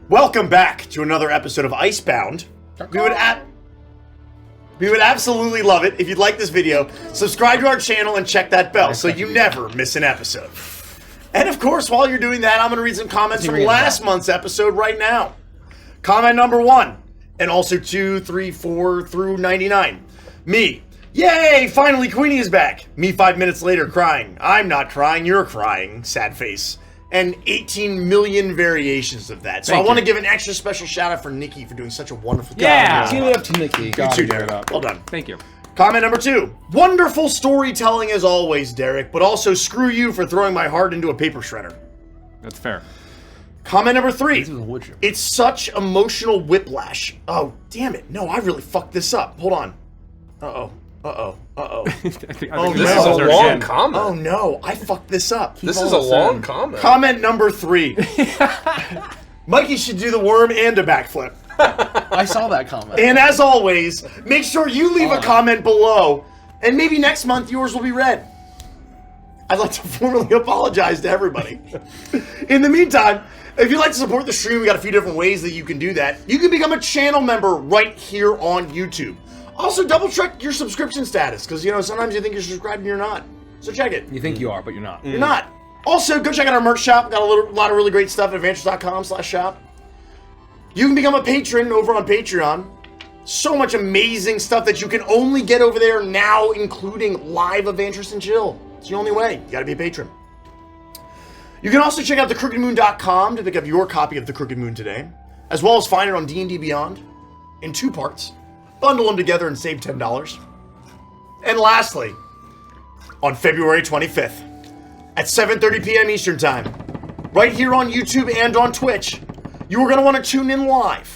Welcome back to another episode of Icebound. We would absolutely love it if you'd like this video. Subscribe to our channel and check that bell so you never miss an episode. And of course, while you're doing that, I'm going to read some comments from last month's episode right now. Comment number 1, and also 2, 3, 4 through 99. Me. Yay! Finally, Queenie is back. Me 5 minutes later crying. I'm not crying, you're crying. Sad face. And 18 million variations of that. So I want to give an extra special shout out for Nikki for doing such a wonderful job. Yeah! Give it up to Nikki. You too, Derek. Well done. Thank you. Comment number 2. Wonderful storytelling as always, Derek, but also screw you for throwing my heart into a paper shredder. That's fair. Comment number 3. It's such emotional whiplash. Oh, damn it. No, I really fucked this up. Hold on. Uh-oh. This is a long comment. Oh no, I fucked this up. This is a long comment. Comment number 3. Mikey should do the worm and a backflip. I saw that comment. And as always, make sure you leave a comment below, and maybe next month yours will be read. I'd like to formally apologize to everybody. In the meantime, if you'd like to support the stream, we got a few different ways that you can do that. You can become a channel member right here on YouTube. Also, double check your subscription status, because, you know, sometimes you think you're subscribed and you're not. So check it. You think you are, but you're not. You're not. Also, go check out our merch shop. Got a lot of really great stuff at adventures.com/shop. You can become a patron over on Patreon. So much amazing stuff that you can only get over there now, including live Adventures and Chill. It's the only way. You got to be a patron. You can also check out thecrookedmoon.com to pick up your copy of The Crooked Moon today, as well as find it on D&D Beyond in 2 parts. Bundle them together and save $10. And lastly, on February 25th at 7:30 p.m. Eastern Time, right here on YouTube and on Twitch, you are going to want to tune in live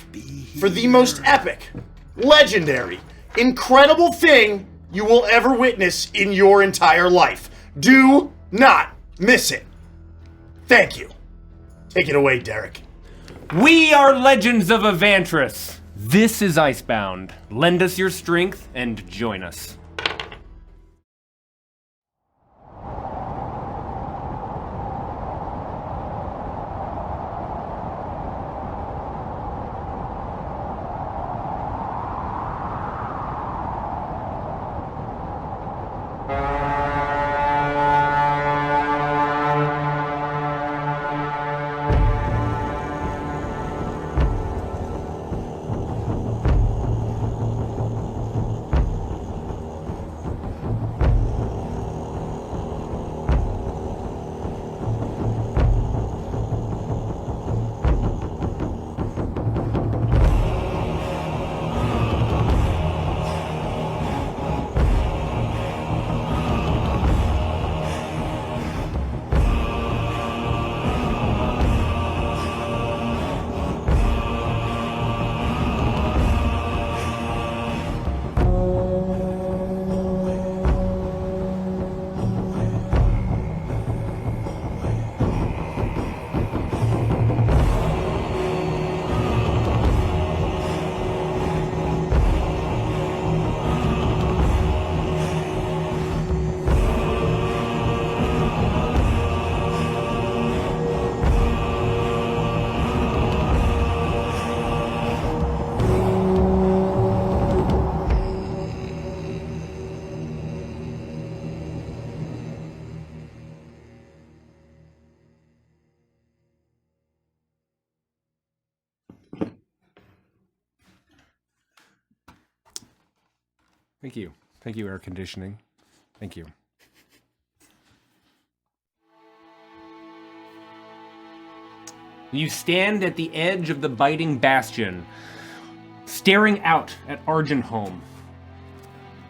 for the most epic, legendary, incredible thing you will ever witness in your entire life. Do not miss it. Thank you. Take it away, Derek. We are Legends of Evantris. This is Icebound. Lend us your strength and join us. Thank you. Thank you, air conditioning. Thank you. You stand at the edge of the biting bastion, staring out at Argentholm.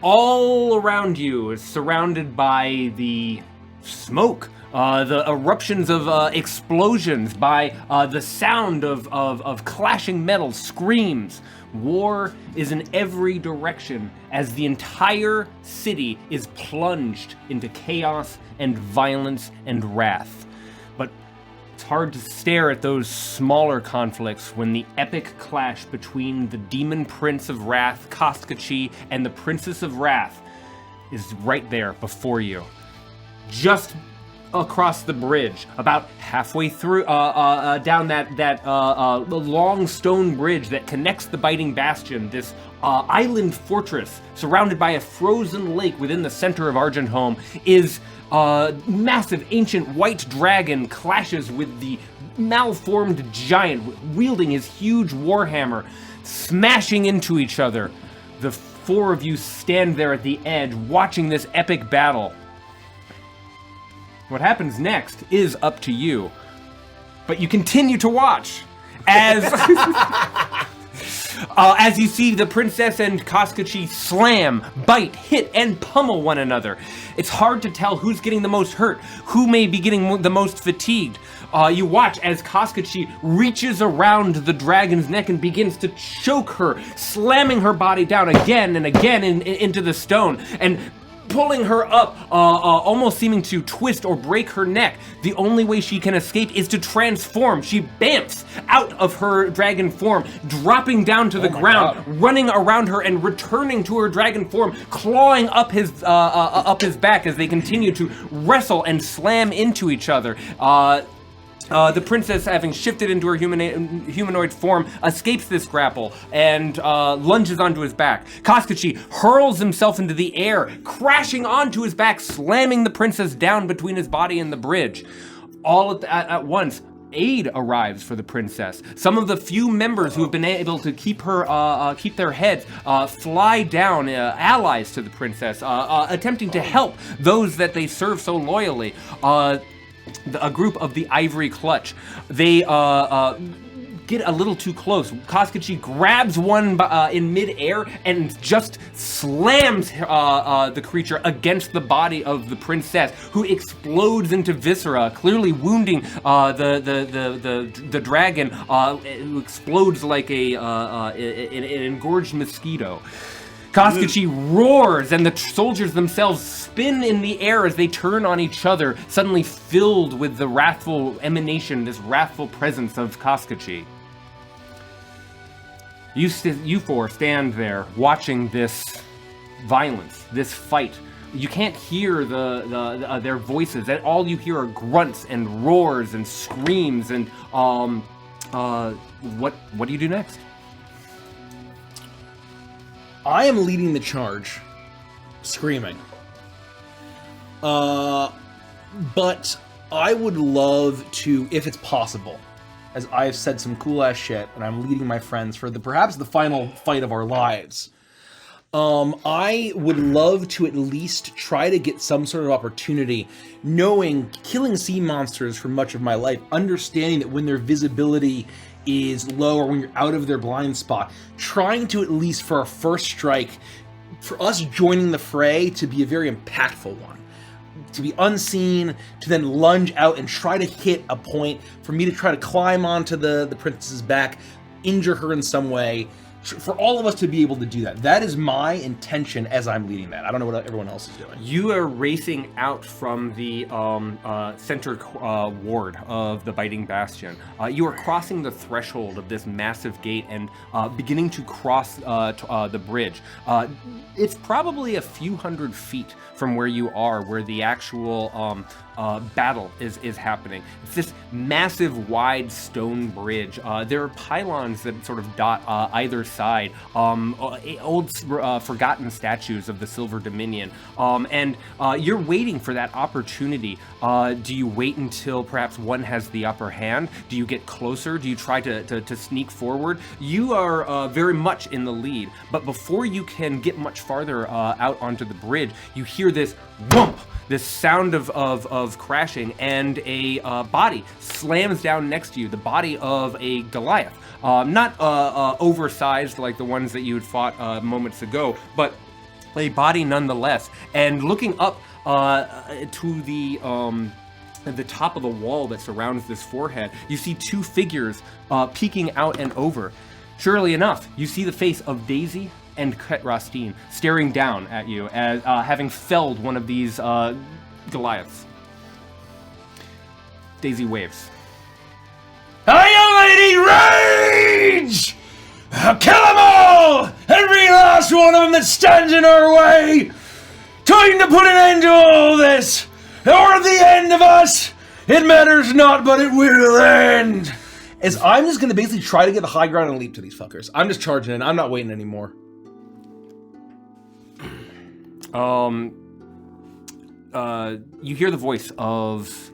All around you is surrounded by the smoke, the eruptions of explosions, by the sound of clashing metal, screams. War is in every direction as the entire city is plunged into chaos and violence and wrath. But it's hard to stare at those smaller conflicts when the epic clash between the Demon Prince of Wrath, Koskachi, and the Princess of Wrath is right there before you. Just across the bridge, about halfway through, down that long stone bridge that connects the Biting Bastion, this island fortress surrounded by a frozen lake within the center of Argentholm, is massive ancient white dragon clashes with the malformed giant wielding his huge warhammer, smashing into each other. The four of you stand there at the edge watching this epic battle. What happens next is up to you, but you continue to watch as as you see the princess and Koskachi slam, bite, hit, and pummel one another. It's hard to tell who's getting the most hurt, who may be getting the most fatigued. You watch as Koskachi reaches around the dragon's neck and begins to choke her, slamming her body down again and again into the stone, and pulling her up, almost seeming to twist or break her neck. The only way she can escape is to transform. She bamfs out of her dragon form, dropping down to the ground, running around her and returning to her dragon form, clawing up his back as they continue to wrestle and slam into each other. The princess, having shifted into her humanoid form, escapes this grapple and lunges onto his back. Koskachi hurls himself into the air, crashing onto his back, slamming the princess down between his body and the bridge. All at once, aid arrives for the princess. Some of the few members who have been able to keep their heads fly down, allies to the princess, attempting to help those that they serve so loyally. A group of the Ivory Clutch. They get a little too close. Koskachi grabs one in midair and just slams the creature against the body of the princess, who explodes into viscera, clearly wounding the dragon, who explodes like an engorged mosquito. Koskachi roars, and the soldiers themselves spin in the air as they turn on each other, suddenly filled with the wrathful emanation, this wrathful presence of Koskachi. You four stand there watching this violence, this fight. You can't hear their voices. All you hear are grunts and roars and screams. And what do you do next? I am leading the charge, screaming. But I would love to, if it's possible, as I have said some cool ass shit, and I'm leading my friends for perhaps the final fight of our lives. I would love to at least try to get some sort of opportunity, knowing killing sea monsters for much of my life, understanding that when their visibility is low or when you're out of their blind spot, trying to at least for our first strike, for us joining the fray to be a very impactful one. To be unseen, to then lunge out and try to hit a point, for me to try to climb onto the princess's back, injure her in some way, for all of us to be able to do that. That is my intention as I'm leading that. I don't know what everyone else is doing. You are racing out from the center ward of the Biting Bastion. You are crossing the threshold of this massive gate and beginning to cross the bridge. It's probably a few hundred feet from where you are, where the actual battle is happening. It's this massive, wide stone bridge. There are pylons that sort of dot either side, old forgotten statues of the Silver Dominion, and you're waiting for that opportunity. Do you wait until perhaps one has the upper hand? Do you get closer? Do you try to sneak forward? You are very much in the lead, but before you can get much farther out onto the bridge, you hear this whump, this sound of crashing, and a body slams down next to you, the body of a Goliath. Not oversized like the ones that you had fought moments ago, but a body nonetheless. And looking up to the top of the wall that surrounds this forehead, you see two figures peeking out and over. Surely enough, you see the face of Daisy and Ket Rastine staring down at you as having felled one of these Goliaths. Daisy waves. I am Lady Rage! I'll kill them all! Every last one of them that stands in our way! Time to put an end to all this! or the end of us. It matters not, but it will end. As I'm just going to basically try to get the high ground and leap to these fuckers. I'm just charging in. I'm not waiting anymore. You hear the voice of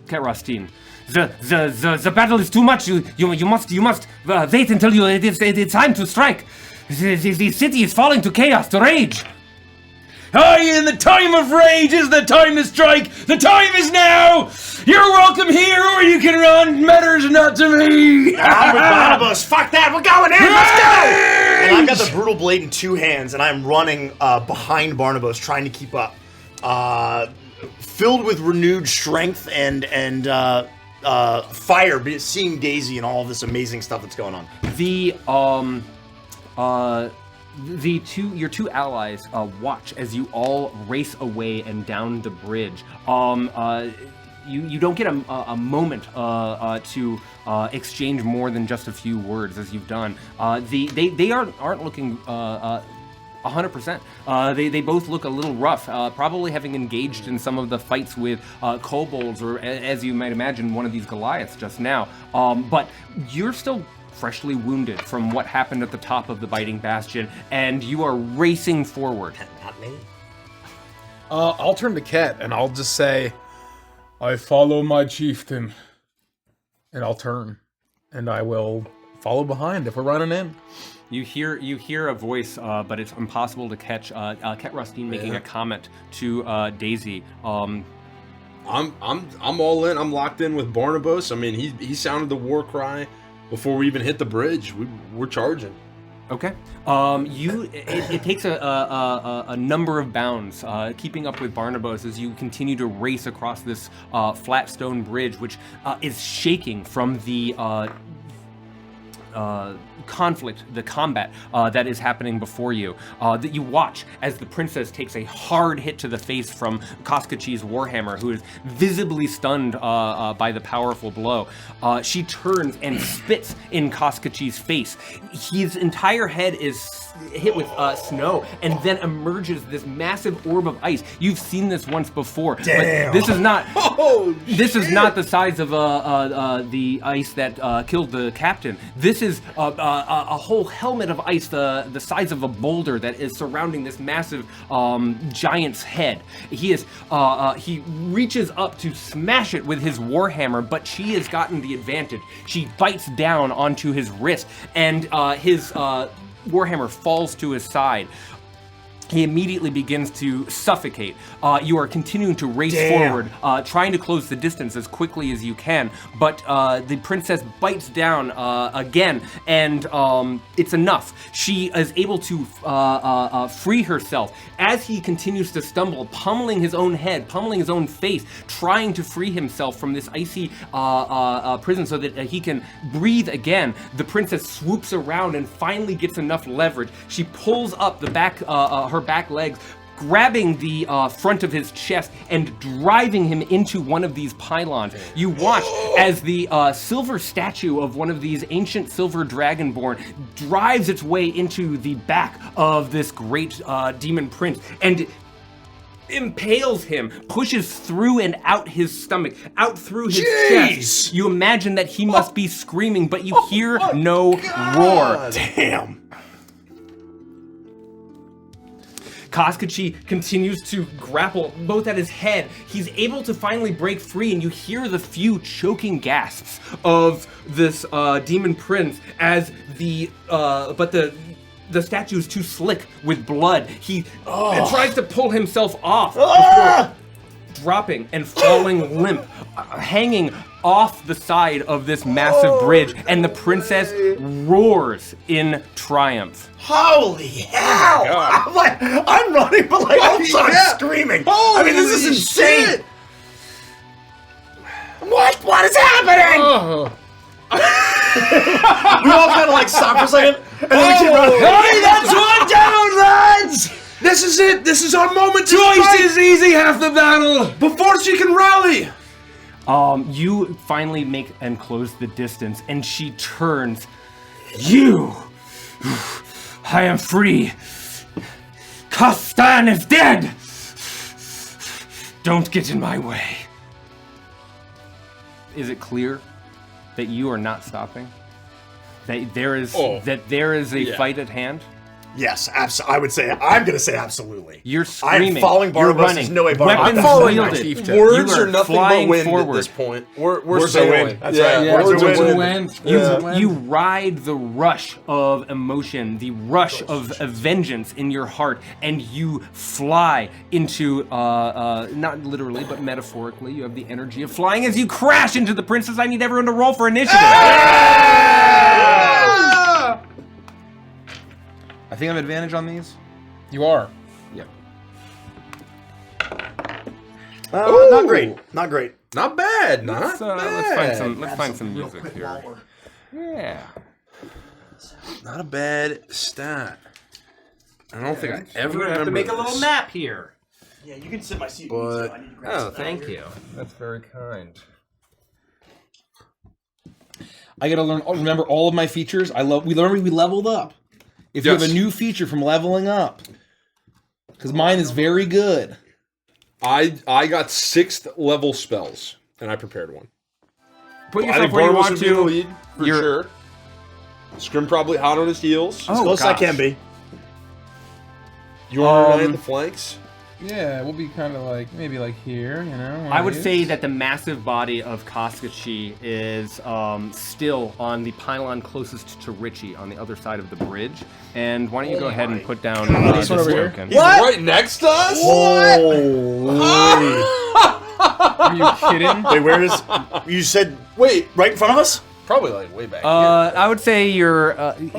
Ket Rastin. The battle is too much. You must wait until it's time to strike. The city is falling to chaos, to rage. Aye, and the time of rage is the time to strike. The time is now. You're welcome here, or you can run. Matters not to me. I'm with Barnabas. Fuck that. We're going in. Let's go. And I've got the brutal blade in 2 hands, and I'm running behind Barnabas, trying to keep up. Filled with renewed strength and fire, seeing Daisy and all of this amazing stuff that's going on. Your two allies watch as you all race away and down the bridge. You don't get a moment to exchange more than just a few words as you've done. They aren't looking 100%. They both look a little rough, probably having engaged in some of the fights with kobolds, or as you might imagine, one of these Goliaths just now. But you're still freshly wounded from what happened at the top of the Biting Bastion, and you are racing forward. Not me. I'll turn to Ket, and I'll just say, I follow my chieftain. And I'll turn, and I will follow behind if we're running in. You hear a voice, but it's impossible to catch. Ket Rastin making a comment to Daisy. I'm all in. I'm locked in with Barnabas. I mean, he sounded the war cry before we even hit the bridge. We're charging. Okay. It takes a number of bounds, keeping up with Barnabas as you continue to race across this flat stone bridge, which is shaking from the conflict, the combat that is happening before you. That you watch as the princess takes a hard hit to the face from Koskachi's warhammer, who is visibly stunned by the powerful blow. She turns and spits in Koskachi's face. His entire head is hit with snow, and then emerges this massive orb of ice. You've seen this once before. Damn. But this is not. This is not the size of the ice that killed the captain. This is a whole helmet of ice, the size of a boulder, that is surrounding this massive giant's head. He reaches up to smash it with his warhammer, but she has gotten the advantage. She bites down onto his wrist, and his warhammer falls to his side. He immediately begins to suffocate. You are continuing to race forward, trying to close the distance as quickly as you can, but the princess bites down again, and it's enough. She is able to free herself as he continues to stumble, pummeling his own head, pummeling his own face, trying to free himself from this icy prison so that he can breathe again. The princess swoops around and finally gets enough leverage. She pulls up the back, her back legs, grabbing the front of his chest and driving him into one of these pylons. You watch as the silver statue of one of these ancient silver dragonborn drives its way into the back of this great demon prince and impales him, pushes through and out his stomach, out through his chest. You imagine that he must be screaming, but you hear no roar. Damn. Koskachi continues to grapple both at his head. He's able to finally break free, and you hear the few choking gasps of this demon prince as the statue is too slick with blood. He tries to pull himself off before dropping and falling limp, hanging off the side of this massive bridge, and the princess roars in triumph. Holy hell! I'm running, but I'm screaming. I mean, this is insane. What is happening? We all kind of stop for a second, and then we keep running. Hey, that's one down, lads! This is it. This is our moment to fight. Is easy, half the battle. Before she can rally. You finally make and close the distance, and she turns. You! I am free. Kostan is dead! Don't get in my way. Is it clear that you are not stopping? That there is a fight at hand? Yes, I would say. I'm gonna say absolutely. You're screaming. I'm following Barnabas. You're running. There's no way Barnabas. Weapons I'm following wielded. my chief. You Words are are nothing but flying wind forward. at this point. We're Words are sailing. wind. That's right. Yeah, Words are wind. wind. You ride the rush of emotion, the rush of vengeance in your heart, and you fly into, not literally, but metaphorically, you have the energy of flying as you crash into the princess. I need everyone to roll for initiative. I think I have advantage on these. You are. Yep. Not great. Not great. Not bad. Not bad. Let's find some music here. Yeah. Not a bad stat. I don't think I ever We're gonna have to make a little map here. Yeah, you can sit in my seat. But- I need to grab Oh, some thank here. you. That's very kind. I gotta remember all of my features. We leveled up. If you Yes. have a new feature from leveling up, because mine is very good. I got 6th level spells, and I prepared one. Put I yourself think where you Barnabas want would be in the to. lead for You're- sure. Scrim probably hot on his heels. As close as I can be. You want to the flanks? Yeah, we'll be kind of like, maybe like here, you know? I would say that the massive body of Koskachi is still on the pylon closest to Richie on the other side of the bridge. And why don't you go ahead and put down This one over here? token? He's right next to us? Holy. Are you kidding? Wait, where is... You said Wait, right in front of us? probably like way back here. I would say you're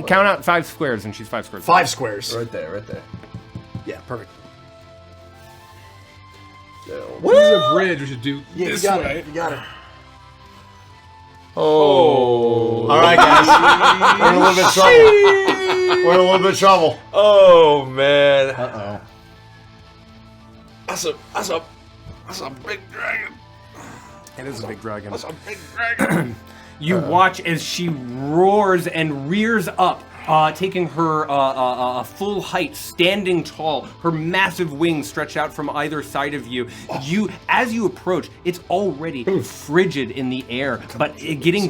count out 5 squares, and she's 5 squares. 5 squares. Right there, right there. Yeah, perfect. What is a bridge? We should do Yeah, this you got way. it. You got it. Oh. All right, guys. We're in a little bit of trouble. We're in a little bit of trouble. Oh, man. Uh-oh. That's a big dragon. It is a big dragon. That's a big dragon. You watch as she roars and rears up, taking her full height, standing tall, her massive wings stretched out from either side of you. As you approach, it's already frigid in the air, but getting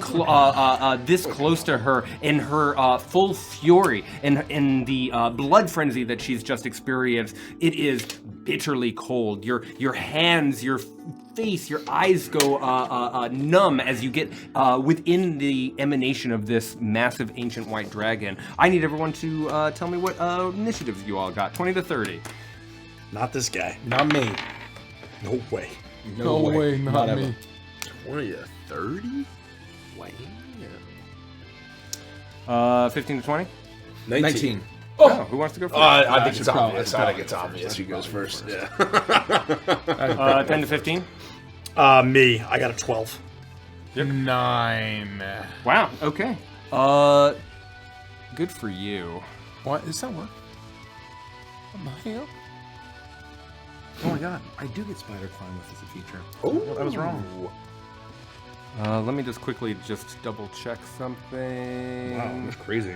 this close to her in her full fury and in the blood frenzy that she's just experienced, it is bitterly cold. Your hands, your face, your eyes go numb as you get within the emanation of this massive ancient white dragon. I need everyone to tell me what initiatives you all got. 20 to 30. Not this guy. Not me. No way. No way, not ever. me. 20 to 30? 15 to 20 19. Oh, who wants to go first? I think should it's probably- obvious. I think it's obvious. Who goes first? Yeah. 10 to 15. Me. I got a 12. 9. Wow. Okay. Good for you. What? Does that work? Oh my god, I do get spider climb with this feature. Oh, I was wrong. Let me just quickly double check something. Wow, that's crazy.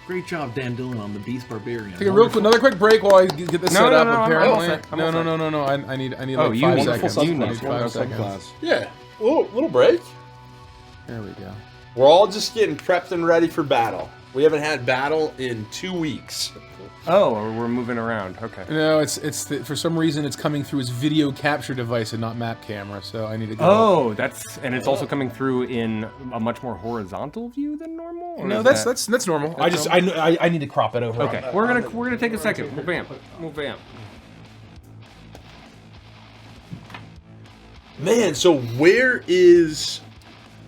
Great job, Dan Dillon, on the Beast Barbarian. Take a real quick, another quick break while I get this set up. I'm all Apparently, set. I'm all no. I need Oh, like you 5 need seconds. full I need subclass. 5 seconds. Yeah. Little break. There we go. We're all just getting prepped and ready for battle. We haven't had battle in 2 weeks. Oh, we're moving around. Okay. No, it's for some reason it's coming through his video capture device and not map camera, so I need to go. Oh, it's also coming through in a much more horizontal view than normal. Or No, is that's normal. I need to crop it over. okay. We're gonna take a second. We'll vamp. Man, so where is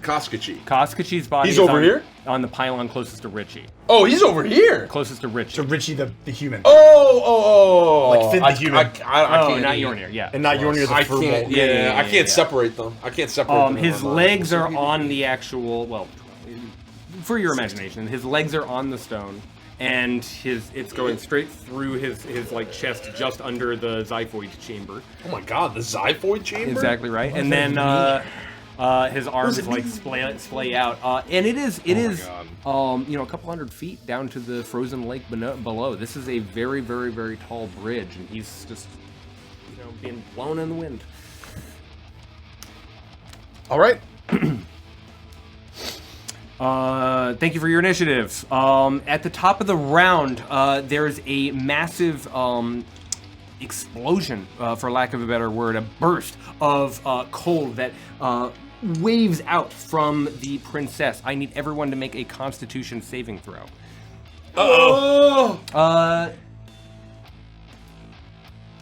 Koskachi? Koskachi's body. He's is over on, here? on the pylon closest to Richie. Oh, he's over here. Closest to Richie. To Richie the human. Oh. Like Finn the human. I oh, can't. not Yornir. Yeah. And not Yornir the I furball. can't. Yeah, I can't separate them. I can't separate them. His legs are on the actual. Well, for your imagination, his legs are on the stone, and it's going straight through his like chest, just under the xiphoid chamber. Oh my god, the xiphoid chamber. Exactly right. And then his arms like splay out, and it is a couple hundred feet down to the frozen lake below. This is a very, very, very tall bridge, and he's just being blown in the wind. All right. Thank you for your initiative. At the top of the round, there's a massive explosion, for lack of a better word, a burst of cold that waves out from the princess. I need everyone to make a Constitution saving throw.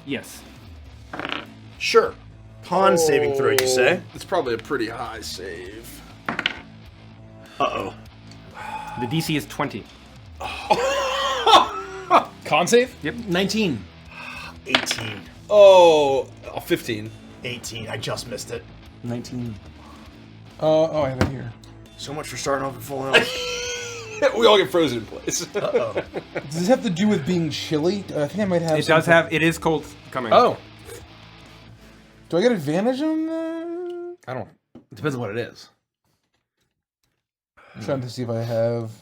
Yes. Sure. Con saving throw, you say? It's probably a pretty high save. Uh-oh. The DC is 20. Con save? Yep. 19. 18. Oh, 15. 18. I just missed it. 19. Oh, I have it here. So much for starting off at full health. We all get frozen in place. Uh-oh. Does this have to do with being chilly? I think I might have. It does have. It is cold coming. Oh. Do I get advantage on that? I don't. It depends on what it is. I'm trying to see if I have.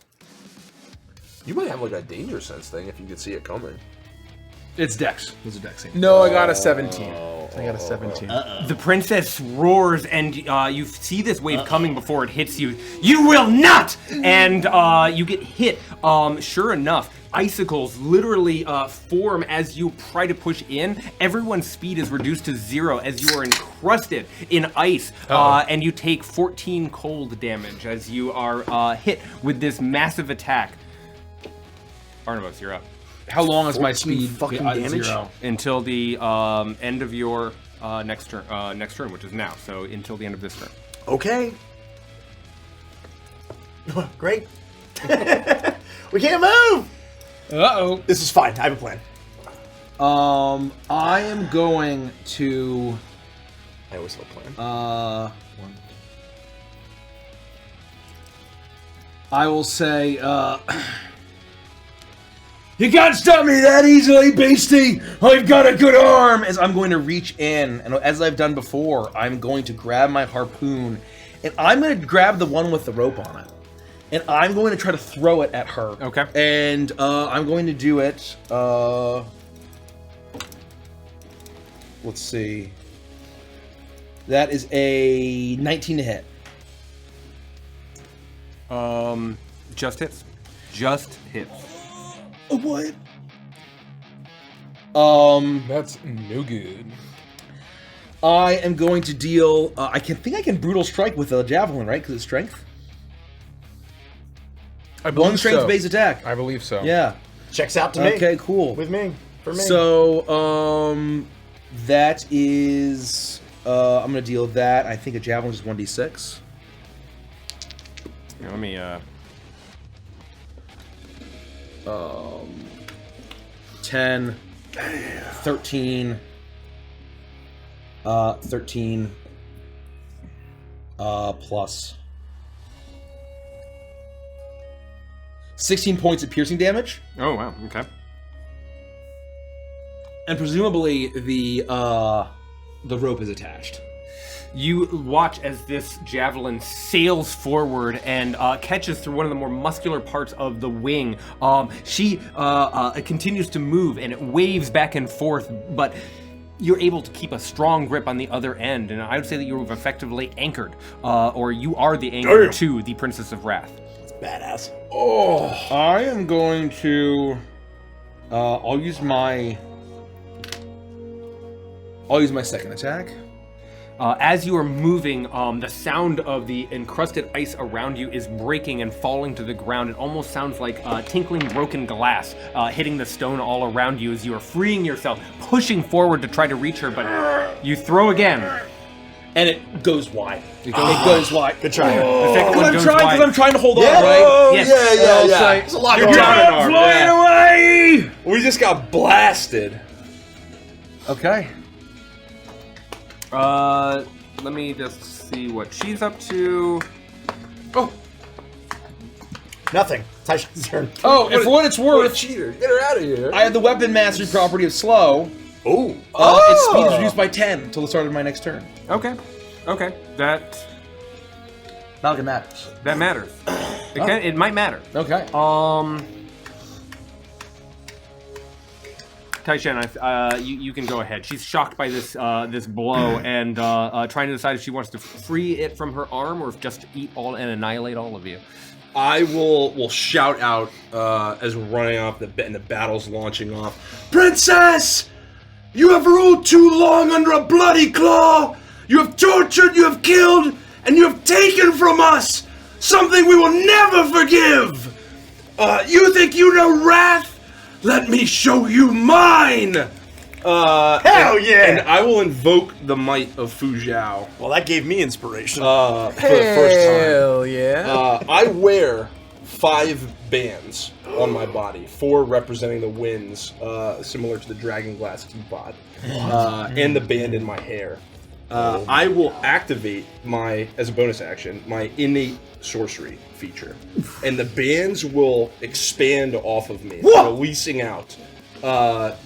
You might have like a danger sense thing if you could see it coming. It's Dex. It's a Dex save. No, I got a 17. I got a 17. The princess roars, and you see this wave coming before it hits you. You will not! And you get hit. Sure enough, icicles literally form as you try to push in. Everyone's speed is reduced to 0 as you are encrusted in ice, and you take 14 cold damage as you are hit with this massive attack. Barnabas, you're up. How long is my 14 speed? fucking at damage? 0? Until the end of your next turn, which is now. So until the end of this turn. Okay. Great. We can't move! Uh-oh. This is fine. I have a plan. I am going to. I always have a plan. I will say, you can't stop me that easily, beastie! I've got a good arm! As I'm going to reach in, and as I've done before, I'm going to grab my harpoon, and I'm going to grab the one with the rope on it. And I'm going to try to throw it at her. Okay. And I'm going to do it, let's see. That is a 19 to hit. Just hits. Just hits. What? That's no good. I am going to deal. I can brutal strike with a javelin, right? Because it's strength. I believe One strength so. based attack. I believe so. Yeah. Checks out to me. Okay. Cool. With me. For me. So, that is. I'm gonna deal that. I think a javelin is 1d6. Here, let me. 10, 13, 13, plus 16 points of piercing damage, Oh wow. Okay. and presumably the rope is attached. You watch as this javelin sails forward and catches through one of the more muscular parts of the wing. She continues to move and it waves back and forth, but you're able to keep a strong grip on the other end. And I would say that you've effectively anchored, or you are the anchor to the Princess of Wrath. It's badass. Oh, I am going to. I'll use my second attack. As you are moving, the sound of the encrusted ice around you is breaking and falling to the ground. It almost sounds like tinkling broken glass hitting the stone all around you as you are freeing yourself, pushing forward to try to reach her, but you throw again. And it goes wide. It goes wide. Good try. The second one goes wide. I'm trying to hold on, Yeah. right? Oh, Yes. yeah. There's a lot You're going drowning on. our Flying away! We just got blasted. Okay. Let me just see what she's up to. Oh. Nothing. Tasha's turn. Oh, and for what it's What a worth, cheater. Get her out of here. I have the weapon mastery property of slow. Oh. Its speed is reduced by 10 until the start of my next turn. Okay. Okay. That Not like it matters. matters. It might matter. Okay. Taishan, you can go ahead. She's shocked by this this blow and trying to decide if she wants to free it from her arm or if just eat all and annihilate all of you. I will shout out as we're running off and the battle's launching off. Princess, you have ruled too long under a bloody claw. You have tortured, you have killed, and you have taken from us something we will never forgive. You think you know wrath? Let me show you mine. Hell yeah! And I will invoke the might of Fu Zhao. Well, that gave me inspiration. For the first time. Hell yeah. I wear 5 bands on my body, 4 representing the winds, similar to the dragon glass teapot, and the band in my hair. I will activate as a bonus action, my innate sorcery feature, and the bands will expand off of me, releasing out.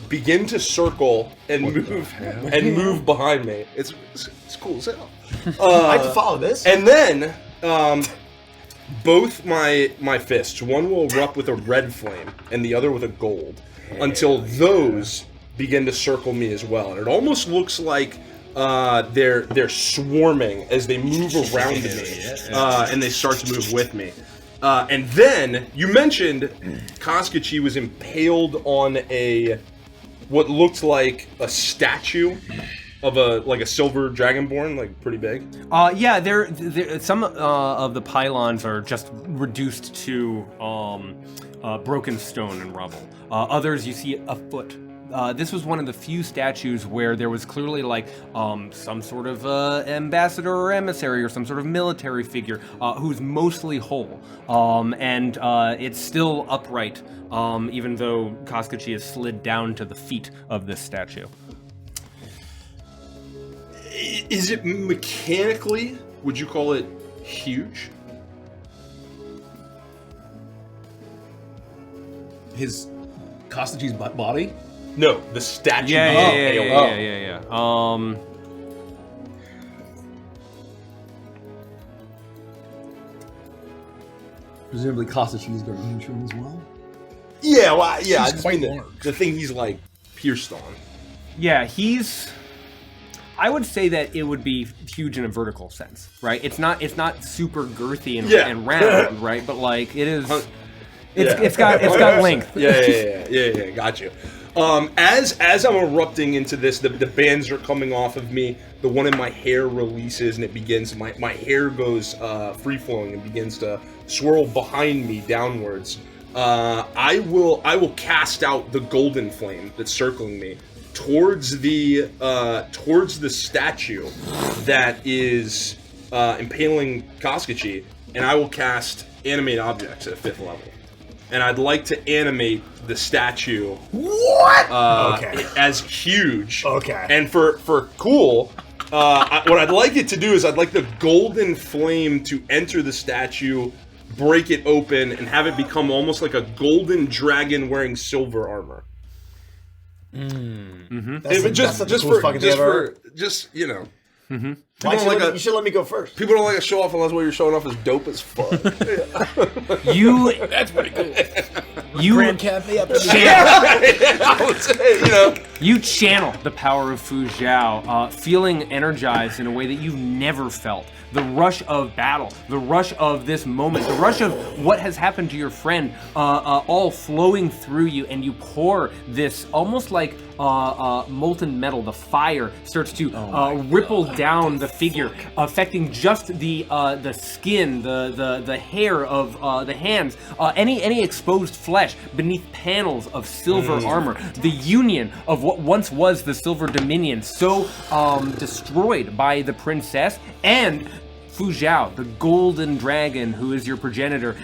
Begin to circle and move behind me. It's cool as hell. I have to follow this. And then both my fists, one will erupt with a red flame and the other with a gold, until those begin to circle me as well. And it almost looks like they're swarming as they move around me, and they start to move with me. And then you mentioned Koskachi was impaled on what looked like a statue of a silver dragonborn, like pretty big. Yeah, some of the pylons are just reduced to broken stone and rubble. Others you see a foot. This was one of the few statues where there was clearly like some sort of ambassador or emissary or some sort of military figure who's mostly whole. And it's still upright, even though Koskachi has slid down to the feet of this statue. Is it mechanically, would you call it huge? His Koskachi's body? No, the statue. Yeah. Presumably Koskachi's gargantuan as well? Yeah, well, yeah. I He's just quite mean large. the thing he's like pierced on. Yeah, I would say that it would be huge in a vertical sense, right? It's not super girthy and round, right? But like it is. It's got length. Yeah. Got you. As I'm erupting into this, the bands are coming off of me. The one in my hair releases, and it begins. My hair goes free flowing and begins to swirl behind me downwards. I will cast out the golden flame that's circling me towards the statue that is impaling Koskachi, and I will cast animate objects at 5th level. And I'd like to animate the statue. What? As huge. Okay. And for cool, what I'd like it to do is I'd like the golden flame to enter the statue, break it open, and have it become almost like a golden dragon wearing silver armor. Just you know. Mm-hmm. You should let me go first. People don't like to show off unless what you're showing off is dope as fuck. That's pretty cool. Grand Cafe up in You channel the power of Fu Zhao, feeling energized in a way that you've never felt. The rush of battle, the rush of this moment, the rush of what has happened to your friend, all flowing through you, and you pour this almost like molten metal. The fire starts to ripple down the figure, affecting just the skin, the hair of the hands, any exposed flesh beneath panels of silver armor. The union of what once was the Silver Dominion, so destroyed by the princess, and Fu Zhao, the golden dragon who is your progenitor,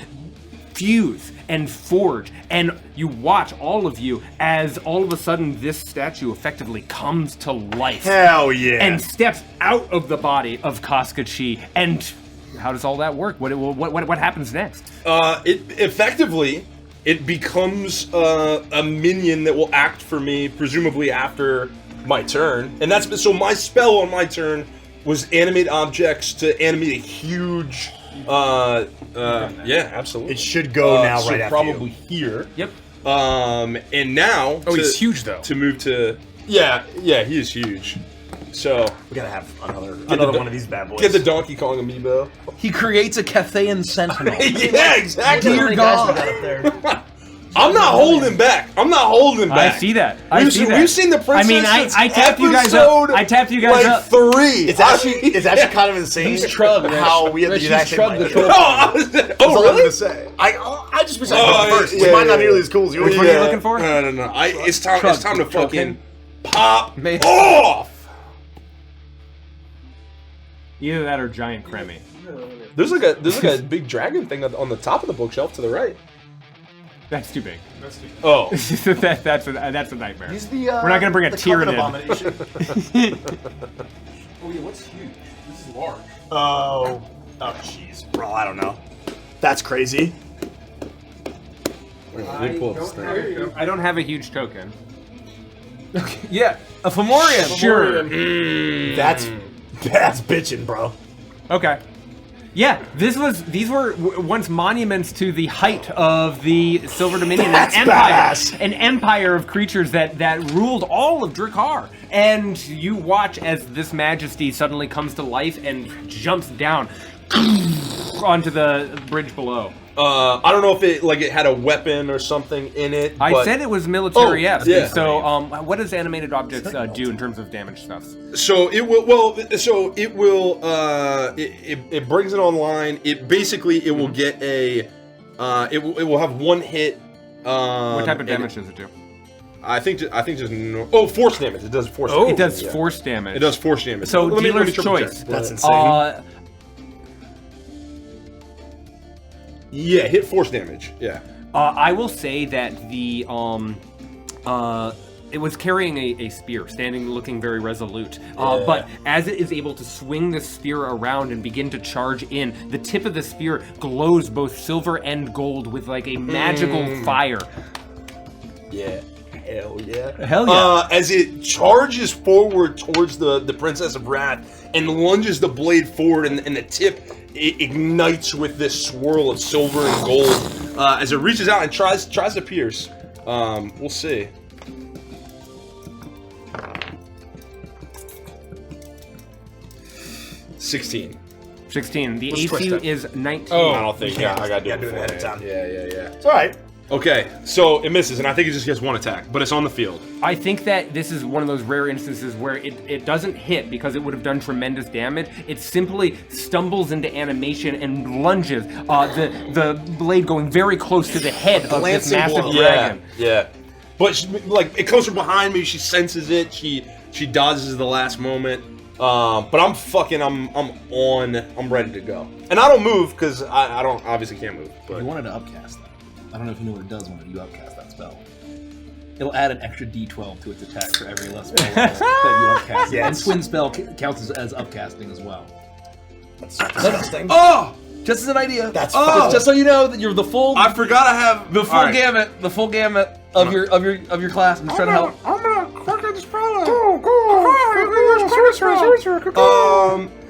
fuse and forge, and you watch, all of you, as all of a sudden this statue effectively comes to life. Hell yeah. And steps out of the body of Koskachi. And how does all that work? What happens next? It becomes a minion that will act for me, presumably after my turn. And that's so my spell on my turn was animate objects to animate a huge. Yeah, absolutely. It should go now, so right after probably you. here. Yep. And now, Oh, he's huge though. to move to yeah, he is huge. So We gotta have another one of these bad boys. get the Donkey Kong amiibo. He creates a Cathayan Sentinel. Yeah, exactly. Dear God. I'm not holding back. I'm not holding back. I see that. We've seen the princess. I mean, I since tapped you guys up. episode, I tapped you guys like up. 3. It's actually kind of insane. He's Trug, Rich. how we have the Rich, exact he's same Trug the mic. troll. Oh, That's all I'm really? gonna say. I just wish I Oh, got it first. yeah, Mine not yeah. nearly as cool as yours. Which one are you looking for? No. It's time Trug, to Trug fucking him. pop May- off. Either that or giant Cremmy. There's like a big dragon thing on the top of the bookshelf to the right. That's too big. Oh. that's a nightmare. He's the, We're not gonna bring a the Tyranid. covenant abomination. Oh yeah, what's huge? This is large. Oh, jeez, bro, I don't know. That's crazy. I don't have a huge token. Yeah, a Fomorian. Sure. That's bitchin', bro. Okay. Yeah, these were once monuments to the height of the Silver Dominion, That's an empire, badass. an empire of creatures that ruled all of Drakkar. And you watch as this majesty suddenly comes to life and jumps down onto the bridge below. I don't know if it had a weapon or something in it. I but- said it was military-esque. Oh, yeah. So, what does animated objects do in terms of damage stuff? So it will. Well, so it will. It brings it online. It basically will get a. It will have one hit. What type of damage does it do? I think just force damage. It does force. It does yeah. force damage. It does force damage. So Let me dealer's triple check. choice. That's insane. Yeah, hit force damage. Yeah. I will say that it was carrying a spear, standing looking very resolute. But as it is able to swing the spear around and begin to charge in, the tip of the spear glows both silver and gold with like a magical fire. Yeah. Hell yeah. Hell yeah. As it charges forward towards the Princess of Wrath and lunges the blade forward, and the tip it ignites with this swirl of silver and gold as it reaches out and tries to pierce. We'll see. $16. 16. The Let's twist AC it. is 19. I don't think. Yeah, I gotta do gotta it do it ahead of beforehand. time. Yeah. It's all right. Okay, so it misses, and I think it just gets one attack, but it's on the field. I think that this is one of those rare instances where it doesn't hit because it would have done tremendous damage. It simply stumbles into animation and lunges, the blade going very close to the head of this Glancing massive blow. dragon. Yeah. But she, it comes from behind me. She senses it. She dodges the last moment. But I'm ready to go. And I don't move because I don't obviously can't move. But You wanted to upcast that. I don't know if you know what it does when you upcast that spell. It'll add an extra d12 to its attack for every less spell level that you upcast. Yeah, And twin spell counts as upcasting as well. That's disgusting. Oh! Just as an idea. That's just so you know that you're the full I forgot I have the full all right. gamut, of your class. I'm just trying to help. I'm gonna quick the spell.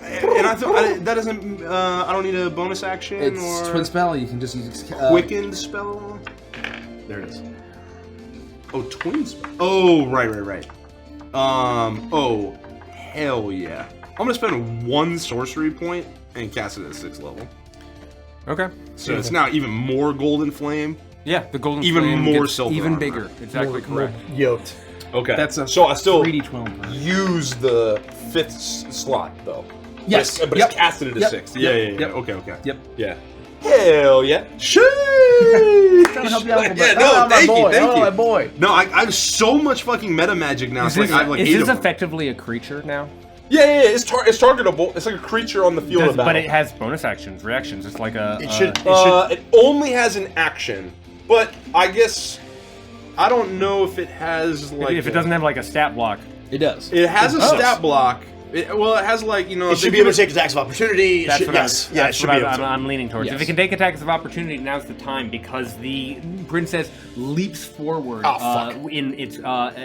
And that doesn't. I don't need a bonus action It's or twin spell. You can just use quicken spell. There it is. Oh, twin spell. Oh, right. Oh, hell yeah. I'm gonna spend 1 sorcery point and cast it at 6th level. Okay. So it's now even more golden flame. Yeah, the golden Even flame more gets silver even armor. bigger. Exactly correct. Yoked. Okay. That's a so I still 3d12. use the 5th slot though. Yes. But Yep. it's casted into Yep. 6th. Yep. Yeah. Yep. Okay. Yep. Yeah. Hell yeah. Sheesh. Trying to help you out a little Yeah, bit. no, Oh, my thank boy. you, thank Oh, you. my boy. No, I have so much fucking meta magic now. Is It's this, like I have like is 8 this of them. effectively a creature now? Yeah. It's targetable. It's like a creature on the field of battle. But it has bonus actions, reactions. It's like a. It should. It only has an action, but I guess I don't know if it has like. if it doesn't have like a stat block. It does. It has a does. stat block. It has like It should be able to take attacks of opportunity. That's what Yes. I'm, Yeah, it that's should what be able to. I'm leaning towards. Yes. If it can take attacks of opportunity, now's the time because the princess leaps forward in its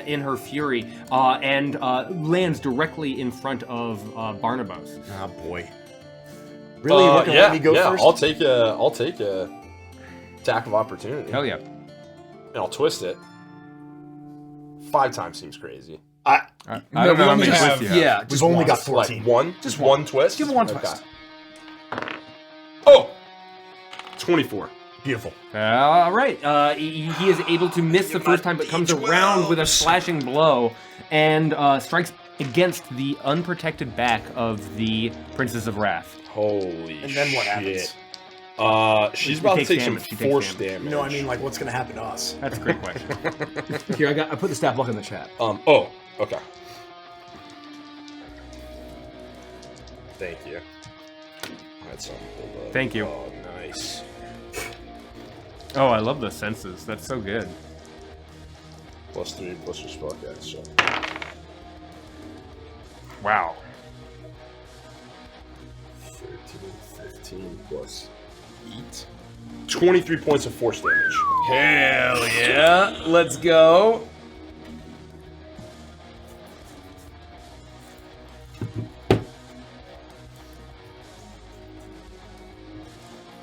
in her fury and lands directly in front of Barnabas. Oh boy. Really? You're not gonna let me go first? I'll take a attack of opportunity. Hell yeah! and I'll twist it. 5 times seems crazy. I don't know how many twists you have. Yeah, We've just only one. got 14. Like one? Just one twist? Give it one twist. Oh! 24. Beautiful. All right. He is able to miss the first time, but comes around with a slashing blow and strikes against the unprotected back of the Princess of Wrath. Holy And then what shit. happens? She's She about to takes take damage, some she takes force damage. damage. No, I mean, like, what's going to happen to us? That's a great question. Here, I put the stat block in the chat. Oh, okay. Thank you. I had something pulled up. Thank you. Oh, nice. Oh, I love the senses. That's so good. +3 plus your spell dex, so. Wow. 13, 15 plus 8. 23 points of force damage. Hell yeah. Let's go.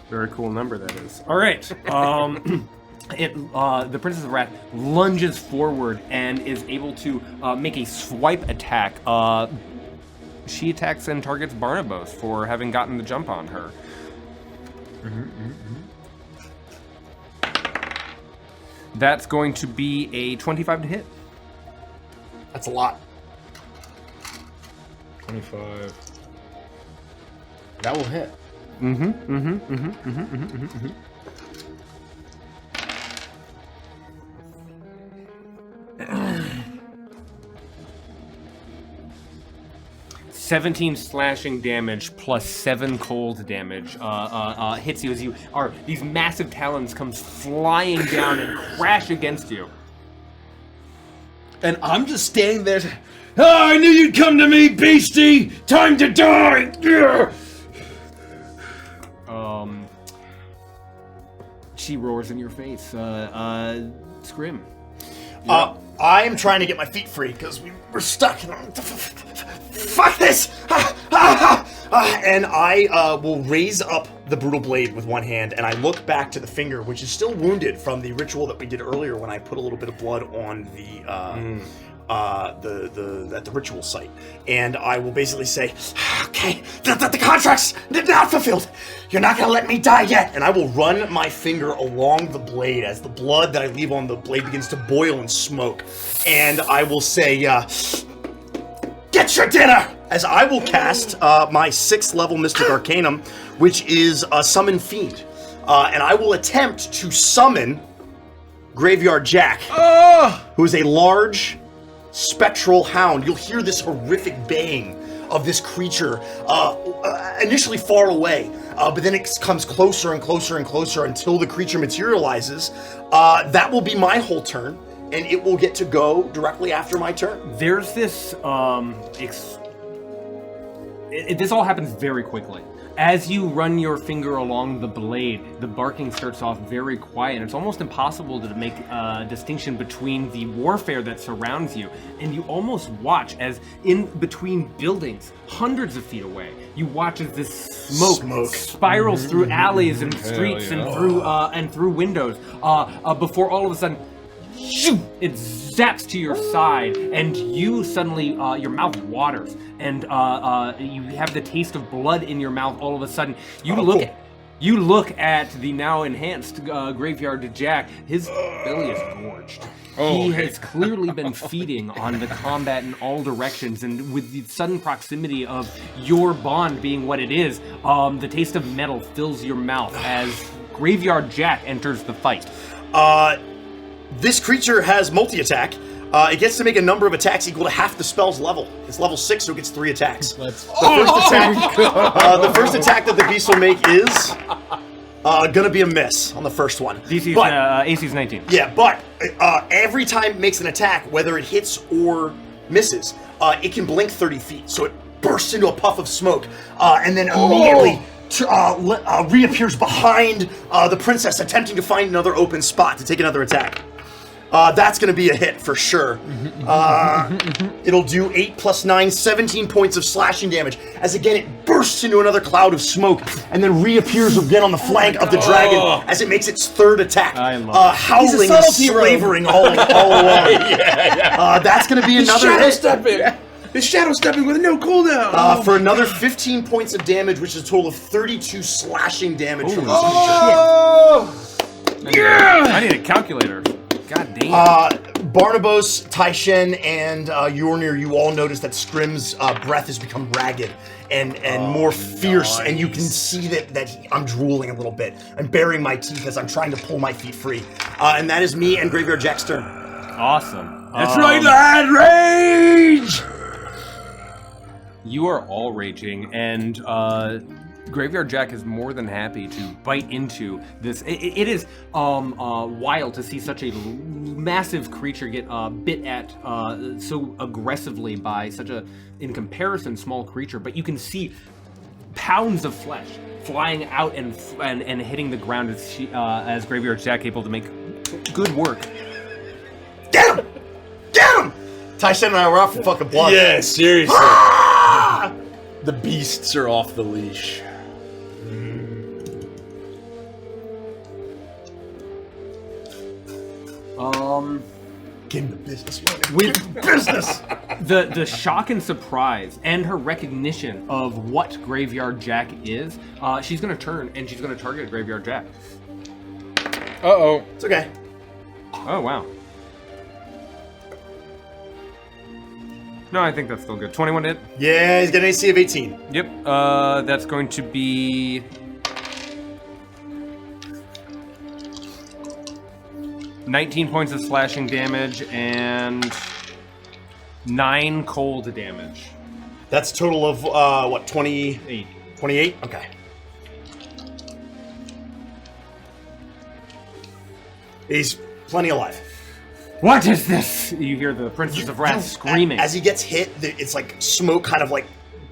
Very cool number that is. All right. The Princess of Wrath lunges forward and is able to make a swipe attack. She attacks and targets Barnabas for having gotten the jump on her. That's going to be a 25 to hit. That's a lot. 25. That will hit. 17 slashing damage plus 7 cold damage hits you as these massive talons come flying down and crash against you. And I'm just standing there. Oh, I knew you'd come to me, beastie! Time to die! Ugh! She roars in your face. Scrim. I am trying to get my feet free because we're stuck. Fuck this! And I will raise up the brutal blade with one hand, and I look back to the finger, which is still wounded from the ritual that we did earlier when I put a little bit of blood on at the ritual site, and I will basically say, "Okay, the contract's not fulfilled. You're not gonna let me die yet." And I will run my finger along the blade as the blood that I leave on the blade begins to boil and smoke, and I will say, "Get your dinner!" As I will cast my 6th level Mystic Arcanum, which is a Summon Fiend, and I will attempt to summon Graveyard Jack, who is a large spectral hound. You'll hear this horrific baying of this creature, initially far away, but then it comes closer and closer and closer until the creature materializes. That will be my whole turn, and it will get to go directly after my turn. There's this this all happens very quickly. As you run your finger along the blade, the barking starts off very quiet, and it's almost impossible to make a distinction between the warfare that surrounds you, and you almost watch as in between buildings, hundreds of feet away, you watch as this smoke spirals through alleys and streets and through windows, before all of a sudden, it zaps to your side, and you suddenly, your mouth waters, and you have the taste of blood in your mouth all of a sudden. You look at the now enhanced Graveyard Jack. His belly is gorged. He has clearly been feeding on the combat in all directions, and with the sudden proximity of your bond being what it is, the taste of metal fills your mouth as Graveyard Jack enters the fight. This creature has multi-attack. It gets to make a number of attacks equal to half the spell's level. It's level 6, so it gets 3 attacks. The first attack that the beast will make is gonna be a miss on the first one. AC's 19. Yeah, but every time it makes an attack, whether it hits or misses, it can blink 30 feet. So it bursts into a puff of smoke, and then immediately reappears behind the princess, attempting to find another open spot to take another attack. That's going to be a hit for sure. It'll do 8 plus 9, 17 points of slashing damage. As again, it bursts into another cloud of smoke and then reappears again on the flank of the dragon as it makes its third attack. I love howling and slavering all along. That's going to be another hit. It's shadow stepping with no cooldown. For another 15 points of damage, which is a total of 32 slashing damage from this creature. I need a calculator. God damn. Barnabas, Taishen, and Yornir, you all notice that Scrim's breath has become ragged and more fierce, and you can see that I'm drooling a little bit. I'm baring my teeth as I'm trying to pull my feet free. And that is me and Graveyard Jack's turn. Awesome. That's right, lad. Rage. You are all raging, and Graveyard Jack is more than happy to bite into this. It is wild to see such a massive creature get bit at so aggressively by such a, in comparison, small creature. But you can see pounds of flesh flying out and hitting the ground as Graveyard Jack able to make good work. Get him! Get him! Taishen and I were out for fucking blood. Yeah, seriously. The beasts are off the leash. Get him the business, man. With Business! the shock and surprise and her recognition of what Graveyard Jack is, she's gonna turn and she's gonna target Graveyard Jack. Uh-oh. It's okay. Oh wow. No, I think that's still good. 21 hit. Yeah, he's got an AC of 18. Yep. That's going to be 19 points of slashing damage and 9 cold damage. That's a total of, what, 8. 28? Okay. He's plenty alive. What is this? You hear the Princess of Wrath screaming. As he gets hit, it's like smoke kind of like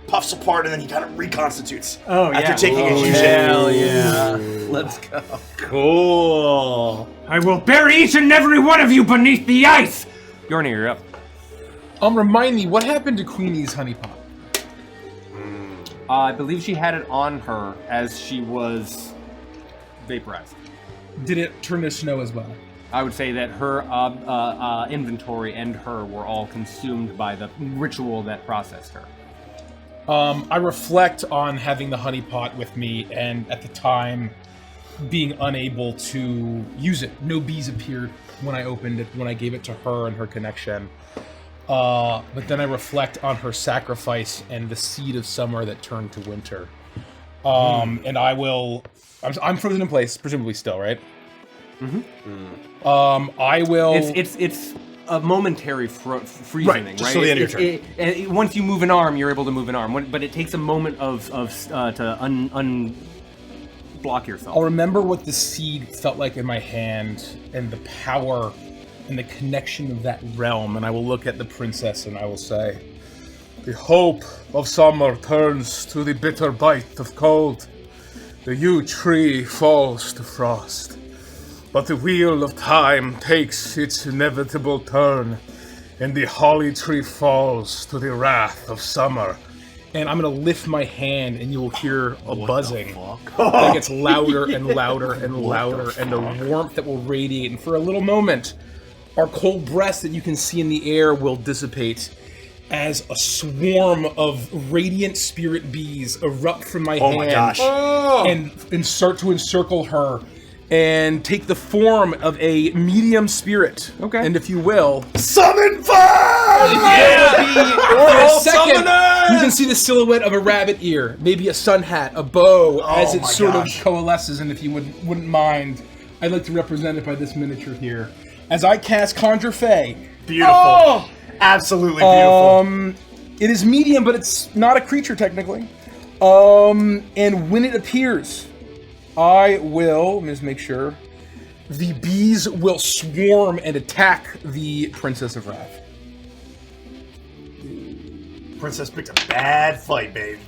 puffs apart and then he kind of reconstitutes. Oh, after yeah. taking a huge hit. Hell yeah. Let's go. Cool. I will bury each and every one of you beneath the ice! Yorni, you're up. Remind me, what happened to Queenie's honey pot? I believe she had it on her as she was vaporized. Did it turn to snow as well? I would say that her inventory and her were all consumed by the ritual that processed her. I reflect on having the honey pot with me, and at the time, being unable to use it. No bees appeared when I opened it, when I gave it to her and her connection. But then I reflect on her sacrifice and the seed of summer that turned to winter. And I will... I'm frozen in place, presumably still, right? I will... It's a momentary freezing, right? Just till the end of your turn. Once you move an arm, you're able to move an arm, but it takes a moment to unblock yourself. I'll remember what the seed felt like in my hand and the power and the connection of that realm, and I will look at the princess and I will say, "The hope of summer turns to the bitter bite of cold. The yew tree falls to frost. But the wheel of time takes its inevitable turn, and the holly tree falls to the wrath of summer." And I'm gonna lift my hand, and you will hear a buzzing that gets louder and louder and louder, and the warmth that will radiate. And for a little moment, our cold breaths that you can see in the air will dissipate as a swarm of radiant spirit bees erupt from my hand. Oh my gosh. And start to encircle her. And take the form of a medium spirit. Okay. And if you will, Summon fire! for a second, you can see the silhouette of a rabbit ear, maybe a sun hat, a bow, as it my sort gosh. of coalesces. And if you wouldn't mind, I'd like to represent it by this miniature here. As I cast Conjure Fey. Beautiful. Oh! Absolutely beautiful. It is medium, but it's not a creature technically. And when it appears, I will, let me just make sure, the bees will swarm and attack the Princess of Wrath. Princess picked a bad fight, babe.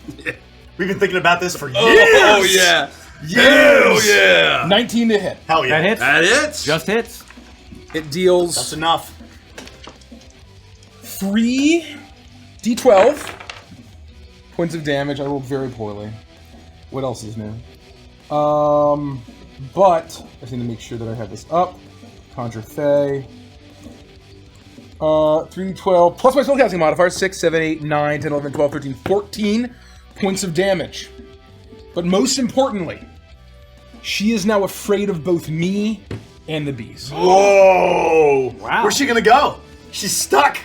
We've been thinking about this for years. Oh yeah. Years. Yeah. 19 to hit. Hell yeah. That hits. That hits. Just hits. It deals That's enough. 3d12 points of damage. I rolled very poorly. What else is new? But I just need to make sure that I have this up. Conjure Fey. 3d12 plus my spellcasting modifier 6, 7, 8, 9, 10, 11, 12, 13, 14 points of damage. But most importantly, she is now afraid of both me and the bees. Whoa! Wow. Where's she gonna go? She's stuck.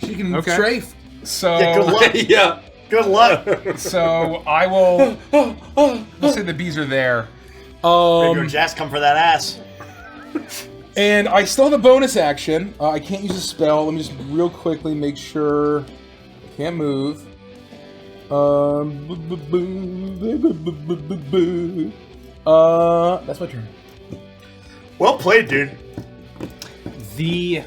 She can Okay. strafe. So Yeah, good luck. Yeah. Good luck. So I will. Let's say the bees are there. Maybe your Jazz come for that ass. And I still have a bonus action. I can't use a spell. Let me just real quickly make sure. Can't move. That's my turn. Well played, dude. The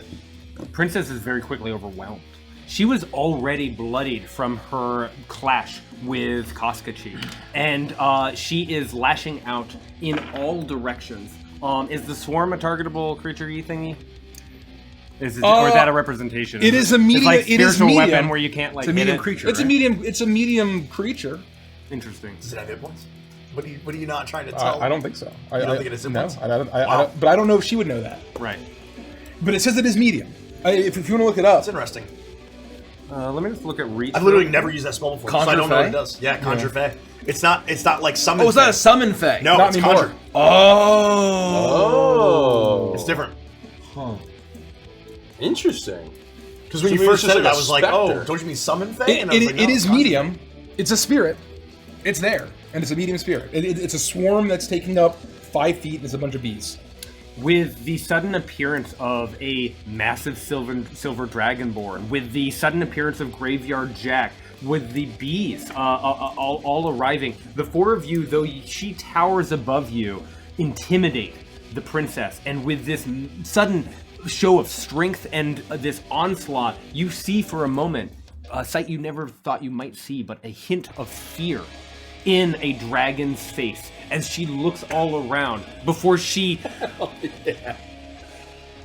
princess is very quickly overwhelmed. She was already bloodied from her clash with Koskachi, and she is lashing out in all directions. Is the swarm a targetable creature-y thingy? Or is that a representation? It is a medium. It's like It is spiritual medium. weapon where you can't like It's a medium hit it? creature. It's a right? medium. It's a medium creature. Interesting. Does it have hit points? What are you not trying to tell? I don't think so. You don't think it has hit no, points? I don't. Wow. But I don't know if she would know that. Right. But it says it is medium. If you want to look it up, That's interesting. Let me just look at reach. I've literally never used that spell before, so I Conjure don't know what Fey? it does. Yeah, Conjure Fey. It's not like summon. Oh, it's not Fey. a summon Fey. No, Not it's anymore. Conjure. Oh. It's different. Interesting. Because when So you maybe first it's said it, just I a was like, specter. oh, don't you mean summon Fey? And I was It like, no, is it's Conjure. medium. It's a spirit. It's there, and it's a medium spirit. It's a swarm that's taking up 5 feet. And there's a bunch of bees. With the sudden appearance of a massive silver dragonborn, with the sudden appearance of Graveyard Jack, with the bees all arriving, the four of you, though she towers above you, intimidate the princess. And with this sudden show of strength and this onslaught, you see for a moment a sight you never thought you might see, but a hint of fear in a dragon's face as she looks all around before she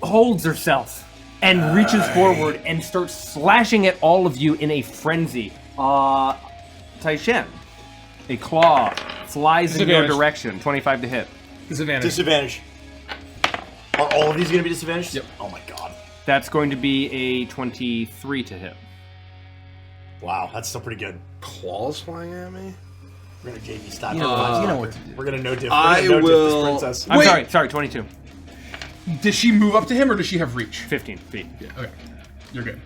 holds herself and reaches forward and starts slashing at all of you in a frenzy. Taishen, a claw flies in your Disadvantage. direction. 25 to hit. Disadvantage. Disadvantage. Are all of these going to be disadvantaged? Yep. Oh my god. That's going to be a 23 to hit. Wow, that's still pretty good. Claws flying at me? We're going to JV stop. You know what to do. We're going to no diff. I We're gonna no diff will- this princess. I'm Wait. sorry, 22. Does she move up to him, or does she have reach? 15 feet. Okay, you're good.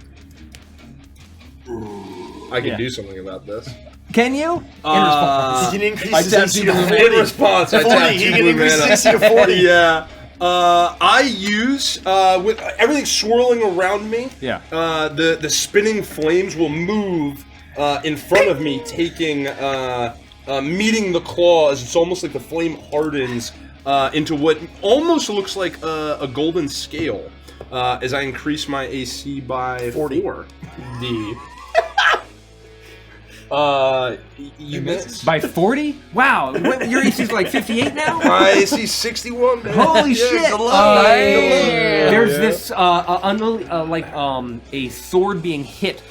I can Yeah. do something about this. Can you? He can increase I his tapped AC you to to 40. In response, I 40. tapped He two can blue increase his mana. AC to 40. Yeah. I use with everything swirling around me. Yeah. The spinning flames will move in front of me, taking meeting the claws. It's almost like the flame hardens into what almost looks like a golden scale as I increase my AC by 4. D. You missed. By 40? Wow, your AC's like 58 now? My AC 61. Man. Holy Yeah, shit! good luck. There's Yeah. this a sword being hit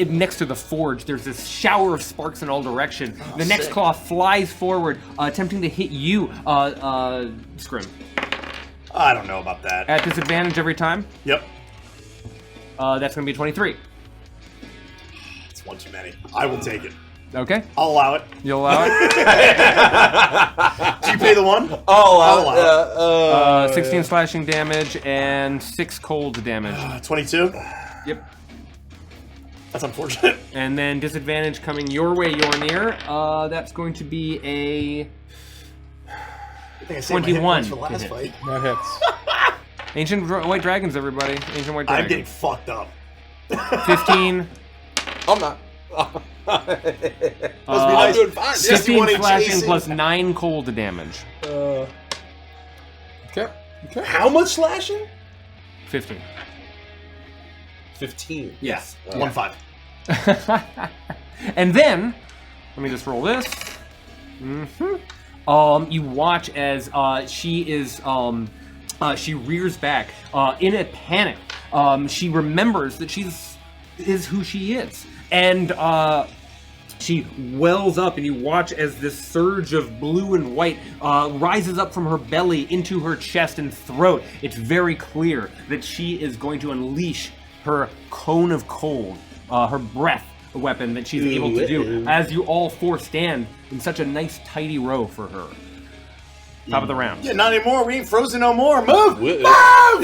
next to the forge. There's this shower of sparks in all directions. The next claw flies forward, attempting to hit you, Scrim. I don't know about that. At disadvantage every time. Yep. That's gonna be a 23. It's one too many. I will take it. Okay, I'll allow it. you'll allow it. Do you pay the one? Oh, I'll allow it. 16 slashing damage and 6 cold damage. 22? Yep. That's unfortunate. And then disadvantage coming your way, Yornir. That's going to be a I think I saved my hit 21 points for the last to fight. That hits. Ancient White Dragons, everybody. Ancient White I'm getting Dragons. fucked up. 15. I'm not. Must be I'm nice. doing fine. 61 15 slashing AC. plus 9 cold damage. Okay. Okay. How much slashing? 15. 15. Yes. 1-5. And then, let me just roll this. You watch as she is She rears back in a panic. She remembers that is who she is, and she wells up, and you watch as this surge of blue and white rises up from her belly into her chest and throat. It's very clear that she is going to unleash her cone of cold, her breath weapon that she's able to do, as you all four stand in such a nice tidy row for her. Top of the round. Yeah, not anymore. We ain't frozen no more. Move! Move! I'll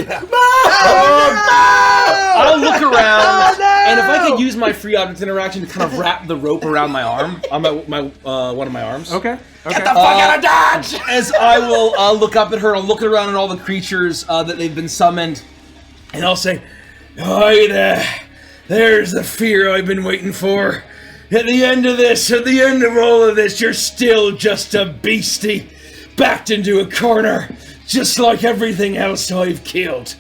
look around, and if I could use my free object interaction to kind of wrap the rope around my arm, on my one of my arms. Okay. Get the fuck out of Dodge! As I will look up at her, I'll look around at all the creatures that they've been summoned, and I'll say, "Hi there. There's the fear I've been waiting for. At the end of all of this, you're still just a beastie, backed into a corner, just like everything else I've killed.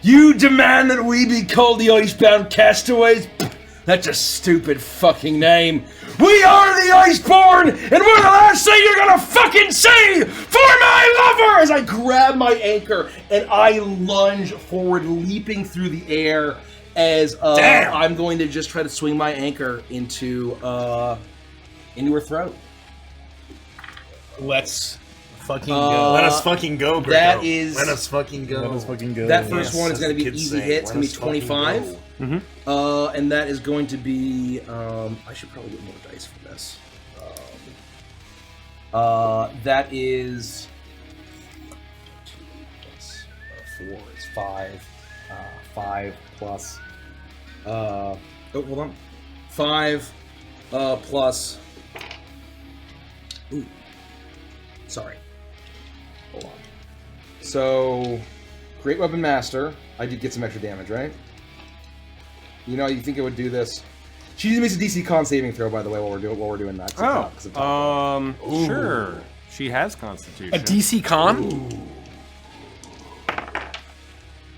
You demand that we be called the Icebound Castaways? That's a stupid fucking name. We are the Iceborn, and we're the last thing you're gonna fucking see for my lover!" As I grab my anchor and I lunge forward, leaping through the air, as I'm going to just try to swing my anchor into her throat. Let's fucking go. Let us fucking go, Greco. That is... Let us fucking go. Let us fucking go. That first one is as going to the be kids easy say, hit. It's let going to be us fucking 25. go. And that is going to be... I should probably get more dice for this. That is... 2 plus 4 is 5. 5 plus... oh, hold on. 5 plus... Ooh. Sorry. Hold on. So, Great Weapon Master. I did get some extra damage, right? You know, you think it would do this? She makes a DC Con saving throw, by the way, while we're doing that. Sure. She has Constitution. A DC Con? Ooh.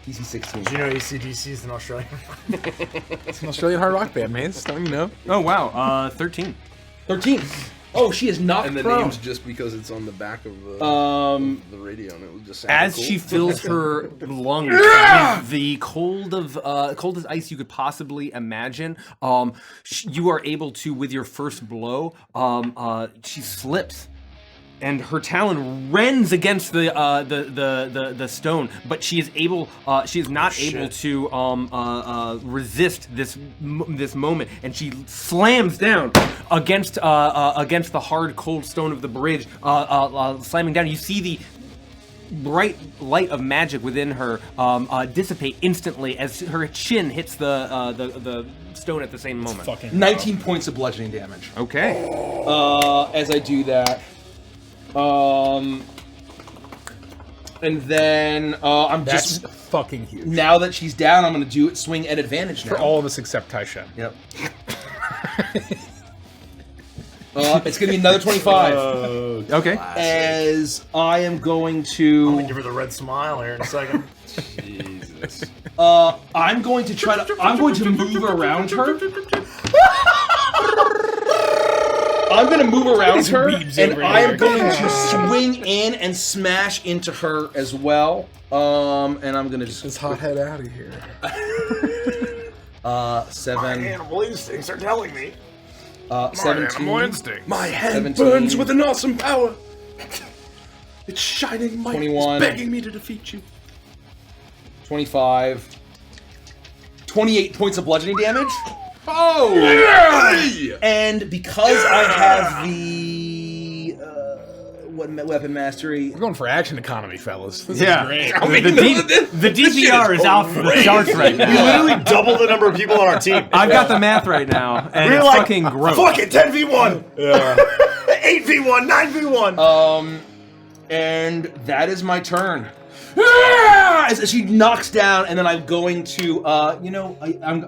DC 16. Do you know AC/DC is an Australian? It's an Australian hard rock band, man. Don't you know? Oh wow. 13. 13. Oh, she is knocked And the prone. name's just because it's on the back of the radio, and it was just As cool. she fills her lungs with the coldest ice you could possibly imagine, you are able to, with your first blow, she slips, and her talon rends against the stone, but she is not able to resist this moment, and she slams down against the hard, cold stone of the bridge, slamming down. You see the bright light of magic within her dissipate instantly as her chin hits the stone at the same moment. Fucking 19 points of bludgeoning damage. Okay. As I do that. And then I'm That's just fucking huge. now that she's down, I'm gonna swing at advantage now. For all of us except Taishan. Yep. It's gonna be another 25. Okay. As I am going I'm to, gonna give her the red smile here in a second. Jesus. I'm going to move around her. I'm going to move around her, Weebs and over I am here. going to swing in and smash into her as well. And I'm going to just... This hothead out of here. 7... My animal instincts are telling me. 17... My hand 17. burns with an awesome power. Its shining might 21. is begging me to defeat you. 25... 28 points of bludgeoning damage. Oh! Yeah! And because I have the... weapon mastery... We're going for action economy, fellas. This Yeah. is great. I mean, The DPR is out for the charts right We now. literally double the number of people on our team. I've got the math right now, and We're it's like, fucking gross. fuck it, 10v1. Yeah. 8v1, 9v1. And that is my turn. As she knocks down, and then I'm going to,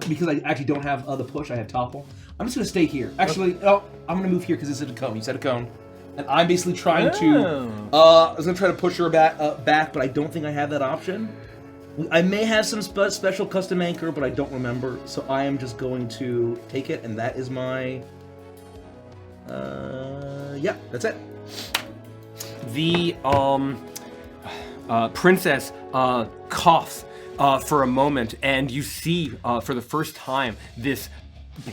because I actually don't have the push, I have topple. I'm just gonna stay here. Actually, I'm gonna move here because it's a cone. You said a cone, and I'm basically trying to. I was gonna try to push her back, but I don't think I have that option. I may have some special custom anchor, but I don't remember. So I am just going to take it, and that is my. Yeah, that's it. The princess coughs for a moment, and you see for the first time this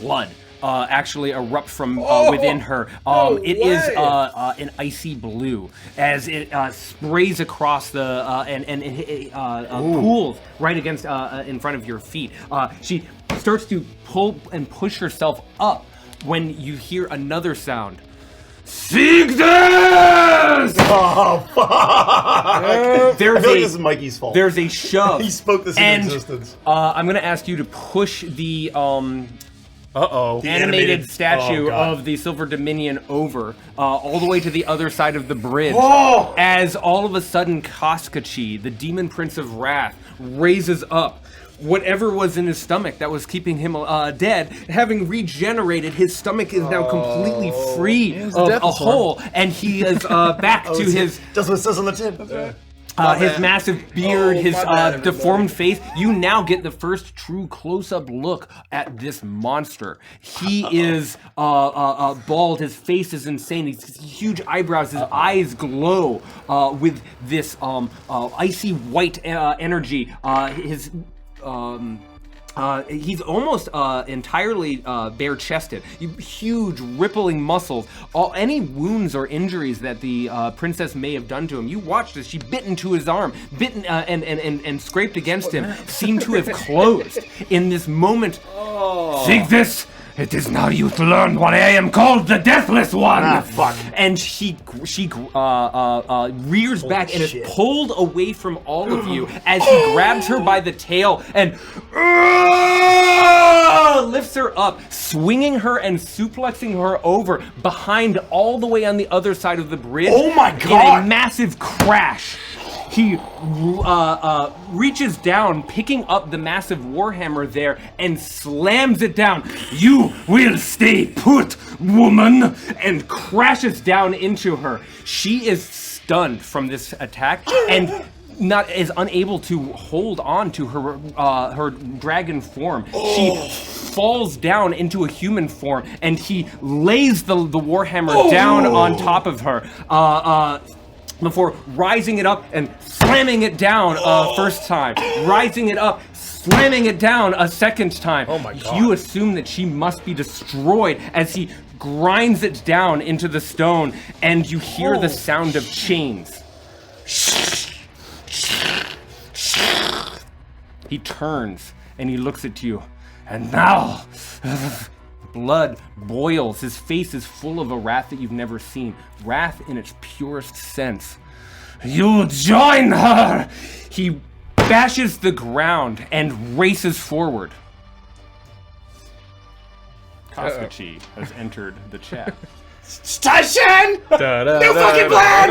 blood actually erupt from within her. It is an icy blue as it sprays across the and it pools right against in front of your feet. She starts to pull and push herself up when you hear another sound. Seek this! Oh, fuck! I feel like this is Mikey's fault. There's a shove. He spoke this into existence. I'm going to ask you to push the The animated statue of the Silver Dominion over all the way to the other side of the bridge. Oh! As all of a sudden Koskachi, the demon prince of wrath, raises up. Whatever was in his stomach that was keeping him dead, having regenerated, his stomach is now completely free of a hole, and he is back to his... That's what it says on the tin. That's right. His massive beard, his deformed face. You now get the first true close-up look at this monster. He is bald. His face is insane. He's huge eyebrows. His eyes glow with this icy white energy. He's almost entirely bare-chested. Huge, rippling muscles. Any wounds or injuries that the princess may have done to him, you watched as she bit into his arm, and scraped against him, seemed to have closed in this moment. Seek this! It is now you to learn what I am called, the Deathless One! Ah, fuck. And she rears back and is pulled away from all of you as he grabs her by the tail and lifts her up, swinging her and suplexing her over behind all the way on the other side of the bridge. Oh my God! In a massive crash. He reaches down, picking up the massive warhammer there, and slams it down. You will stay put, woman! And crashes down into her. She is stunned from this attack and is unable to hold on to her dragon form. She falls down into a human form, and he lays the warhammer down on top of her. Before rising it up and slamming it down first time. Rising it up, slamming it down a second time. Oh my God. You assume that she must be destroyed as he grinds it down into the stone, and you hear the sound of chains. He turns and he looks at you. And now... Blood boils. His face is full of a wrath that you've never seen. Wrath in its purest sense. You join her! He bashes the ground and races forward. Koskachi has entered the chat. Station! New fucking plan!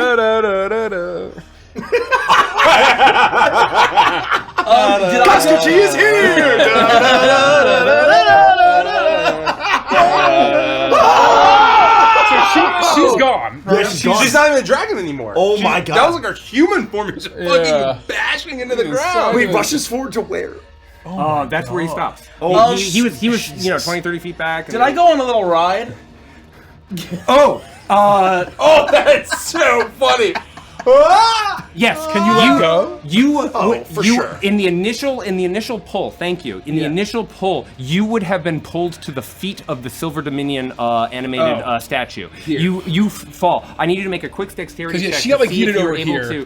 Koskachi is here! She's gone. She's not even a dragon anymore. Oh my God. That was like her human form. She's fucking bashing into the ground. Wait, rushes forward to where? That's where he stops. He was 20, 30 feet back. Did I go on a little ride? Oh, that's so funny. Yes, Can you let go? Sure. In the initial pull, thank you. In the initial pull, you would have been pulled to the feet of the Silver Dominion animated statue. Here. You fall. I need you to make a quick dexterity 'Cause, check. she got, like, to see if heated you were over able here. to.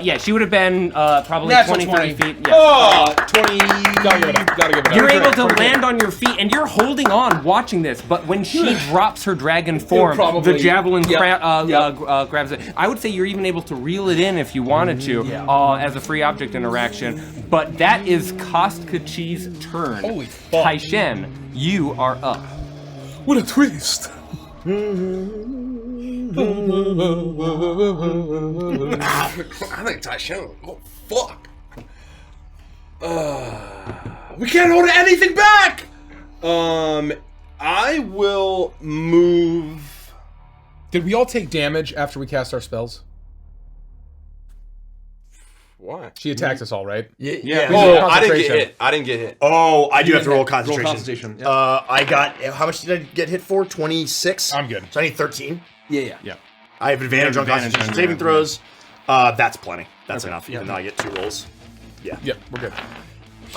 Yeah, she would have been probably Natural 20, 30 20. feet. Yeah. Oh, 20. Gotta give it up. Gotta give it up. You're able to land on your feet, and you're holding on, watching this. But when she drops her dragon form, probably- the javelin Yep. grabs it. I would say you're even able to reel it in if you wanted to, as a free object interaction. But that is Koskachi's turn. Holy fuck. Taishen, you are up. What a twist. I think Taishan. Oh, fuck. We can't hold anything back! I will move. Did we all take damage after we cast our spells? Why? She attacked us all, right? Yeah. Oh, I didn't get Concentration. hit. I didn't get hit. Oh, I do have to roll Roll concentration. concentration. Yeah. I got, how much did I get hit for? 26? I'm good. So I need 13. Yeah. Yeah. I have advantage on Advantage concentration on saving that, throws. That's plenty. That's enough, even though I get 2 rolls. Yeah. Yep, we're good.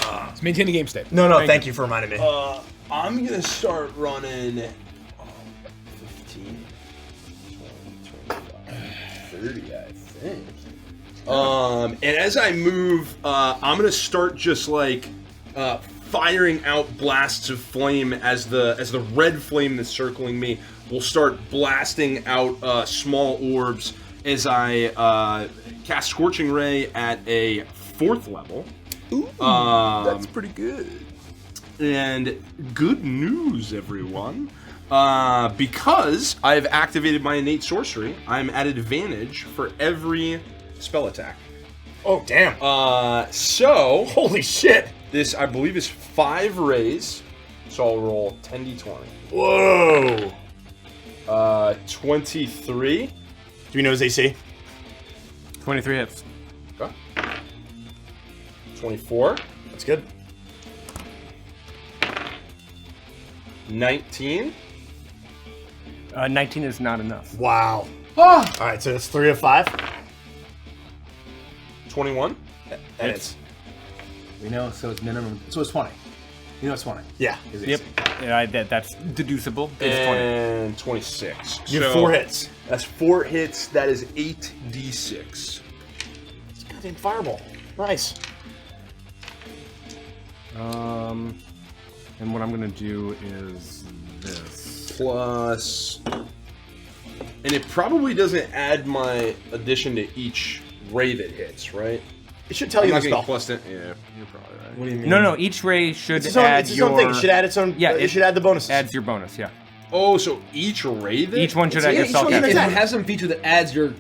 Let's maintain the game state. No, thank you for reminding me. I'm gonna start running 15, 20, 25, 30, I think. And as I move, I'm gonna start just like firing out blasts of flame as the red flame that's circling me will start blasting out small orbs as I cast Scorching Ray at a 4th level. Ooh, that's pretty good. And good news, everyone. Because I have activated my innate sorcery, I'm at advantage for every spell attack. Oh, damn. So Holy shit. this, I believe, is 5 rays. So I'll roll 10d20. Whoa. 23. Do we know his AC? 23 hits. Okay. 24. That's good. 19. 19 is not enough. Wow. All right, so that's 3 of 5. 21. And it's We know, so it's minimum. So it's 20. You know it's 20. yeah. Yep. Yeah, that's deducible. It's 20. And 26. You have 4 hits. That's 4 hits. That is 8d6. It's a goddamn fireball. Nice. And what I'm gonna do is this. Plus, and it probably doesn't add my addition to each ray that hits, right? It should tell I'm you not the getting spell. plus 10. Yeah, you're probably right. What do you mean? No, each ray should It's its own, add it's its own thing. It should add its own. Yeah, it should add the bonuses. adds your bonus. Yeah. Oh, so each ray that Each one should So add yeah, your each spell one's an casting. If attack. it has some feature that adds your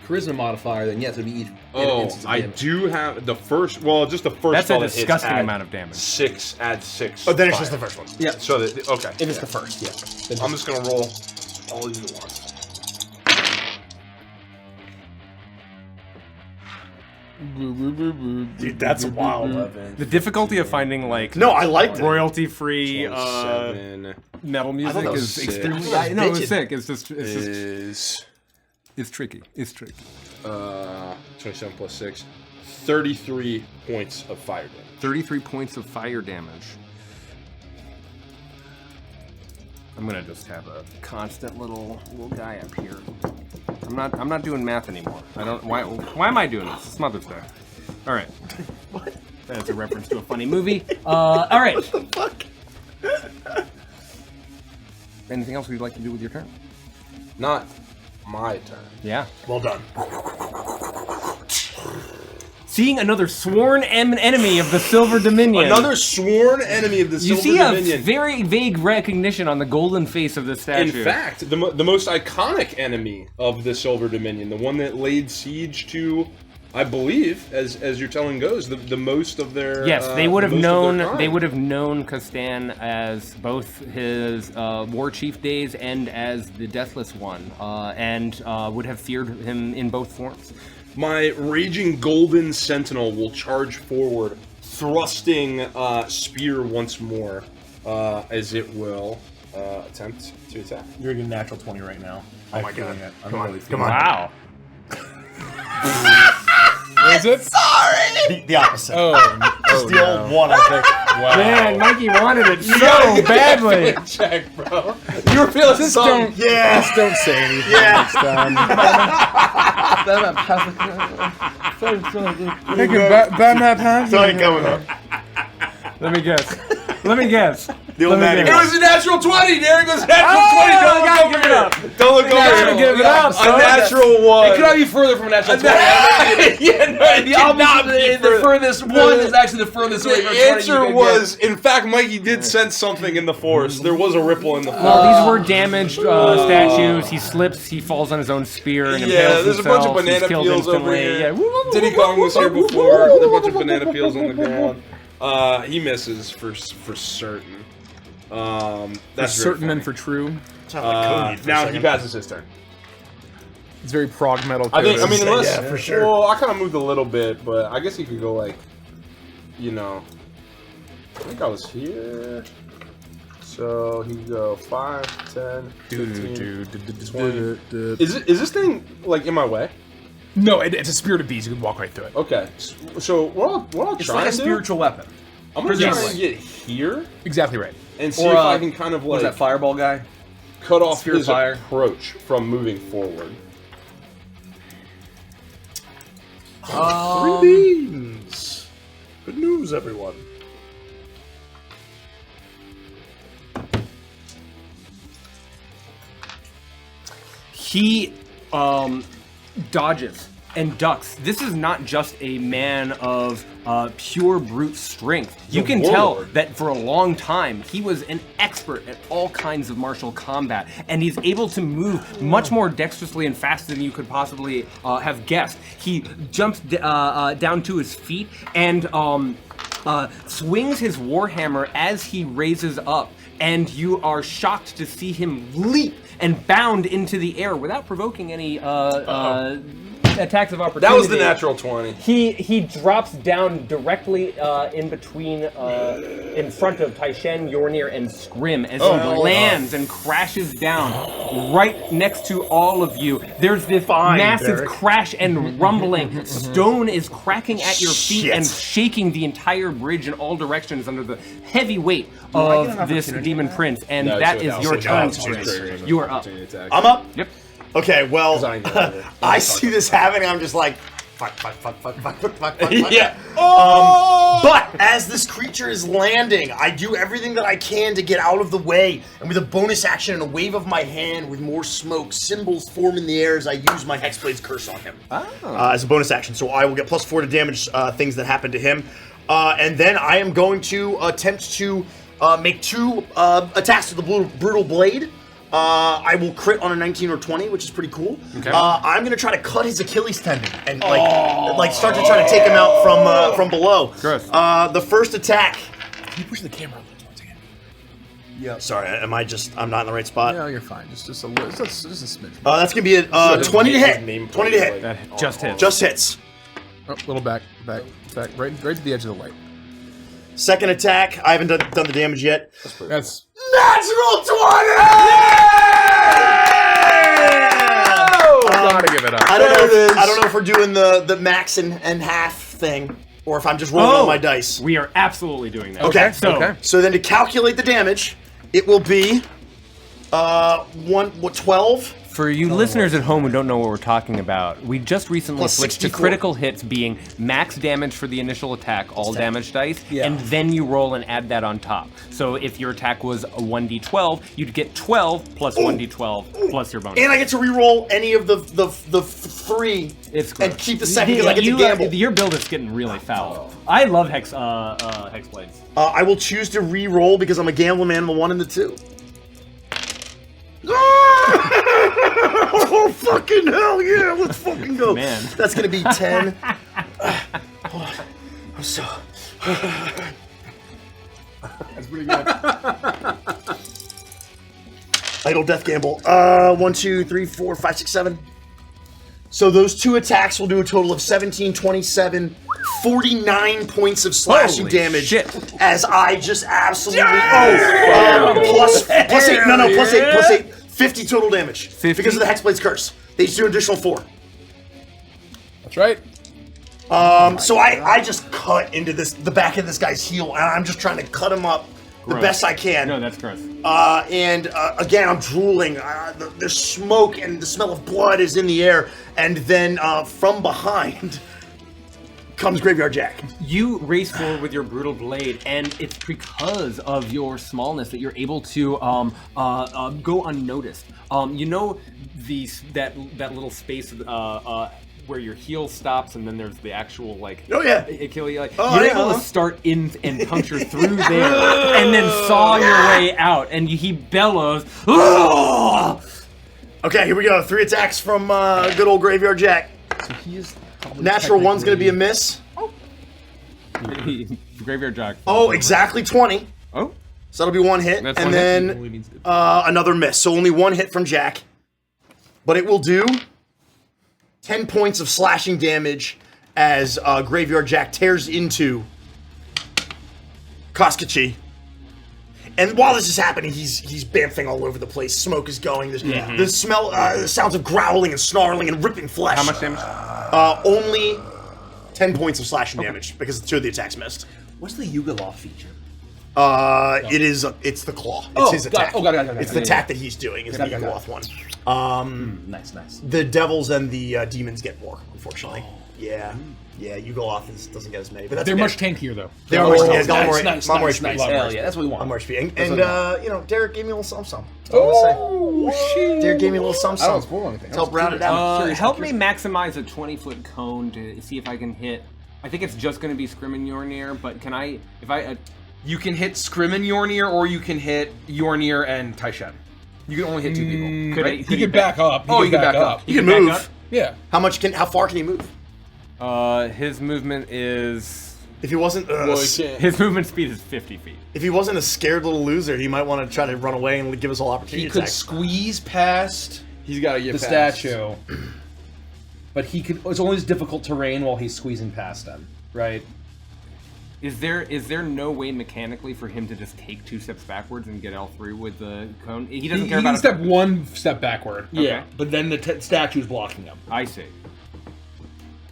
charisma modifier, then yes, it'll be each. Oh, instance of I damage. do have the first. Well, just the first. That's a spell that hits disgusting add amount of damage. 6. Add 6. Oh, then it's fire. just the first one. Yeah. So that okay. If it's the first, yeah. I'm just gonna roll all these at once. Dude, that's wild. The difficulty of finding like No, I liked it. royalty-free 7 metal thought music that was is sick. extremely. I thought that was No, it's bitchin'. sick. It's just is it's tricky. It's tricky. 27 plus 6, 33 points of fire damage. 33 points of fire damage. I'm gonna just have a constant little guy up here. I'm not doing math anymore. I don't. Why am I doing this? It's Mother's Day. All right. What? That's a reference to a funny movie. All right. What the fuck? Anything else we'd like to do with your turn? Not my turn. Yeah. Well done. Seeing another sworn enemy of the Silver Dominion. Another sworn enemy of the You Silver see Dominion. a very vague recognition on the golden face of this statue. In fact, the most iconic enemy of the Silver Dominion, the one that laid siege to, I believe, as your telling goes, the most of their. Yes, they would have most of known. their crime. They would have known Kostan as both his war chief days and as the Deathless One, and would have feared him in both forms. My raging golden sentinel will charge forward, thrusting spear once more, as it will attempt to attack. You're getting natural 20 right now. Oh my god. I'm Come on. really Come on. Wow. What is it? The opposite. Oh, the old one, I think. wow. Man, Mikey wanted it so badly. Check, bro. You were feeling Just something. don't, Yeah. just don't say anything Yeah. next time. It's only coming up. Let me guess. Let me guess. The old man. It was a natural 20, Derek. It was a natural 20. I Don't gotta look give it over up. here. Don't look over Gotta here. give it up, A son. natural 1. It could not be further from a natural 20. Yeah, no, it The cannot opposite, be the further. furthest one is actually the furthest away from The 20 you answer can was, in fact, Mikey did sense something in the force. There was a ripple in the force. Well, these were damaged statues. He slips. He falls on his own spear and impales Yeah, there's a bunch of himself. He's banana killed peels over instantly. here. Yeah. Diddy Kong was here before. There's a bunch of banana peels on the ground. He misses for certain. For That's certain very and for true. Sounds like Cody for a now second. he passes his turn. It's very prog metal. I think. I mean, say, unless yeah, for sure. Well, I kind of moved a little bit, but I guess he could go like, you know. I think I was here. So he could go 5, 10, 15, 20. Is this thing like in my way? No, it's a spirit of bees. You can walk right through it. Okay. So what I'll It's try like a and do, spiritual weapon. I'm gonna try Yes. and get here Exactly right. and see Or, if I can kind of What's like that fireball guy? cut off Sphere of his fire. approach from moving forward. 3 beans. Good news, everyone. He dodges and ducks. This is not just a man of pure brute strength. You can tell warlord. that for a long time he was an expert at all kinds of martial combat, and he's able to move much more dexterously and faster than you could possibly have guessed. He jumps down to his feet and swings his warhammer as he raises up, and you are shocked to see him leap and bound into the air without provoking any attacks of opportunity. That was the natural 20. He drops down directly in between, in front of Taishen, Yornir, and Scrim as he lands and crashes down right next to all of you. There's this massive crash and rumbling. Stone is cracking at your feet and shaking the entire bridge in all directions under the heavy weight of this demon prince. And No, that so is that your was- turn. that was Chris. You are up. I'm up? Yep. Okay, well, I know. I see this happening. I'm just like, fuck. Yeah. But as this creature is landing, I do everything that I can to get out of the way. And with a bonus action and a wave of my hand with more smoke, symbols form in the air as I use my Hexblade's Curse on him. As a bonus action. So I will get +4 to damage things that happen to him. And then I am going to attempt to make 2 attacks with the Brutal Blade. I will crit on a 19 or 20, which is pretty cool. Okay. I'm gonna try to cut his Achilles tendon and like start to try to take him out from below. Gross. The first attack. Can you push the camera once again? Yeah. Sorry, I'm not in the right spot? No, you're fine. Just a little, just a smidge. That's gonna be a 20 to hit. 20 to hit. That just hits. Just hits. Oh, a little back, right to the edge of the light. Second attack. I haven't done the damage yet. That's Natural 20! Gotta give it up. I don't know if we're doing the max and half thing, or if I'm just rolling all my dice. We are absolutely doing that. Okay. So, then to calculate the damage, it will be 12. for you listeners at home who don't know what we're talking about, we just recently Plus switched to 64. critical hits being max damage for the initial attack, all damage dice, and then you roll and add that on top. So if your attack was a 1d12, you'd get 12 plus 1d12 plus your bonus. And I get to re-roll any of the 3 It's and gross. keep the second because I get to You, gamble. your build is getting really foul. I love hex blades. I will choose to re-roll because I'm a gambling man, the 1 and the 2. Oh, fucking hell yeah, let's fucking go. Man. That's gonna be 10. I'm so... that's pretty good. Idle death gamble. 1, 2, 3, 4, 5, 6, 7. So those 2 attacks will do a total of 17, 27, 49 points of slashing Holy damage. shit. As I just absolutely plus 8, plus 8, 50 total damage. 50? Because of the Hexblade's Curse. They each do an additional 4. That's right. So I just cut into the back of this guy's heel, and I'm just trying to cut him up the Gross. best I can. No, that's gross. And again, I'm drooling. There's smoke and the smell of blood is in the air. And then from behind comes Graveyard Jack. You race forward with your brutal blade, and it's because of your smallness that you're able to go unnoticed. You know that little space where your heel stops, and then there's the actual Oh yeah. Achilles. You're yeah, able to start in and puncture through there, and then saw your way out. And he bellows. Okay, here we go. 3 attacks from good old Graveyard Jack. So he is probably Natural 1's gonna be a miss. Graveyard Jack. Oh, exactly 20. Oh, So that'll be 1 hit, That's and one hit. then another miss. So only 1 hit from Jack, but it will do 10 points of slashing damage as Graveyard Jack tears into Koskachi. And while this is happening, he's bamfing all over the place. Smoke is going. The smell, the sounds of growling and snarling and ripping flesh. How much damage? Only 10 points of slashing damage because 2 of the attacks missed. What's the Yugoslav feature? It's the claw. It's his attack. Got it. It's the attack that he's doing. Is the Yugoslav one. Nice. The devils and the demons get more, unfortunately. Yeah. Yeah, Yugoslav doesn't get as many. But that's They're okay. much tankier though. They're much tankier. Nice. Hell yeah, that's what we want. I'm more HP. And Derek gave me a little something. Oh, shit. Derek gave me a little something. I don't spoil anything. To help round it out. Help me maximize a 20-foot cone to see if I can hit. I think it's just going to be Scrim and Yornir, but can I, You can hit Scrim and Yornir, or you can hit Yornir and Taishen. You can only hit 2 people. Could He could back up. You can back up. You can back move. up? Yeah. How far can he move? His movement is... If he wasn't His movement speed is 50 feet. if he wasn't a scared little loser, he might want to try to run away and give us all opportunity He could attacks. squeeze past He's got to get the past. statue, but he could. It's always difficult terrain while he's squeezing past him, right? Is there no way mechanically for him to just take 2 steps backwards and get L3 with the cone? He doesn't He care can about step 1 step backward. Yeah, but then the statue's blocking him. I see.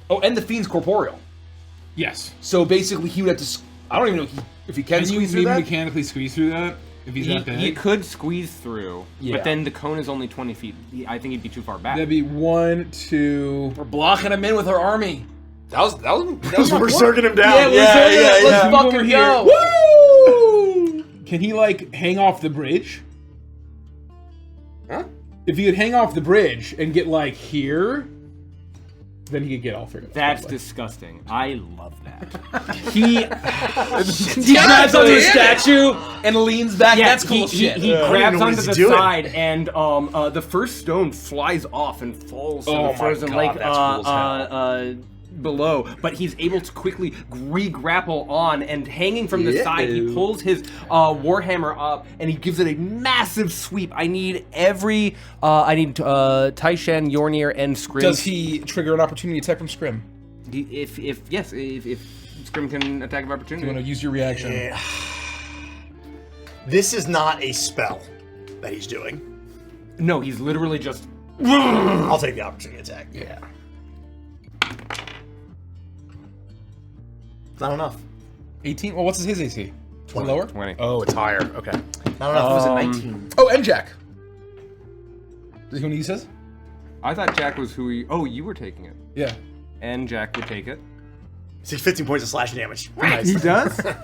Oh, and the fiend's corporeal. Yes. So basically, he would have to. I don't even know if he can Can you squeeze through maybe that. mechanically squeeze through that if he's that big? He could squeeze through, Yeah. but then the cone is only 20 feet. I think he'd be too far back. That'd be 1, 2. We're blocking him in with our army. That was We're circling him down. Let's fucking go. Woo! Can he like hang off the bridge? Huh? If he could hang off the bridge and get like here, then he could get all 3 of us. That's probably. disgusting. I love that. He grabs onto the statue and leans back. That's cool he, shit. He I don't grabs even know what onto he's the doing. side, and the first stone flies off and falls to Oh the my frozen God, lake that's cool as below. But he's able to quickly re-grapple on, and hanging from the side, he pulls his warhammer up, and he gives it a massive sweep. I need Taishen, Yornir, and Scrim. Does he trigger an opportunity attack from Scrim? If Scrim can attack of opportunity. You want to use your reaction? Yeah. This is not a spell that he's doing. No, he's literally just. I'll take the opportunity attack. Yeah. Not enough. 18. Well, what's his AC? 20. Lower? 20. Oh, it's higher. Okay. Not enough. was it 19? Oh, and Jack. Does he want to use his? I thought Jack was who he. Oh, you were taking it. Yeah. And Jack would take it. 15 points of slashing damage. Nice. He does? 15.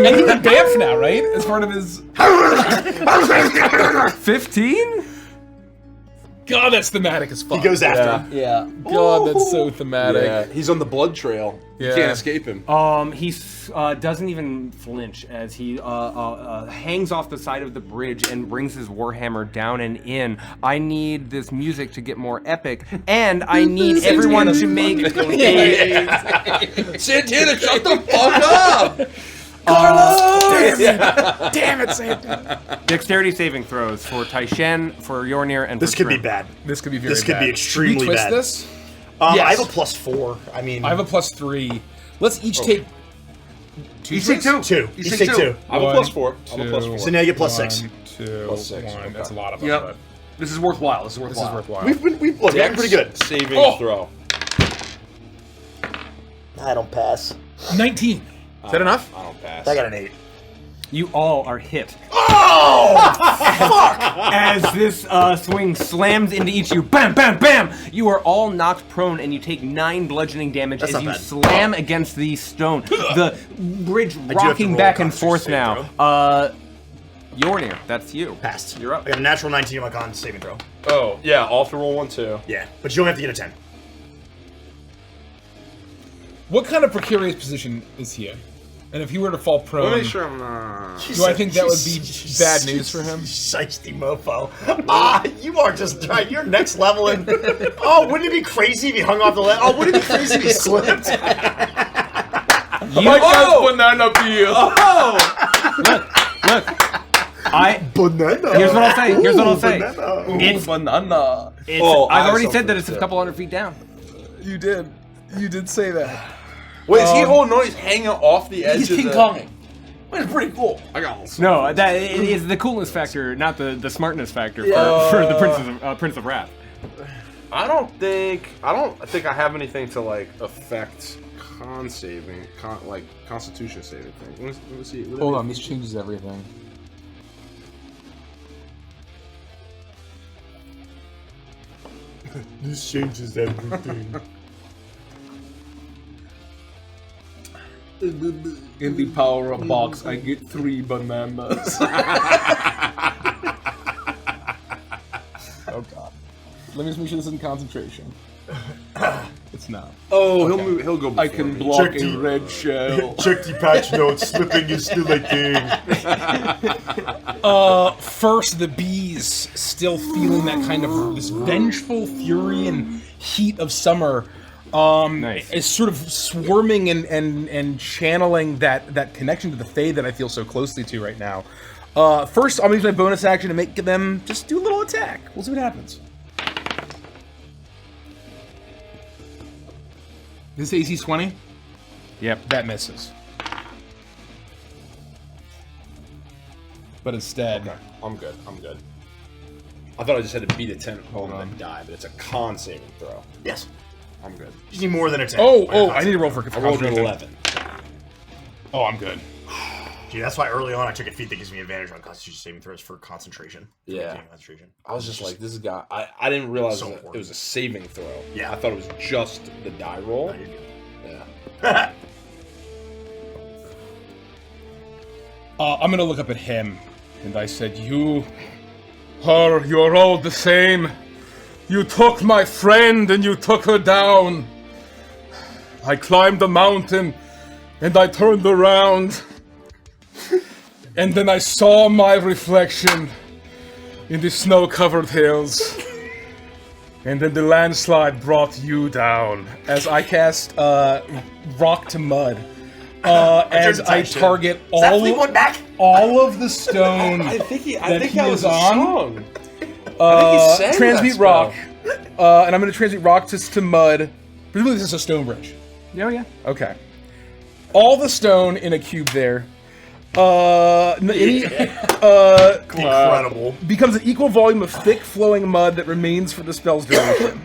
And he can bamf now, right? As part of his. 15? God, that's thematic as fuck. He goes after him. Yeah. God, that's so thematic. Yeah, he's on the blood trail. You Yeah. can't escape him. He doesn't even flinch as he hangs off the side of the bridge and brings his warhammer down and in. I need this music to get more epic, and I need everyone to make a Santana, shut the fuck up! Damn it, Santa. dexterity saving throws for Taishen, for Yornir, and This for could be Scrim. bad. This could be very This could bad. be extremely Should we twist bad. this? I Yes. have a +4. I mean, I have a +3. Let's each take 2. You take 2. 2. You You take take 2. I'm a One, +4. I'm a two. +4. So now you get +6. 1, 2, +6, 1. okay. That's a lot of them. Yep. but This is worthwhile. This is worthwhile. We've look, I'm pretty good. Saving Oh. throw. I don't pass. 19. Is that enough? I don't pass. I got an 8. You all are hit. Oh! Fuck! As this swing slams into each of you, bam, bam, bam! You are all knocked prone, and you take 9 bludgeoning damage That's as not you bad. slam against the stone. The bridge have to rocking roll back and Constitution forth saving now. Yornir, that's you. Passed. You're up. I got a natural 19 on my con saving throw. Oh, yeah, I'll have to roll 1 too. Yeah, but you don't have to get a 10. What kind of precarious position is he in? And if he were to fall prone, Let me make sure I'm not. do I think that would be bad news for him? Shiesty mofo. You are just trying. You're next level. And wouldn't it be crazy if he hung off the ledge? Oh, wouldn't it be crazy if he slipped? banana peel. Look. Banana. Here's what I'll say. Here's what I'll say. Banana. It's, Banana. I've already said that it's a couple hundred feet down. You did say that. Wait, is he holding on? He's hanging off the edge He's of King the... Konging. It's pretty cool. I got all No, that is the coolness factor, not the smartness factor for the Prince of Wrath. I don't think I have anything to like affect constitution saving thing. Let me see. Hold on, this changes everything. This changes everything. In the power-up box, I get 3 bananas. Oh god. Let me just make sure this isn't concentration. It's not. Oh, he'll go before I can me. block a red shell. Check the patch notes. Slipping is still a thing. First, the bees, still feeling that kind of this vengeful fury and heat of summer, Nice. is sort of swarming and channeling that connection to the Fae that I feel so closely to right now. First, I'll use my bonus action to make them just do a little attack. We'll see what happens. This AC 20? Yep. That misses. But instead... Okay, I'm good. I thought I just had to beat a 10 home and then die, but it's a con saving throw. Yes. I'm good. You need more than a 10. Oh, I need to roll for I rolled an concentration. 11. Oh, I'm good. Gee, that's why early on I took a feat that gives me advantage on Constitution saving throws for concentration. For Yeah. maintaining concentration. I was just like, this guy. I didn't realize So that important. it was a saving throw. Yeah. I thought it was just the die roll. No, you're good. Yeah. I'm gonna look up at him, and I said, you're all the same. You took my friend and you took her down. I climbed the mountain, and I turned around, and then I saw my reflection in the snow-covered hills. And then the landslide brought you down. As I cast Rock to Mud. As I target all of the stone I think that that is was a on. song. I think he sang Transmute that Rock. spell. And I'm going to transmute Rock to Mud. Presumably this is a stone bridge. Oh, yeah. Okay. All the stone in a cube there. Incredible. Becomes an equal volume of thick, flowing mud that remains for the spell's duration.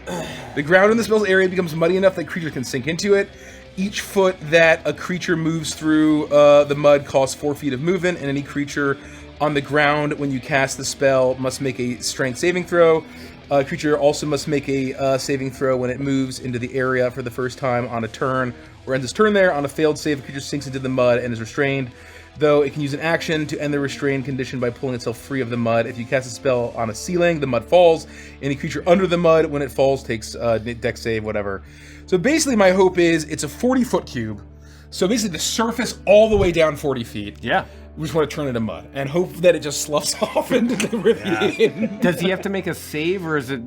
The ground in the spell's area becomes muddy enough that creatures can sink into it. Each foot that a creature moves through the mud costs 4 feet of movement, and any creature on the ground when you cast the spell must make a strength saving throw. A creature also must make a saving throw when it moves into the area for the first time on a turn, or ends its turn there. On a failed save, a creature sinks into the mud and is restrained, though it can use an action to end the restrained condition by pulling itself free of the mud. If you cast a spell on a ceiling, the mud falls. Any creature under the mud, when it falls, takes dex save, whatever. So basically my hope is it's a 40-foot cube. So basically the surface all the way down 40 feet. Yeah. We just want to turn it to mud and hope that it just sloughs off into the ravine. Does he have to make a save, or is it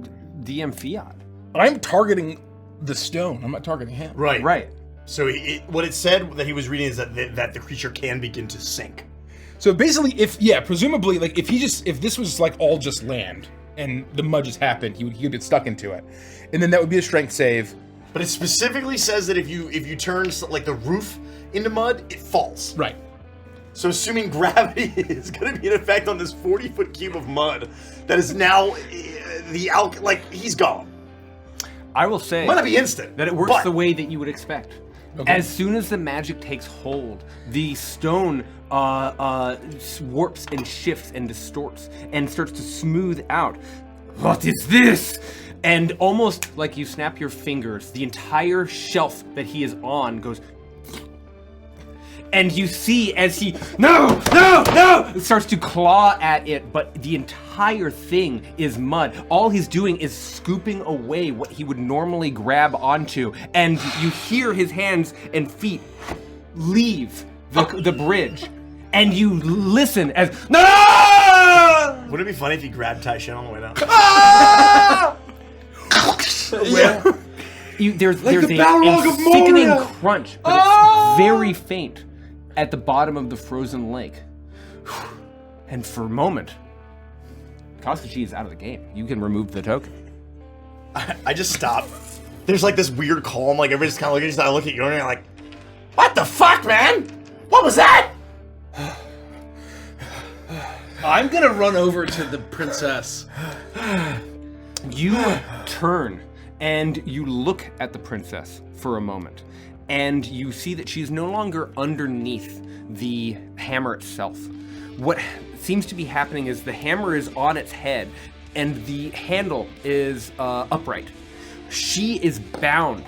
DM fiat? I'm targeting the stone. I'm not targeting him. Right. Right. So what it said that he was reading is that the creature can begin to sink. So basically, presumably, like if this was like all just land and the mud just happened, he would get stuck into it, and then that would be a strength save. But it specifically says that if you turn like the roof into mud, it falls. Right. So assuming gravity is going to be in effect on this 40-foot cube of mud, that is now he's gone. I will say Might not be instant, that it works but- the way that you would expect. Okay. As soon as the magic takes hold, the stone warps and shifts and distorts and starts to smooth out. What is this? And almost like you snap your fingers, the entire shelf that he is on goes. And you see as he no starts to claw at it, but the entire thing is mud. All he's doing is scooping away what he would normally grab onto, and you hear his hands and feet leave the bridge, and you listen as no. Wouldn't it be funny if you grabbed Tai Shin on the way down? There's the a Balrog of sickening Moria! crunch, but it's very faint at the bottom of the frozen lake. And for a moment, Koskachi is out of the game. You can remove the token. I just stopped. There's like this weird calm, like everybody's kind of looking at you, and I look at you and I'm like, what the fuck, man? What was that? I'm gonna run over to the princess. You turn and you look at the princess for a moment, and you see that she's no longer underneath the hammer itself. What seems to be happening is the hammer is on its head, and the handle is upright. She is bound,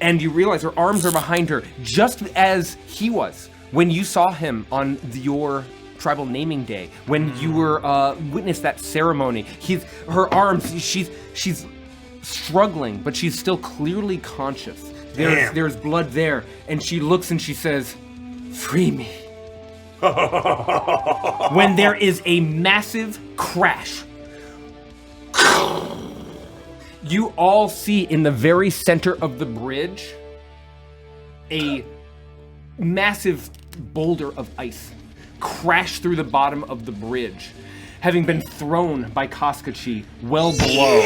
and you realize her arms are behind her, just as he was when you saw him on your tribal naming day, when you were witnessed that ceremony. Her arms, she's struggling, but she's still clearly conscious. There's blood there, and she looks and she says, "Free me." When there is a massive crash, you all see in the very center of the bridge a massive boulder of ice crash through the bottom of the bridge, having been thrown by Koskachi well below.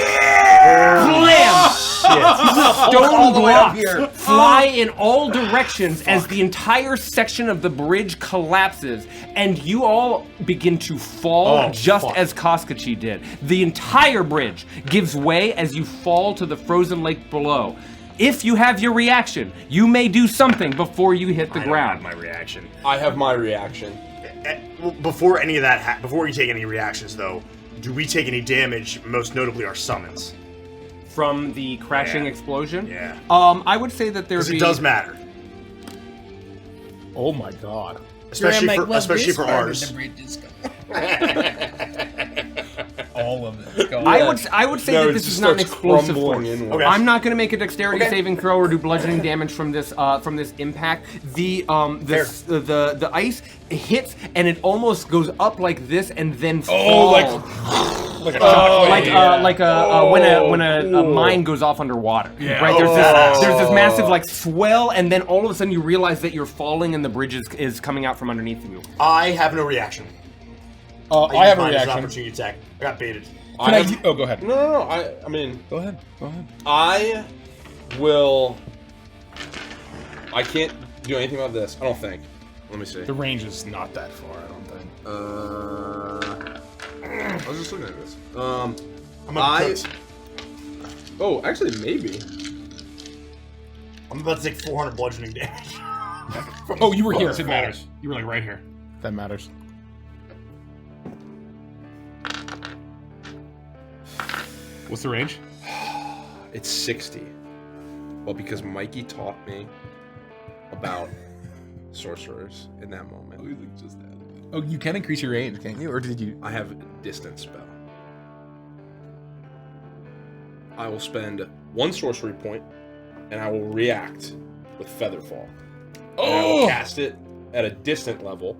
Blam! Stone blocks fly in all directions as the entire section of the bridge collapses, and you all begin to fall as Koskachi did. The entire bridge gives way as you fall to the frozen lake below. If you have your reaction, you may do something before you hit the ground. My reaction. I have my reaction. Before any of that, before we take any reactions, though, do we take any damage? Most notably, our summons. From the crashing explosion? Yeah. I would say that Because it does matter, Oh my god. especially for ours. All of it. I would say No, that it this just is not an starts explosive crumbling force. inward. Okay. I'm not going to make a dexterity saving throw or do bludgeoning damage from this impact. The ice hits and it almost goes up like this and then falls. Like a chocolate. When a mine goes off underwater. Yeah. Right? There's this massive like swell, and then all of a sudden you realize that you're falling and the bridge is coming out from underneath you. I have no reaction. I have a Mine is an reaction. opportunity attack. I got baited. Go ahead. No. I mean, Go ahead. I will. I can't do anything about this. I don't think. Let me see. The range is not that far, I don't think. I was just looking at this. I'm gonna cook. Oh, actually, maybe. I'm about to take 400 bludgeoning damage. Oh, you were here. It matters. You were like right here. That matters. What's the range? It's 60. Well, because Mikey taught me about sorcerers in that moment. Oh, you can increase your range, can't you? Or did you? I have a distance spell. I will spend 1 sorcery point, and I will react with Featherfall. And I will cast it at a distant level.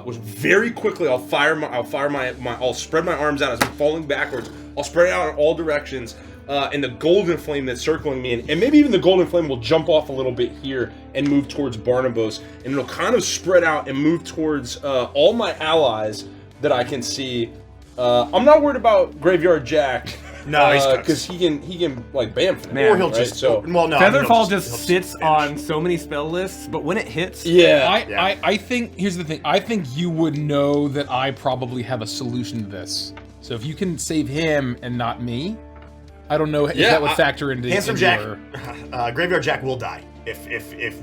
Which very quickly I'll spread my arms out as I'm falling backwards. I'll spread it out in all directions. And the golden flame that's circling me, and maybe even the golden flame will jump off a little bit here and move towards Barnabas, and it'll kind of spread out and move towards all my allies that I can see. I'm not worried about Graveyard Jack. No, he's because he can like bam for Man, or he'll right? just so. well, no. Featherfall he'll just sits on so many spell lists, but when it hits, Yeah. I think here's the thing. I think you would know that I probably have a solution to this. So if you can save him and not me, I don't know if that would factor into Handsome into Jack. your- Graveyard Jack will die if we.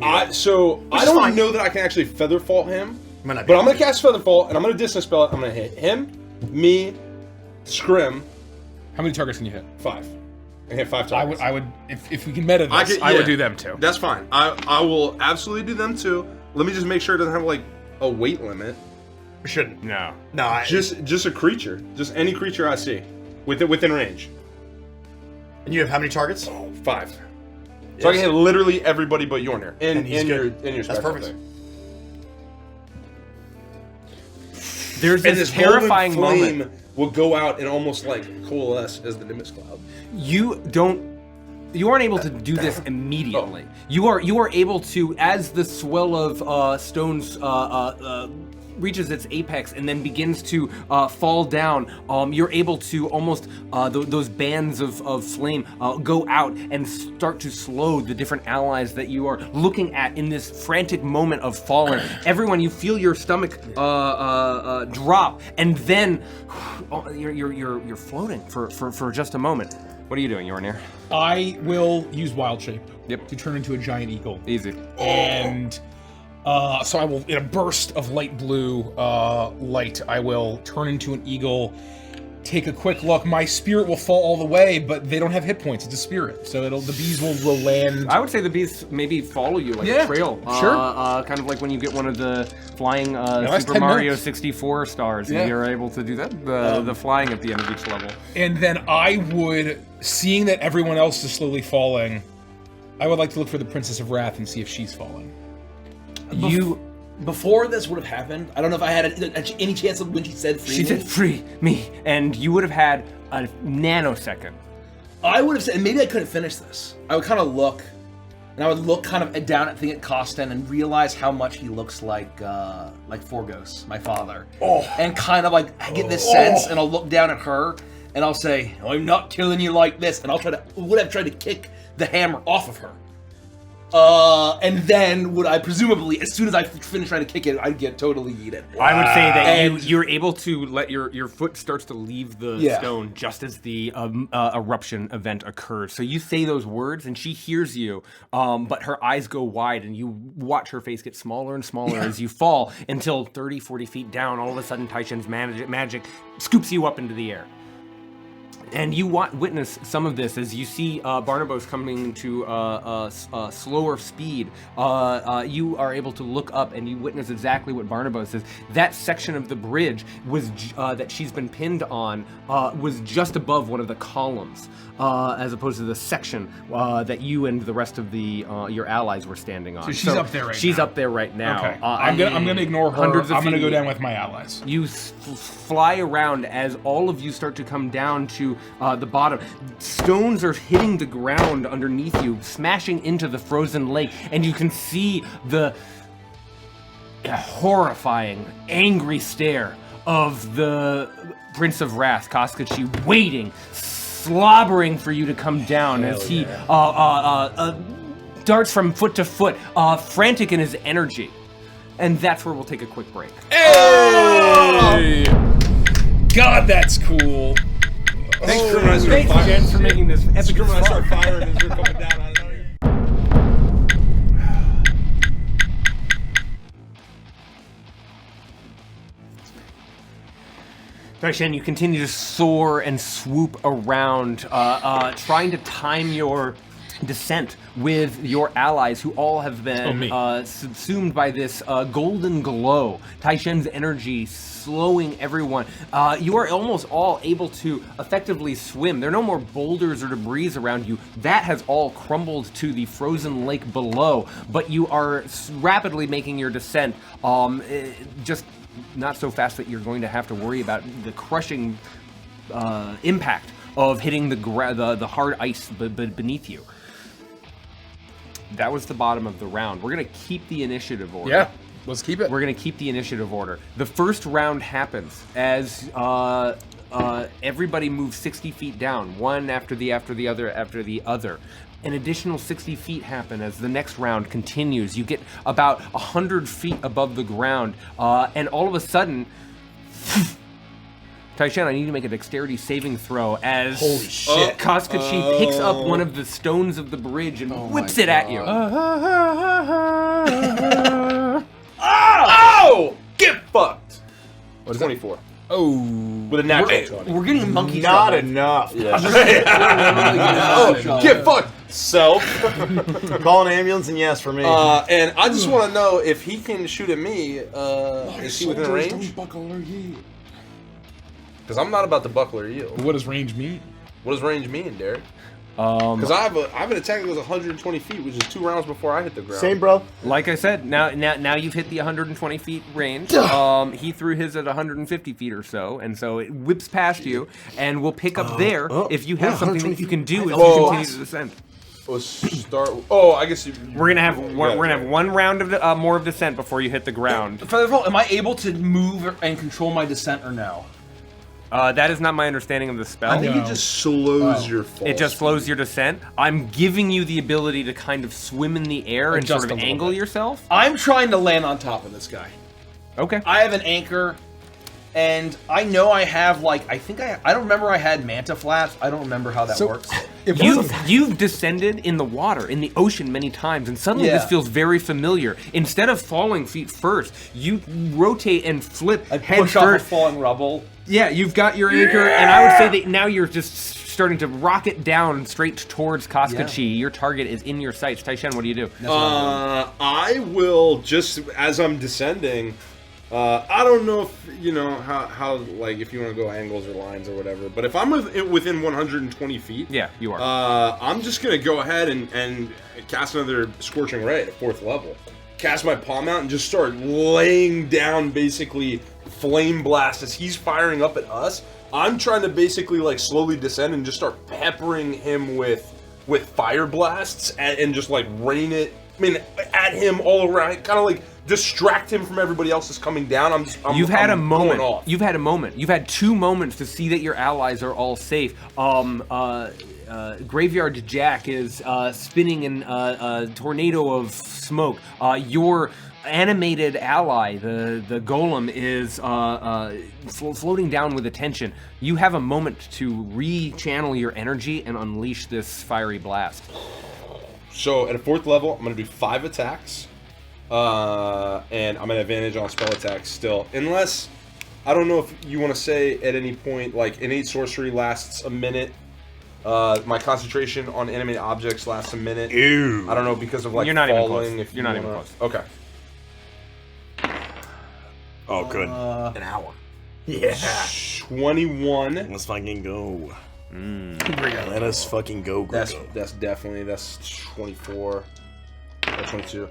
I is don't fine. know that I can actually Featherfall him, Might not be but I'm able gonna cast Featherfall and I'm gonna distance spell it. I'm gonna hit him, me, Scrim. How many targets can you hit? 5. I hit 5 targets. I would if we can meta this, I would do them too. That's fine. I will absolutely do them too. Let me just make sure it doesn't have like a weight limit. We shouldn't. no. No, Just a creature. Just any creature I see within range. And you have how many targets? 5. So I can hit literally everybody but Yornir. And he's good. In your That's special perfect. thing. There's And this this terrifying golden moment. flame will go out and almost like coalesce as the Nimbus Cloud. You aren't able to do this immediately. You are able to, as the swell of stones reaches its apex and then begins to fall down, you're able to almost those bands of flame go out and start to slow the different allies that you are looking at in this frantic moment of falling. Everyone, you feel your stomach drop, and then you're floating for just a moment. What are you doing, Yornir? I will use Wild Shape. Yep. To turn into a giant eagle. Easy. And so I will, in a burst of light blue light, I will turn into an eagle, take a quick look. My spirit will fall all the way, but they don't have hit points. It's a spirit, so the bees will land. I would say the bees maybe follow you like a trail. Sure. Kind of like when you get one of the flying that's Super 10 Mario minutes. 64 stars, and you're able to do that. The flying at the end of each level. And then I would, seeing that everyone else is slowly falling, I would like to look for the Princess of Wrath and see if she's falling. Before this would have happened, I don't know if I had any chance of when she said free. She said, "Free me," and you would have had a nanosecond. I would have said, and maybe I couldn't finish this. I would kind of look, and I would look kind of down at Costin and realize how much he looks like Forgos, my father. And kind of like I get this sense, and I'll look down at her, and I'll say, "I'm not killing you like this," and I'll would have tried to kick the hammer off of her. And then would I presumably, as soon as I finish trying to kick it, I'd get totally eaten. I would say that you're able to let your foot starts to leave the stone just as the eruption event occurs. So you say those words, and she hears you, but her eyes go wide, and you watch her face get smaller and smaller as you fall until 30, 40 feet down. All of a sudden, Taishen's magic scoops you up into the air. And you witness some of this as you see Barnabas coming to slower speed. You are able to look up and you witness exactly what Barnabas says. That section of the bridge was that she's been pinned on was just above one of the columns, as opposed to the section that you and the rest of the your allies were standing on. So she's up there right now. She's up there right now. Okay. I'm gonna ignore her. Hundreds of I'm gonna feet. go down with my allies. You fly around as all of you start to come down to the bottom. Stones are hitting the ground underneath you, smashing into the frozen lake, and you can see the horrifying, angry stare of the Prince of Wrath, Koskachi, waiting, slobbering for you to come down as he darts from foot to foot, frantic in his energy. And that's where we'll take a quick break. Hey! God, that's cool. Thanks for when Thanks, gents, for making this epic when I start fun. firing as we're coming down. I know Taishen, you continue to soar and swoop around, trying to time your descent with your allies who all have been subsumed by this golden glow. Taishen's energy slowing everyone. You are almost all able to effectively swim. There are no more boulders or debris around you. That has all crumbled to the frozen lake below, but you are rapidly making your descent, just not so fast that you're going to have to worry about the crushing impact of hitting the hard ice beneath you. That was the bottom of the round. We're going to keep the initiative order. Yeah, let's keep it. We're going to keep the initiative order. The first round happens as everybody moves 60 feet down, one after the other. An additional 60 feet happen as the next round continues. You get about 100 feet above the ground, and all of a sudden, Taishen, I need to make a dexterity saving throw as Holy shit. Koskachi picks up one of the stones of the bridge and whips it at you. Oh! Get fucked! What is 24. Oh, With a natural 20. We're getting monkey Not trouble. enough. Oh, get fucked! Self. Call an ambulance and yes for me. And I just want to know if he can shoot at me. Is he within range? Because I'm not about to buckler you. what does range mean? What does range mean, Derek? Because I have an attack that goes 120 feet, which is 2 rounds before I hit the ground. Same, bro. Like I said, now you've hit the 120 feet range. He threw his at 150 feet or so, and so it whips past you, and we'll pick up there if you have something that you can do as you continue to descend. Let's start. Oh, I guess We're gonna have one round of more of descent before you hit the ground. First of all, am I able to move and control my descent or no? That is not my understanding of the spell. I think it just slows your fall. It just slows your descent. I'm giving you the ability to kind of swim in the air and Just sort a of little angle bit. yourself. I'm trying to land on top of this guy. Okay. I have an anchor, and I know I have I don't remember I had manta flaps. I don't remember how that works. You've descended in the water, in the ocean many times, and suddenly this feels very familiar. Instead of falling feet first, you rotate and flip I head push off first. a falling rubble. Yeah, you've got your anchor, and I would say that now you're just starting to rocket down straight towards Koskachi. Your target is in your sights. Taishan, what do you do? I will just as I'm descending. I don't know if you know how if you want to go angles or lines or whatever. But if I'm within 120 feet, Yeah, you are. I'm just gonna go ahead and cast another Scorching Ray at 4th level. Cast my palm out and just start laying down basically flame blast as he's firing up at us. I'm trying to basically slowly descend and just start peppering him with fire blasts and just rain it. I mean, at him all around, kind of distract him from everybody else that's coming down. You've had a moment. Going off. You've had a moment. You've had 2 moments to see that your allies are all safe. Graveyard Jack is spinning in a tornado of smoke. Your animated ally, the golem, is floating down with attention. You have a moment to re-channel your energy and unleash this fiery blast. So at a 4th level, I'm going to do 5 attacks. And I'm at advantage on spell attacks still. Unless, I don't know if you want to say at any point, innate sorcery lasts a minute. My concentration on animated objects lasts a minute. Ew. I don't know because of You're not even falling. close. If You're not even close. Okay. Oh, good. An hour. Yeah. 21. Let's fucking go. Let us fucking go. That's definitely 24. 22.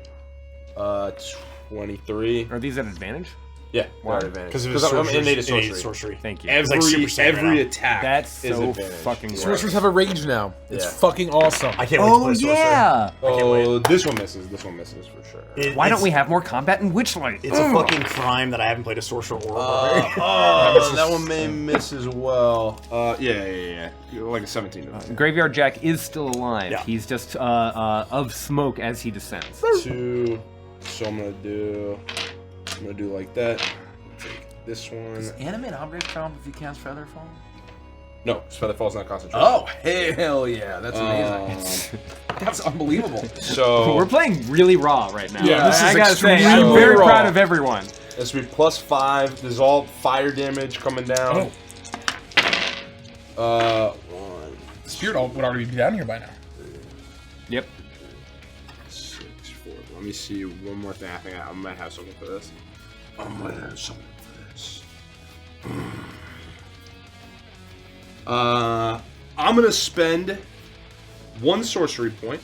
23. Are these at advantage? Yeah, Why? because I'm I'm innate sorcery. Thank you. Every, super saiyan right every now. attack That's is so advantage. fucking great. Sorcerers have a rage now. It's Yeah. fucking awesome. I can't wait to play sorcerer. Oh, this one misses. This one misses for sure. Why don't we have more combat in Witchlight? It's a fucking crime that I haven't played a sorcerer or barbarian. Oh, that one may miss as well. Yeah. Like a 17. Graveyard Jack is still alive. Yeah. He's just of smoke as he descends. 2. So I'm gonna do like that. Take this one. Animate object count if you cast Featherfall? No, Featherfall's not concentration. Oh, hell yeah. That's amazing. That's unbelievable. So We're playing really raw right now. Yeah, this I is gotta say, I'm extremely very raw. proud of everyone. this will be +5. There's all fire damage coming down. Spirit would already be down here by now. Yep. 6, 4. Let me see one more thing. I think I might have something for this. I'm gonna spend 1 sorcery point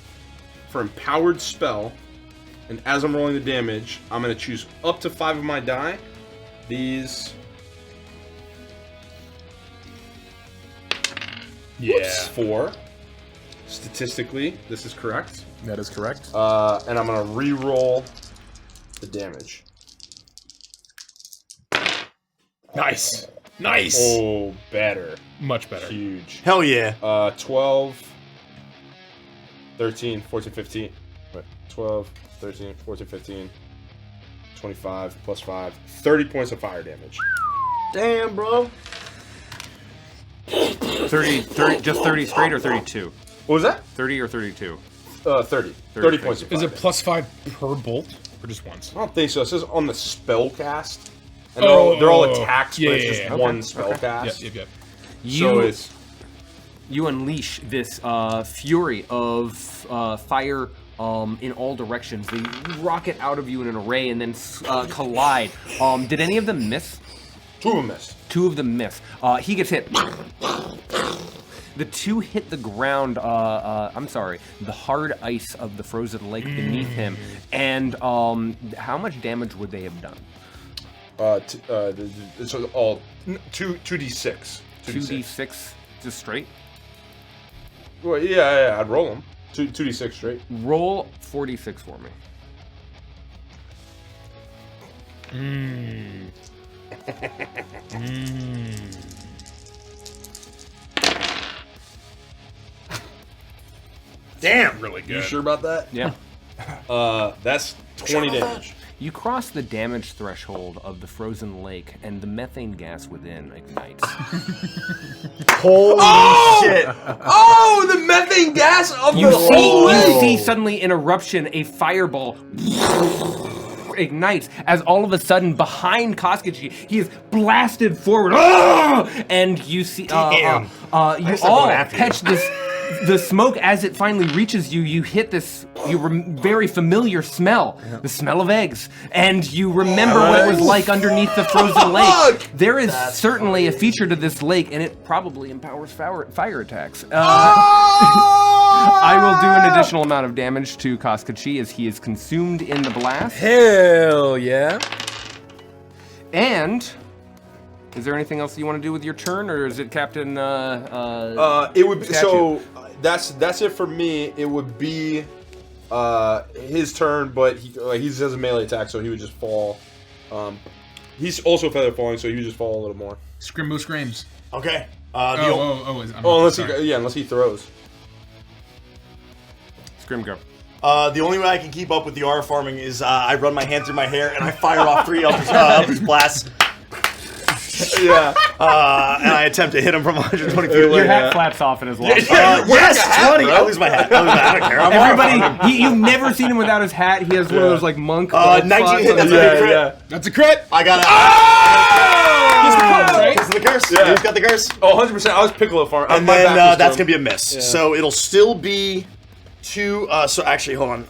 for empowered spell, and as I'm rolling the damage, I'm gonna choose up to 5 of my die. These. Whoops, 4. Statistically, this is correct. That is correct. And I'm gonna re-roll the damage. Nice. Nice. Oh, better. Much better. Huge. Hell yeah. 12, 13, 14, 15. Wait, 12, 13, 14, 15, 25, +5. 30 points of fire damage. Damn, bro. 30, just 30 straight or 32? What was that? 30 or 32? 30. 30 points of fire Is it damage. +5 per bolt or just once? I don't think so. It says on the spell cast. And they're all attacks, but it's just one spell cast. Yep. So it's... You unleash this fury of fire in all directions. They rocket out of you in an array and then collide. Did any of them miss? 2 of them missed. 2 of them miss. He gets hit. The 2 hit the ground, I'm sorry, the hard ice of the frozen lake beneath him. And how much damage would they have done? It's all 2d6. 2d6 just straight? Well, yeah, I'd roll them. 2d6 straight. Roll 46 for me. Damn. Really good. You sure about that? Yeah. That's 20 damage. You cross the damage threshold of the frozen lake, and the methane gas within ignites. Holy shit. Oh, the methane gas of You the whole see, you lake! see suddenly in eruption a fireball ignites as all of a sudden behind Koskachi he is blasted forward. Ah! And you see, Damn. you start going all after you. catch the smoke as it finally reaches you. You hit this very familiar smell, the smell of eggs, and you remember what it was like underneath the frozen lake. There is certainly a feature to this lake, and it probably empowers fire attacks. I will do an additional amount of damage to Koskachi as he is consumed in the blast. Hell yeah. And is there anything else you want to do with your turn, or is it Captain? It would be, Statue? so that's it for me. It would be his turn, but he has a melee attack, so he would just fall. He's also feather falling, so he would just fall a little more. Scrimbo screams. Okay. Unless he throws. Scrim go. The only way I can keep up with the R farming is I run my hand through my hair and I fire off 3 Eldritch Blasts. Yeah. And I attempt to hit him from 120 feet away. Your hat flaps off in his lost. Yes, 20. I lose my hat. I don't care. I'm Everybody, you've never seen him without his hat. He has one of those like monk. 19 hit. That's a big crit. That's a crit. I got it. This is the curse. Yeah. Who's got the curse? Oh, 100%. I was Piccolo farm. And then that's going to be a miss. So it'll still be 2. So actually, hold on.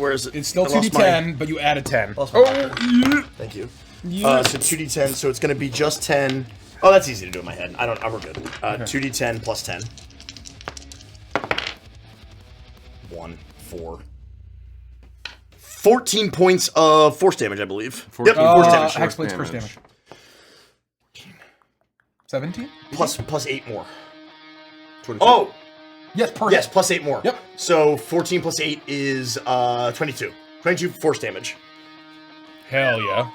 Where is it? It's still I lost 2d10, but you add a 10. Thank you. So 2d10, so it's going to be just 10. Oh, that's easy to do in my head. We're good. 2d10 plus 10. 1, 4. 14 points of force damage, I believe. 14 force damage. Hex Blade's first damage. 17? Plus 8 more. 22. Oh! Yes, per Yes, hit. plus 8 more. Yep. So 14 plus 8 is 22. 22 force damage. Hell yeah.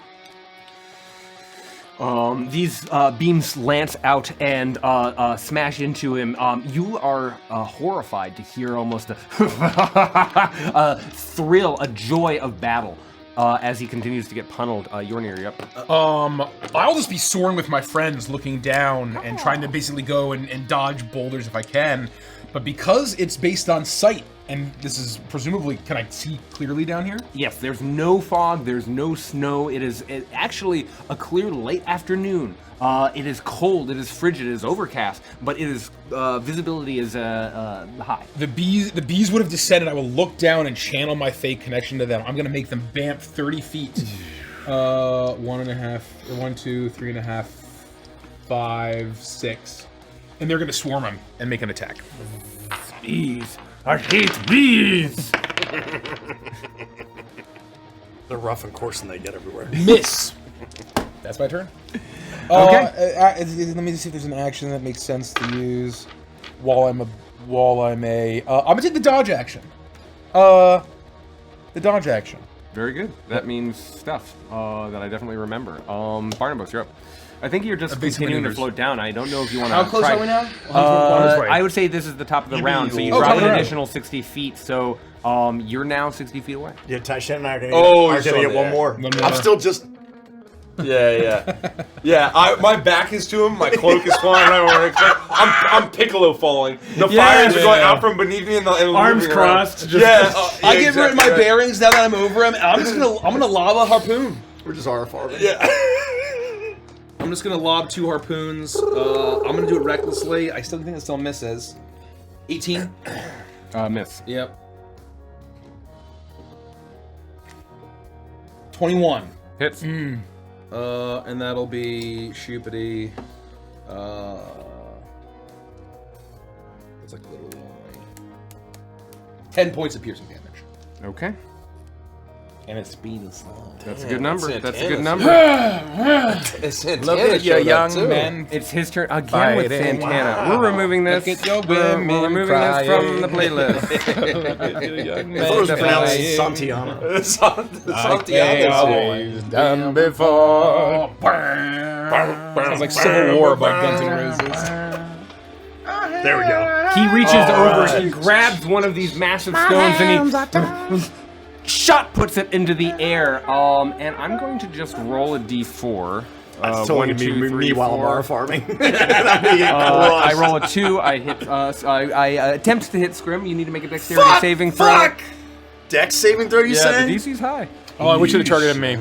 These beams lance out and smash into him. You are horrified to hear almost a thrill, a joy of battle as he continues to get pummeled. You're up. I'll just be soaring with my friends, looking down and trying to basically go and dodge boulders if I can. But because it's based on sight, and this is presumably, can I see clearly down here? Yes, there's no fog, there's no snow. It is actually a clear late afternoon. It is cold, it is frigid, it is overcast, but it is visibility is high. The bees would have descended. I will look down and channel my fake connection to them. I'm gonna make them bamf 30 feet. 1.5, 1, 2, 3.5, 5, 6. And they're gonna swarm him and make an attack. Bees! I hate bees! They're rough and coarse and they get everywhere. Miss! That's my turn. Okay. Let me see if there's an action that makes sense to use while I'm I'm gonna take the dodge action. The dodge action. Very good. That means stuff that I definitely remember. Barnabas, you're up. I think you're just basic continuing to maneuvers. float down. I don't know if you want to. How close try. are we now? I would say this is the top of the round, so you drop an additional 60 feet. So you're now 60 feet away. Yeah, Tyshan and I are going Oh, to you're get still one there. more. One more. I'm still just... Yeah. My back is to him. My cloak is flying. I'm Piccolo falling. The fires are going out from beneath me and Arms moving around. crossed, just- I give exactly my right. bearings now that I'm over him, and I'm gonna lob a harpoon. We're just RFR. Yeah. I'm just gonna lob 2 harpoons. I'm gonna do it recklessly. I still think it still misses. 18. Miss. Yep. 21. Hits. And that'll be shoopity. It's like literally only 10 points of piercing damage. Okay. And its speed is slow. That's a good number. Santana's That's a good number. Look at your young men. It's his turn again with Fighting. Santana. We're removing this. Look at your We're women removing this from the crying. playlist. I thought it was pronounced Crying. Santiana. They always done before. Sounds like Civil War by Guns N' Roses. There we go. He reaches over, he grabs one of these massive stones, and he puts it into the air. And I'm going to just roll a d4. That's 1, totally 2, 3, me while I'm 4. bar farming. I roll a 2. I hit. I attempt to hit Scrim. You need to make a dexterity saving throw. Fuck! Dex saving throw, you Yeah, say? the DC's high. Oh, I wish you had targeted me.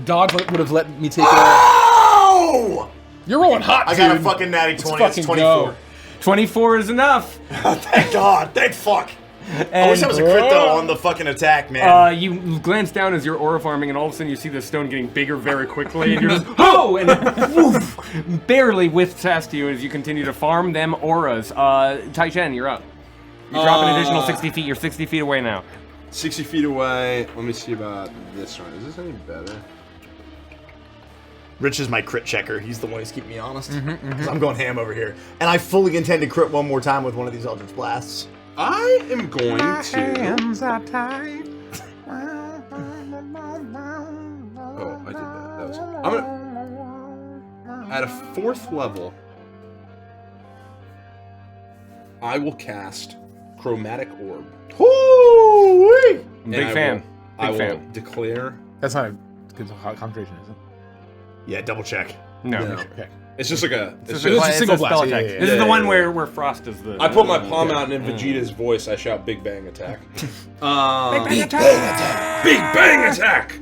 Dodge would have let me take it. Oh! You're rolling hot, I dude. got a fucking natty 20. It's fucking 24. go. 24 is enough. Thank God. Thank fuck. I wish that was a crit though on the fucking attack, man. You glance down as you're aura farming, and all of a sudden you see the stone getting bigger very quickly, and you're just oh, and woof, barely whiffs past you as you continue to farm them auras. Tai-Shen, you're up. You drop an additional 60 feet. You're 60 feet away now. 60 feet away. Let me see about this one. Is this any better? Rich is my crit checker. He's the one who's keeping me honest. 'Cause I'm going ham over here. And I fully intend to crit one more time with one of these Eldritch Blasts. I am going to. are tied. Oh, I did that. That was. I'm gonna. At a 4th level, I will cast Chromatic Orb. Woo-wee! I'm a big fan. I Big will fan. declare. That's not a good concentration, is it? Yeah, double check. No. Okay. It's just like a. This It's is just, a single spell blast. attack. Yeah, yeah, This is yeah. the one where Frost is the. I put my palm out, and in Vegeta's voice, I shout "Big Bang Attack." Big attack. Big Bang Attack.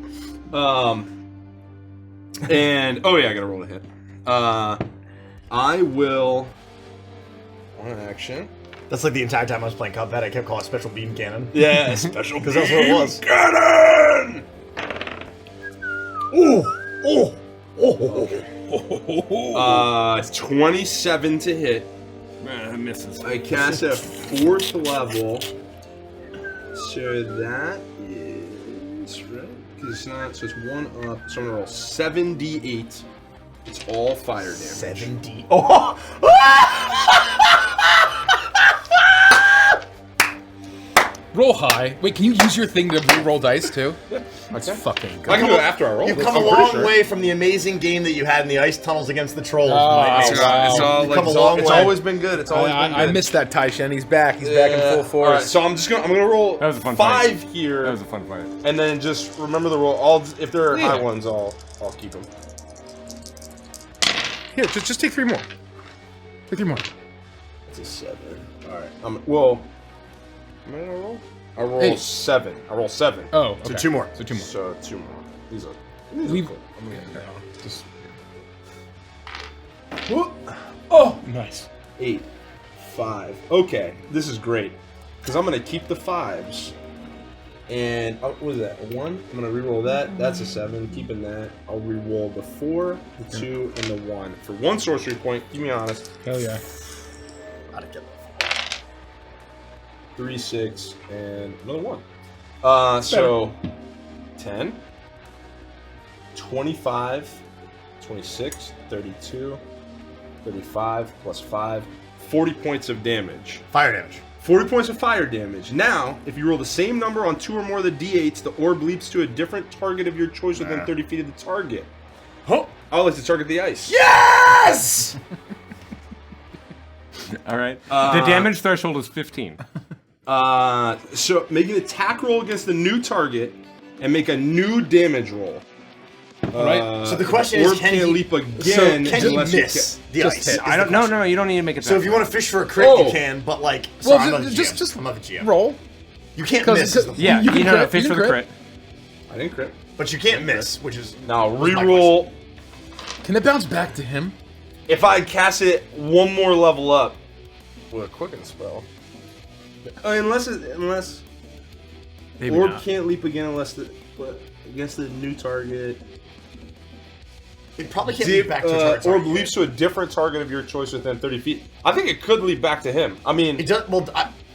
And oh yeah, I gotta roll a hit. I will. One action. That's like the entire time I was playing Cuphead, I kept calling it Special Beam Cannon. Yeah, special. Because that's what it was. Cannon. Ooh! Oh! It's 27 to hit. Misses. I cast at 4th level. So that is right. Because it's not. So it's 1 up. So I'm gonna roll 7d8. It's all fire damage. 7D. Oh! Roll high. Wait, can you use your thing to re-roll dice too? That's fucking good. I can do it after I roll. You've come a I'm pretty long sure. way from the amazing game that you had in the ice tunnels against the trolls. Oh, Mike it's Mason. all- You've come a long It's way. always been good. It's always been I good. missed that Tai-Shen. He's back. He's back in full force. All right, so I'm gonna roll That was a fun 5 fight. here, That was a fun fight. and then just remember the roll. If there are Yeah. high ones, I'll keep them. Here, just take 3 more. Take 3 more. It's a 7. All right. Am I gonna roll? I roll 8. 7. I roll 7. Oh, okay. So 2 more. So 2 more. So 2 more. These are Leave- cool. I'm gonna get that. Just Whoop. oh, nice. 8, 5. Okay, this is great because I'm gonna keep the 5s. And what is that? A 1? I'm gonna re-roll that. That's a 7. Keeping that. I'll re-roll the 4, the 2, and the 1 for 1 sorcery point. Keep me honest. Hell yeah. 3, 6, and another 1. So 10, 25, 26, 32, 35 plus 5, 40 points of damage. Fire damage. 40 points of fire damage. Now, if you roll the same number on 2 or more of the d8s, the orb leaps to a different target of your choice within 30 feet of the target. Oh! I would like to target the ice. Yes! All right. The damage threshold is 15. So make an attack roll against the new target and make a new damage roll. Right. So the question orb is, can can't he leap again can he unless you miss the just ice? hit. is I don't. the No, question. no, you don't need to make it. So if you want to fish for a crit, Oh. you can. But like, Well, sorry, I'm not the just GM. I'm not the GM. roll. You can't 'Cause- miss. is the yeah, You can know, crit, fish you for can the crit. crit. I didn't crit. But you can't miss, which is Now was my reroll. Can it bounce back to him? If I cast it 1 more level up with a quicken spell, unless Maybe orb not. can't leap again against the new target. It probably can't leap back to a target. Orb leaps to a different target of your choice within 30 feet. I think it could leap back to him. I mean, It does. Well,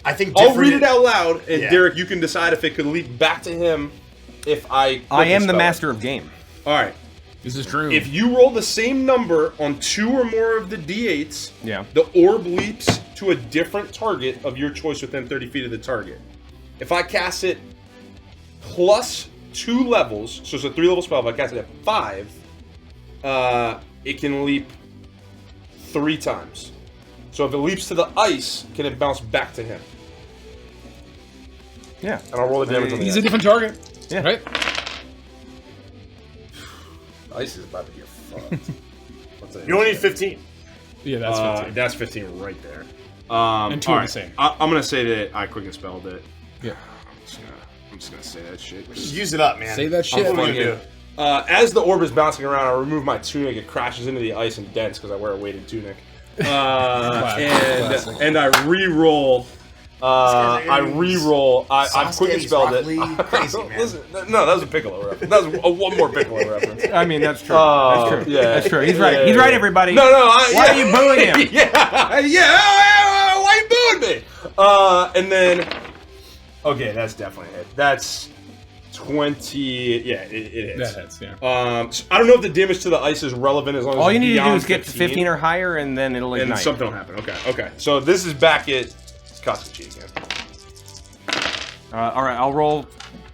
I think I'll read it out loud, and Yeah. Derek, you can decide if it could leap back to him if I I am the spell it. master of game. All right. This is true. If you roll the same number on 2 or more of the d8s, Yeah. the orb leaps to a different target of your choice within 30 feet of the target. If I cast it plus 2 levels, so it's a 3-level spell, if I cast it at 5, it can leap 3 times. So if it leaps to the ice, can it bounce back to him? Yeah. And I'll roll the damage on the He's ice. a different target. Yeah. Right? Ice is about to get fucked. You only need 15. Yeah, that's 15. That's 15 right there. And 2 all are right. the same. I'm gonna say that I quicken spelled it. Yeah. I'm just gonna say that shit. Just use it up, man. Say that shit. What are we gonna do? As the orb is bouncing around, I remove my tunic. It crashes into the ice and dents because I wear a weighted tunic. And I re-roll. I've quicken spelled it. Crazy, man. Listen, no, that was a Piccolo reference. That was one more Piccolo reference. I mean, that's true. That's true. Yeah, That's true. He's right. He's right, everybody. No, Why are you booing him? yeah. Why are you booing me? And then, okay, that's definitely a hit. That's 20. Yeah, it hits. That hits, yeah. So I don't know if the damage to the ice is relevant as long as All it's you need to do beyond is get to 15 or higher, and then it'll and ignite. something will happen. Okay. So this is back at Koskachi again. All right, I'll roll.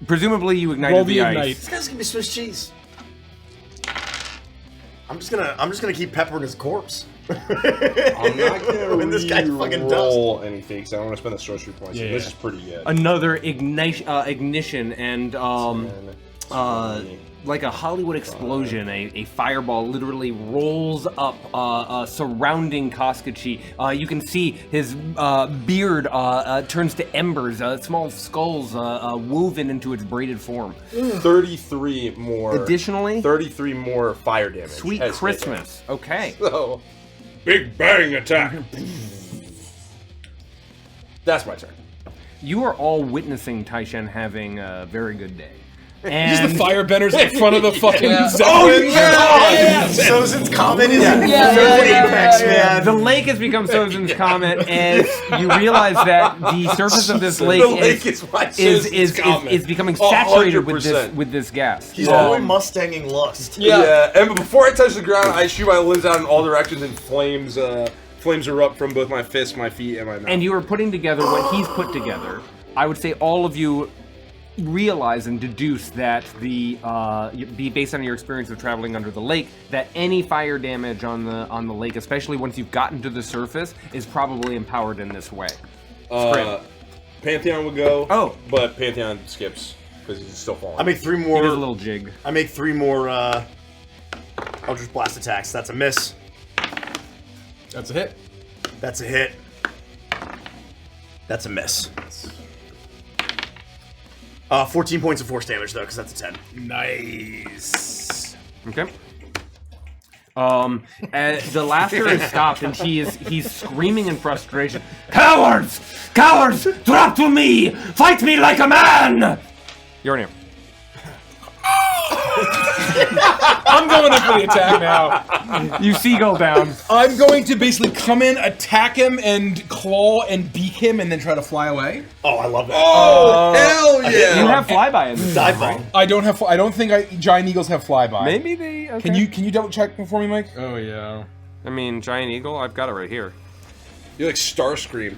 Presumably, you ignited Roll the the ice. ignite. This guy's gonna be Swiss cheese. I'm just gonna keep peppering his corpse. I'm not gonna When this guy fucking roll anything because I don't want to spend the sorcery points. Yeah. So this is pretty good. Another ignition, and like a Hollywood explosion, a fireball literally rolls up, surrounding Koskachi. You can see his beard turns to embers, small skulls woven into its braided form. 33 more. Additionally, 33 more fire damage. Sweet has hit Christmas. Okay. him. So, big bang attack. That's my turn. You are all witnessing Taishen having a very good day. He's And the firebenders in front of the fucking Oh, Zeppelin. Yeah. Sozin's comment is apex, man. the lake has become Sozin's Comet as you realize that the surface of this lake, The lake is my Sozin's Comet. is becoming saturated with 100%. this gas. He's all Mustanging lust. Yeah. And before I touch the ground, I shoot my limbs out in all directions and flames erupt from both my fists, my feet, and my mouth. And you are putting together what he's put together. I would say all of you realize and deduce that based on your experience of traveling under the lake, that any fire damage on the lake, especially once you've gotten to the surface, is probably empowered in this way. Pantheon would go. Oh. But Pantheon skips because he's still falling. I make 3 He more. does a little jig. I make 3 more Eldritch Blast attacks. That's a miss. That's a hit. That's a hit. That's a miss. 14 points of force damage though, because that's a 10. Nice. Okay. The laughter has stopped, and he's screaming in frustration. Cowards! Cowards! Drop to me! Fight me like a man! You're in here. I'm going in for the attack now. You seagull down. I'm going to basically come in, attack him, and claw and beak him, and then try to fly away. Oh, I love that. Oh, hell yeah! You have flyby in this. Dive bomb. I don't have. I don't think giant eagles have flyby. Maybe they. Okay. Can you double check for me, Mike? Oh yeah. I mean, giant eagle. I've got it right here. You're like Starscream.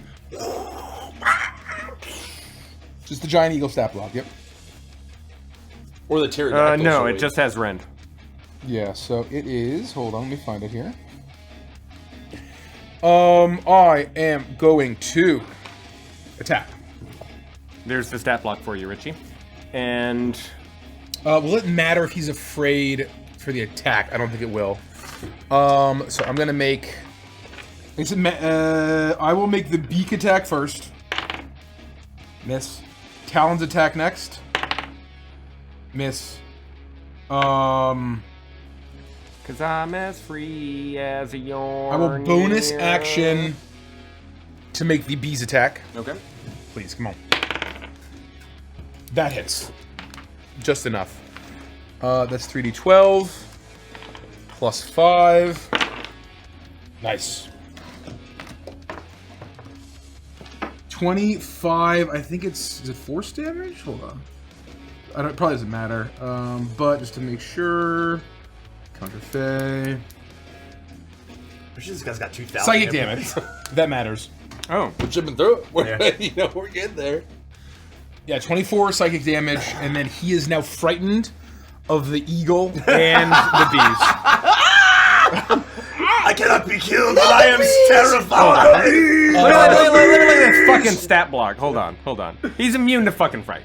Just the giant eagle stat block. Yep. Or the pterodactyl. No, sword. it just has rend. Yeah. So it is. Hold on. Let me find it here. I am going to attack. There's the stat block for you, Richie. And Will it matter if he's afraid for the attack? I don't think it will. So I'm gonna make. I will make the beak attack first. Miss. Talons attack next. Miss. cause I'm as free as a yarn. I will bonus action to make the bees attack. Okay. Please, come on. That hits. Just enough. That's 3d12 plus 5. Nice. 25. I think is it force damage? Hold on. It probably doesn't matter. But just to make sure, counterfeit. This guy's got 2,000. Psychic damage. That matters. Oh. We're chipping through it. We're, Yeah. we're getting there. Yeah, 24 psychic damage, and then he is now frightened of the eagle and the bees. I cannot be killed, but I am terrified. Look at this fucking stat block. Hold on. He's immune to fucking fright.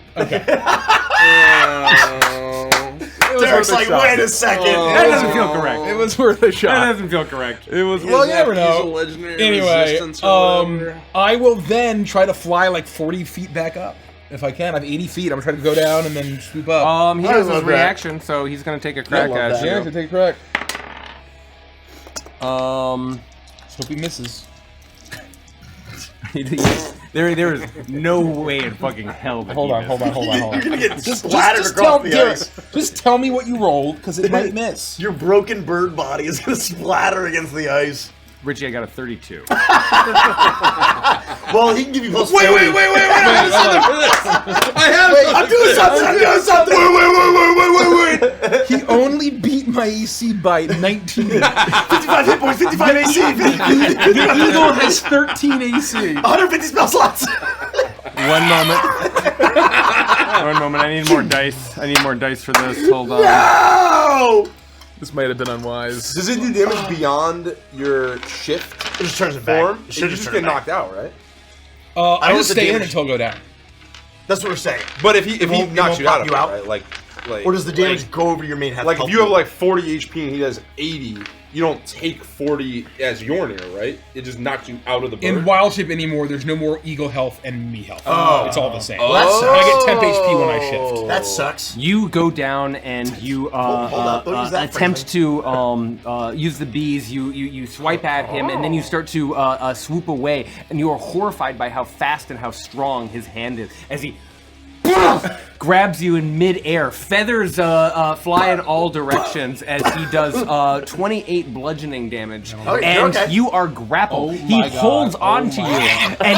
Derek's like, wait a second. That doesn't feel correct. It was worth a shot. That doesn't feel correct. It was. Well, you never know. Anyway, I will then try to fly like 40 feet back up if I can. I have 80 feet. I'm trying to go down and then swoop up. He has his reaction, so he's gonna take a crack at Yeah, you. to take a crack. Let's hope he misses. There is no way in fucking hell that Hold on. You're gonna get splattered across the ice. Just tell me what you rolled, because it might miss. Your broken bird body is gonna splatter against the ice. Richie, I got a 32. Well, he can give you plus. Wait. I'm doing something. Wait. He only beat my AC by 19. 55 hit points, 55 AC. The eagle has 13 AC. 150 spell slots. One moment. I need more dice. For this. Hold on. No! This might have been unwise. Does it do damage beyond your shift It just turns it back. form? It You should just just get turn it back. knocked out, right? I don't just know stay the in damage. until I go down. That's what we're saying. But if he won't- knocks it you won't out of pop it, you out? right? Like Or does the damage go over your main health? Like if you have like 40 HP and he does 80, you don't take 40 as Yornir, right? It just knocks you out of the bird. In Wild Shape anymore, there's no more eagle health and me health. Oh. It's all the same. Well, that I sucks. get temp HP when I shift. That sucks. You go down and you Hold up, don't use that attempt to use the bees. You swipe at him and then you start to swoop away, and you are horrified by how fast and how strong his hand is as he grabs you in mid-air. Feathers fly in all directions as he does 28 bludgeoning damage, and you are grappled. He holds on to you, and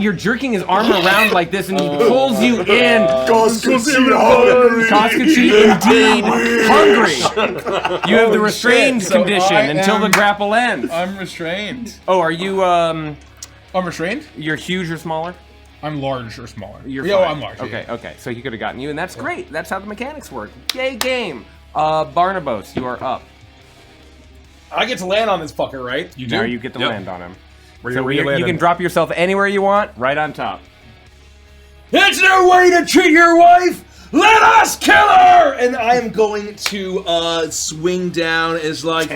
you're jerking his arm around like this, and he pulls you in. Koskachi indeed hungry. You have the restrained So condition I until the am- grapple ends. I'm restrained. Oh, are you I'm restrained? you're huge or smaller? I'm large or smaller. You're yeah, fine. I'm large. Okay, yeah. okay. So he could have gotten you, and that's great. That's how the mechanics work. Yay, game. Barnabas, you are up. I get to land on this fucker, right? You Now you get to land on him. Where So you you landing? can drop yourself anywhere you want, right on top. It's no way to treat your wife! Let us kill her! And I am going to swing down as like,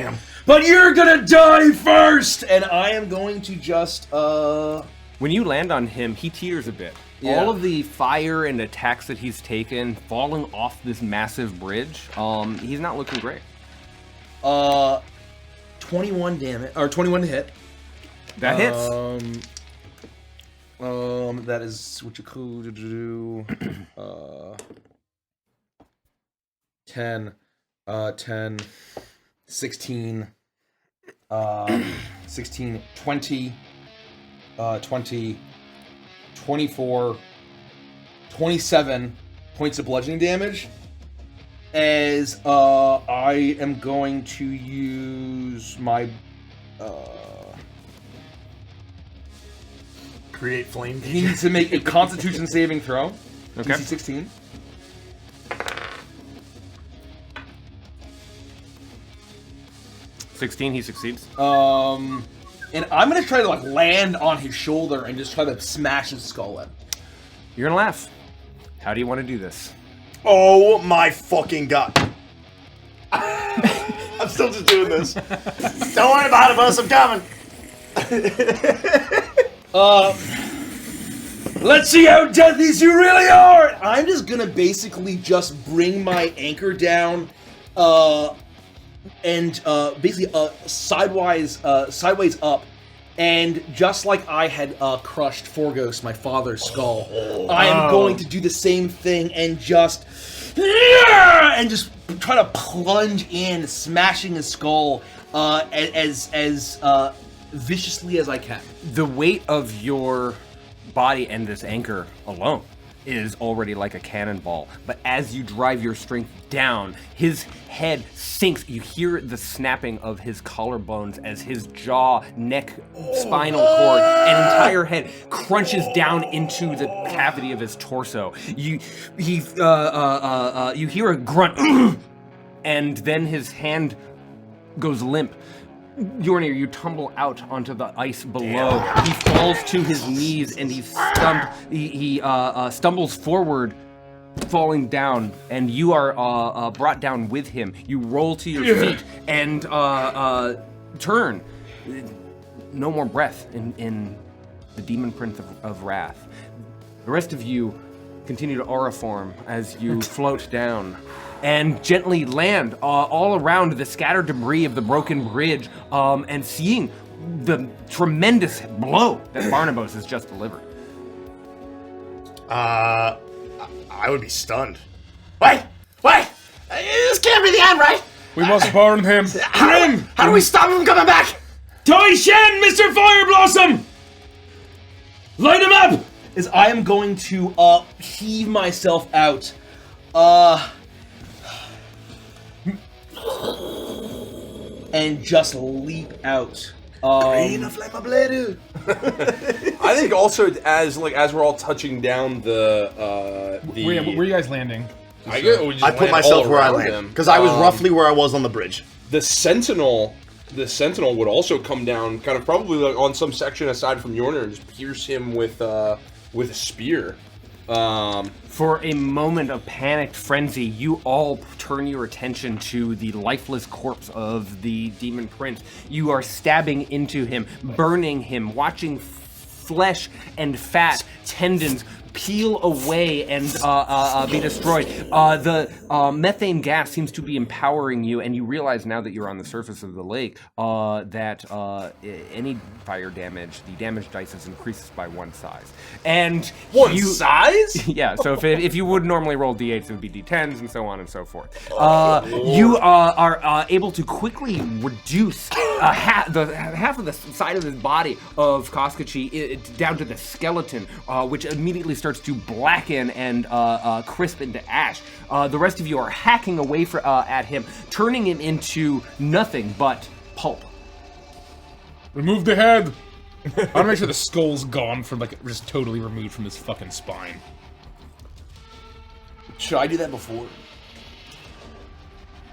but you're gonna die first! And I am going to just When you land on him, he teeters a bit. Yeah. All of the fire and attacks that he's taken, falling off this massive bridge, he's not looking great. 21 damage or 21 to hit. That hits. That is what you could do. 10, 16, 16, 20, 20, 24, 27 points of bludgeoning damage. As I am going to use my Create flame. he needs to make a Constitution saving throw. Okay. DC 16. He succeeds. And I'm gonna try to like land on his shoulder and just try to smash his skull in. You're gonna laugh. How do you want to do this? Oh my fucking god. I'm still just doing this. Don't worry about it, boss. I'm coming. Let's see how deadly you really are! I'm just gonna basically just bring my anchor down, and basically sideways up, and just like I had crushed Forgos, my father's skull, I am going to do the same thing and just try to plunge in, smashing his skull as viciously as I can. The weight of your body and this anchor alone is already like a cannonball, but as you drive your strength down, his head sinks. You hear the snapping of his collarbones as his jaw, neck, spinal cord, and entire head crunches down into the cavity of his torso. You hear a grunt, and then his hand goes limp. Yornir, you tumble out onto the ice below. He falls to his knees and he stumbles forward, falling down, and you are brought down with him. You roll to your feet and turn. No more breath in the demon prince of wrath. The rest of you continue to aura form as you float down and gently land all around the scattered debris of the broken bridge, and seeing the tremendous blow that Barnabas has just delivered. I would be stunned. Wait! This can't be the end, right? We must burn him. How do we stop him from coming back? Tai Shen, Mr. Fire Blossom! Light him up! As I am going to heave myself out. And just leap out. I think also as we're all touching down the Where are you guys landing? I put myself where I landed because I was roughly where I was on the bridge. The sentinel would also come down, kind of probably like on some section aside from Yorner, and just pierce him with a spear. For a moment of panicked frenzy, you all turn your attention to the lifeless corpse of the demon prince. You are stabbing into him, burning him, watching flesh and fat, tendons peel away and be destroyed. The methane gas seems to be empowering you, and you realize now that you're on the surface of the lake that any fire damage, the damage dice increases by one size. And one size? Yeah, so if you would normally roll d8s, it would be d10s and so on and so forth. You are able to quickly reduce half of the side of his body of Koskachi down to the skeleton, which immediately starts to blacken and crisp into ash. The rest of you are hacking away at him, turning him into nothing but pulp. Remove the head. I want to make sure the skull's gone from just totally removed from his fucking spine. Should I do that before?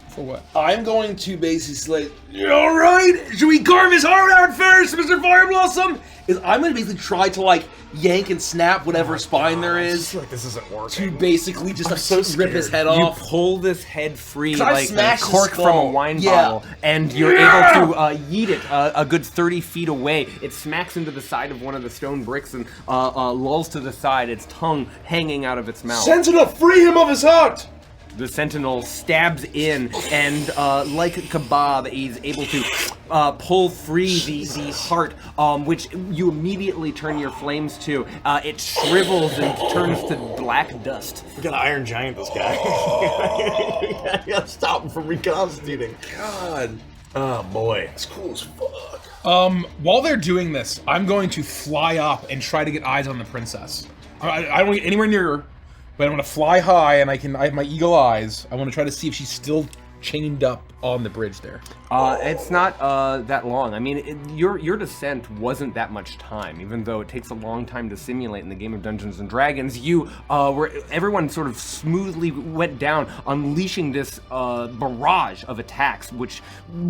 For what? I'm going to basically say, all right, should we carve his heart out first, Mr. Fire Blossom? I'm going to basically try to yank and snap whatever spine there is. I feel like this isn't working. To basically just rip his head off. You pull this head free Try to like a smash the cork from a skull. wine bottle, and you're able to yeet it a good 30 feet away. It smacks into the side of one of the stone bricks and lulls to the side, its tongue hanging out of its mouth. Sentinel, free him of his heart! The sentinel stabs in, and like a kebab, he's able to pull free the heart, which you immediately turn your flames to. It shrivels and turns to black dust. We gotta Iron Giant this guy. We gotta stop him from reconstituting. God. Oh boy. That's cool as fuck. While they're doing this, I'm going to fly up and try to get eyes on the princess. I don't want to get anywhere near her. But I'm gonna fly high, and I have my eagle eyes. I want to try to see if she's still chained up on the bridge there. It's not that long. I mean, your descent wasn't that much time, even though it takes a long time to simulate in the game of Dungeons and Dragons. Everyone sort of smoothly went down, unleashing this barrage of attacks, which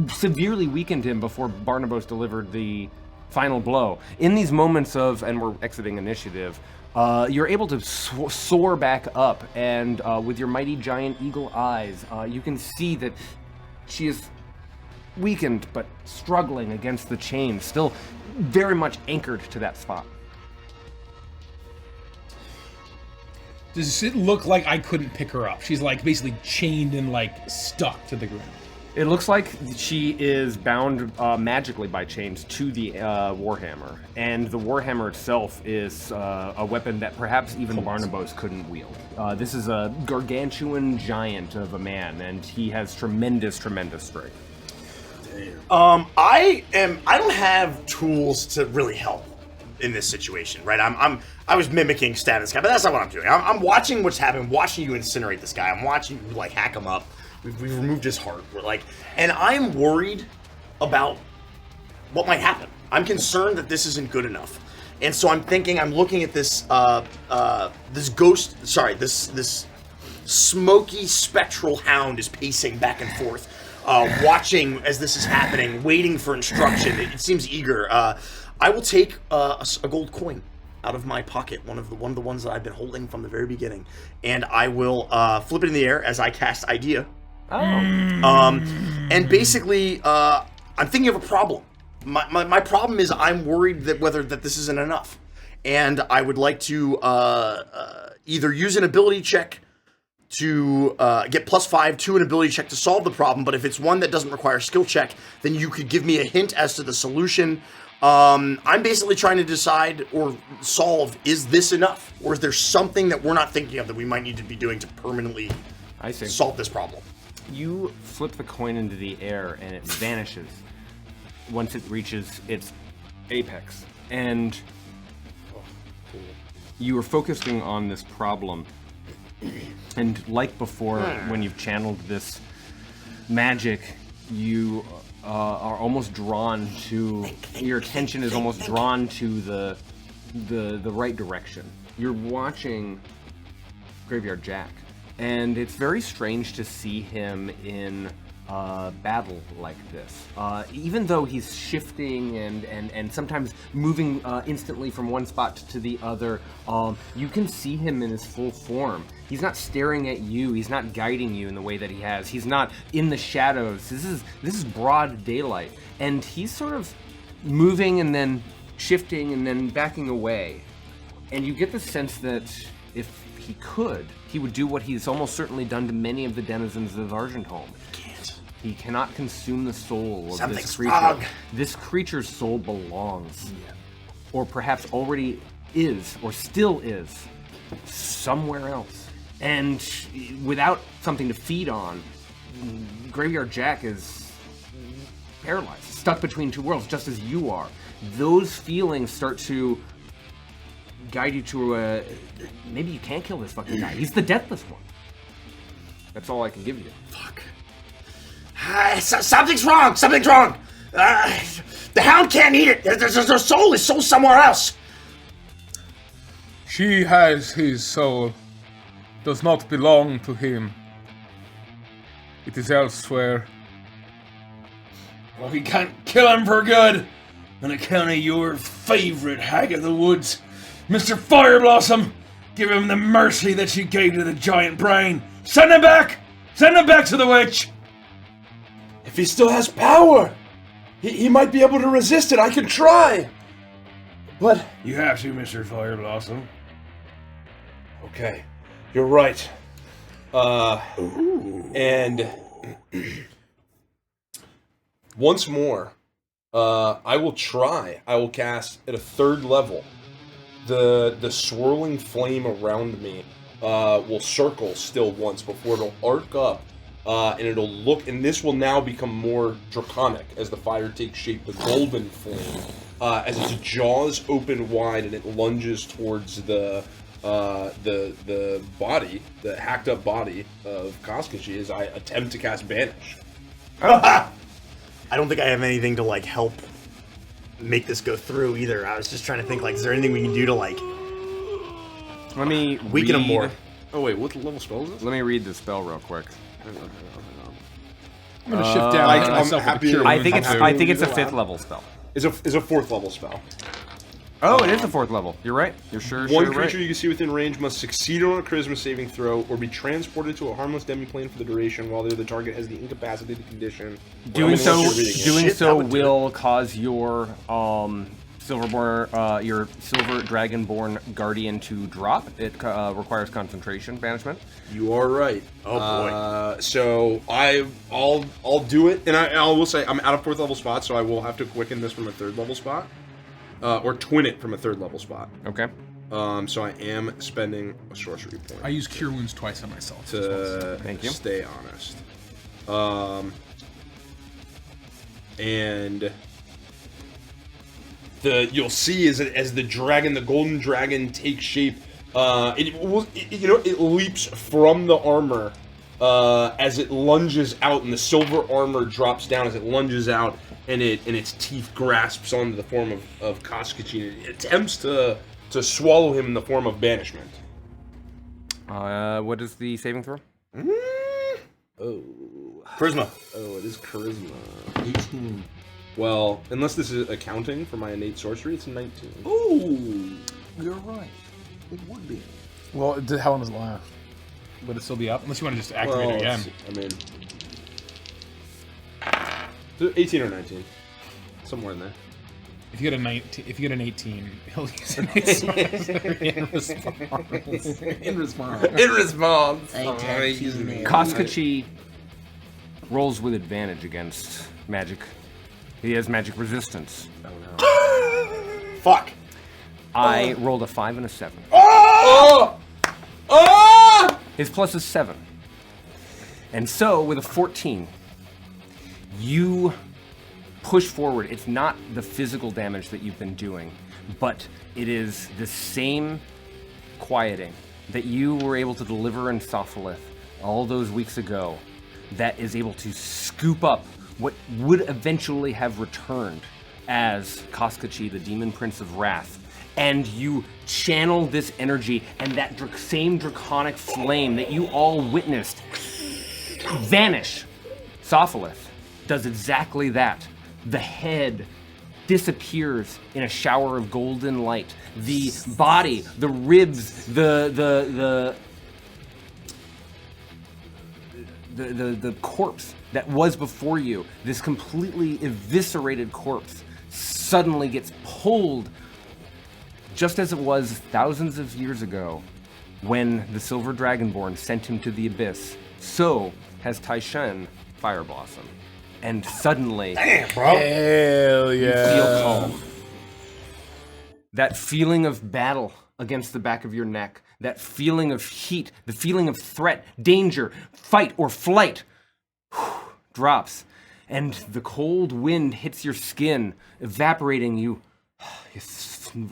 severely weakened him before Barnabas delivered the final blow. In these moments and we're exiting initiative, you're able to soar back up, and with your mighty giant eagle eyes, you can see that she is weakened but struggling against the chain, still very much anchored to that spot. Does it look like I couldn't pick her up? She's basically chained and stuck to the ground. It looks like she is bound magically by chains to the Warhammer, and the Warhammer itself is a weapon that perhaps even Barnabas couldn't wield. This is a gargantuan giant of a man, and he has tremendous, tremendous strength. I don't have tools to really help in this situation, right? I was mimicking Status Guy, but that's not what I'm doing. I'm watching what's happening, watching you incinerate this guy. I'm watching you like hack him up. We've removed his heart. We're like, and I'm worried about what might happen. I'm concerned that this isn't good enough. And so I'm looking at this this smoky spectral hound is pacing back and forth, watching as this is happening, waiting for instruction. It seems eager. I will take a gold coin out of my pocket, one of the ones that I've been holding from the very beginning, and I will flip it in the air as I cast Idea. Oh. And basically, I'm thinking of a problem. My problem is I'm worried that this isn't enough, and I would like to either use an ability check to get +5 to an ability check to solve the problem. But if it's one that doesn't require a skill check, then you could give me a hint as to the solution. I'm basically trying to decide or solve, is this enough? Or is there something that we're not thinking of that we might need to be doing to permanently solve this problem? You flip the coin into the air and it vanishes once it reaches its apex. And you are focusing on this problem. And like before, when you've channeled this magic, you are almost drawn to, your attention is almost drawn to the right direction. You're watching Graveyard Jack, and it's very strange to see him in battle like this. Even though he's shifting and sometimes moving instantly from one spot to the other, you can see him in his full form. He's not staring at you. He's not guiding you in the way that he has. He's not in the shadows. This is broad daylight, and he's sort of moving and then shifting and then backing away. And you get the sense that if he could, he would do what he's almost certainly done to many of the denizens of Argentholm. He cannot consume the soul of this creature. Wrong. This creature's soul belongs, or perhaps already is, or still is, somewhere else. And without something to feed on, Graveyard Jack is paralyzed, stuck between two worlds, just as you are. Those feelings start to guide you to maybe you can't kill this fucking guy. He's the deathless one. That's all I can give you. Fuck. Something's wrong. Something's wrong. The hound can't eat it. There's soul. His soul's somewhere else. She has his soul. Does not belong to him. It is elsewhere. Well, we can't kill him for good on account of your favorite hag of the woods, Mr. Fireblossom. Give him the mercy that you gave to the giant brain. Send him back! Send him back to the witch! If he still has power, he might be able to resist it. I can try. But You have to, Mr. Fireblossom. okay, you're right. And once more, I will try. I will cast at a 3rd level. The swirling flame around me will circle still once before it'll arc up, and it'll look. And this will now become more draconic as the fire takes shape. The golden flame, as its jaws open wide and it lunges towards the body, the hacked up body of Koskachi, as I attempt to cast Banish. I don't think I have anything to like help make this go through either. I was just trying to think like, is there anything we can do to like Let me weaken him more? Oh wait, what level spell is this? Let me read the spell real quick. I'm gonna shift down. I'm myself happy with the to- cure I wounds think it's too. a 5th level spell. Is a 4th level spell. Oh, it is the 4th level. You're right. You're sure. One sure creature right. you can see within range must succeed on a charisma saving throw or be transported to a harmless demiplane for the duration while the target has the incapacitated condition. Doing so, You're reading it. doing Shit, so that would do will cause your Silverborn, your Silver Dragonborn Guardian to drop. It requires concentration banishment. You are right. Oh, boy. So I'll do it, and I will say I'm out of 4th level spot, so I will have to quicken this from a 3rd level spot, or twin it from a 3rd level spot. Okay. So I am spending a sorcery point I use cure wounds twice on myself. to Thank you. stay honest. and you'll see as the dragon, the golden dragon, takes shape. It leaps from the armor as it lunges out, and the silver armor drops down as it lunges out, and its teeth grasps onto the form of Koskachi. It attempts to swallow him in the form of banishment. What is the saving throw? Oh, charisma. Oh, it is charisma. 18. Well, unless this is accounting for my innate sorcery, it's a 19. Ooh, you're right. It would be. Well, how long does it last? Would it still be up? Unless you want to just activate it again. I mean, 18 or 19, somewhere in there. If you get a 19, if you get an 18, he'll use an in response. In response. In response. Koskachi rolls with advantage against magic. He has magic resistance. Oh no. Fuck. I rolled a 5 and a 7. Oh! Oh! His plus is 7. And so, with a 14, you push forward. It's not the physical damage that you've been doing, but it is the same quieting that you were able to deliver in Sophalith all those weeks ago that is able to scoop up what would eventually have returned as Koskachi, the Demon Prince of Wrath. And you channel this energy, and that same draconic flame that you all witnessed vanish. Sophalith does exactly that. The head disappears in a shower of golden light. The body, the ribs, the corpse that was before you, this completely eviscerated corpse, suddenly gets pulled, just as it was thousands of years ago when the Silver Dragonborn sent him to the abyss. So has Taishen Fire Blossom. And suddenly, Damn, bro. Hell you yeah. feel calm. That feeling of battle against the back of your neck, that feeling of heat, the feeling of threat, danger, fight or flight, drops. And the cold wind hits your skin, evaporating you. You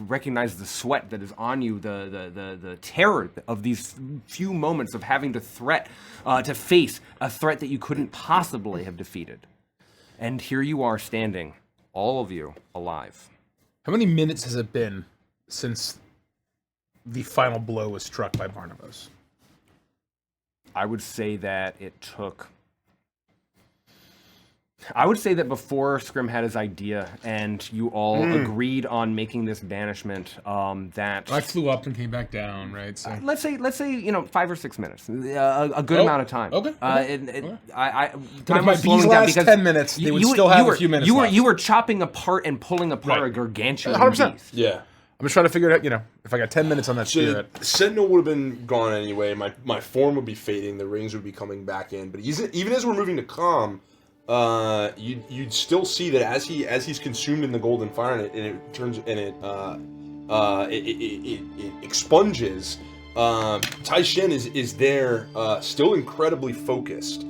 recognize the sweat that is on you, the terror of these few moments of having to face a threat that you couldn't possibly have defeated. And here you are standing, all of you, alive. How many minutes has it been since the final blow was struck by Barnabas? I would say that it took... I would say that before Scrim had his idea and you all agreed on making this banishment, that... I flew up and came back down, right? So Let's say 5 or 6 minutes, a good amount of time. Okay. Time my was slowing bees down last because 10 minutes, they would still have a few minutes left. You were chopping apart and pulling apart Right. a gargantuan 100%. beast. Yeah. I'm just trying to figure it out, if I got 10 minutes on that So spirit. Sentinel would have been gone anyway. My form would be fading. The rings would be coming back in. But even as we're moving to calm, you'd still see that as he's consumed in the golden fire and it turns and it expunges. Taishen is there, still incredibly focused,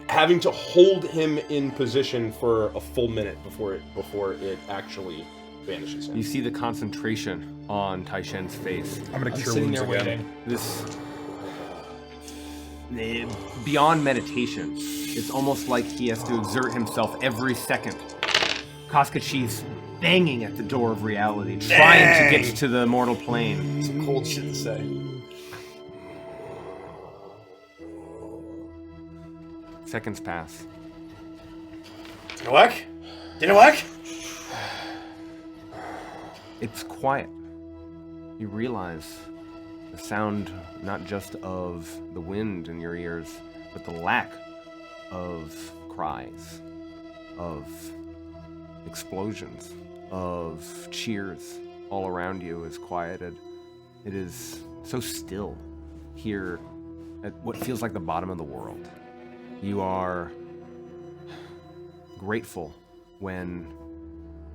having to hold him in position for a full minute before it actually vanishes him. You see the concentration on Taishen's face. I'm gonna cure sitting wounds there again. waiting. This beyond meditation. It's almost like he has to exert himself every second. Koskachi's banging at the door of reality, trying to get to the mortal plane. Some cold shit to say. Seconds pass. Didn't work? Didn't work? It's quiet. You realize the sound not just of the wind in your ears, but the lack of cries, of explosions, of cheers all around you is quieted. It is so still here at what feels like the bottom of the world. You are grateful when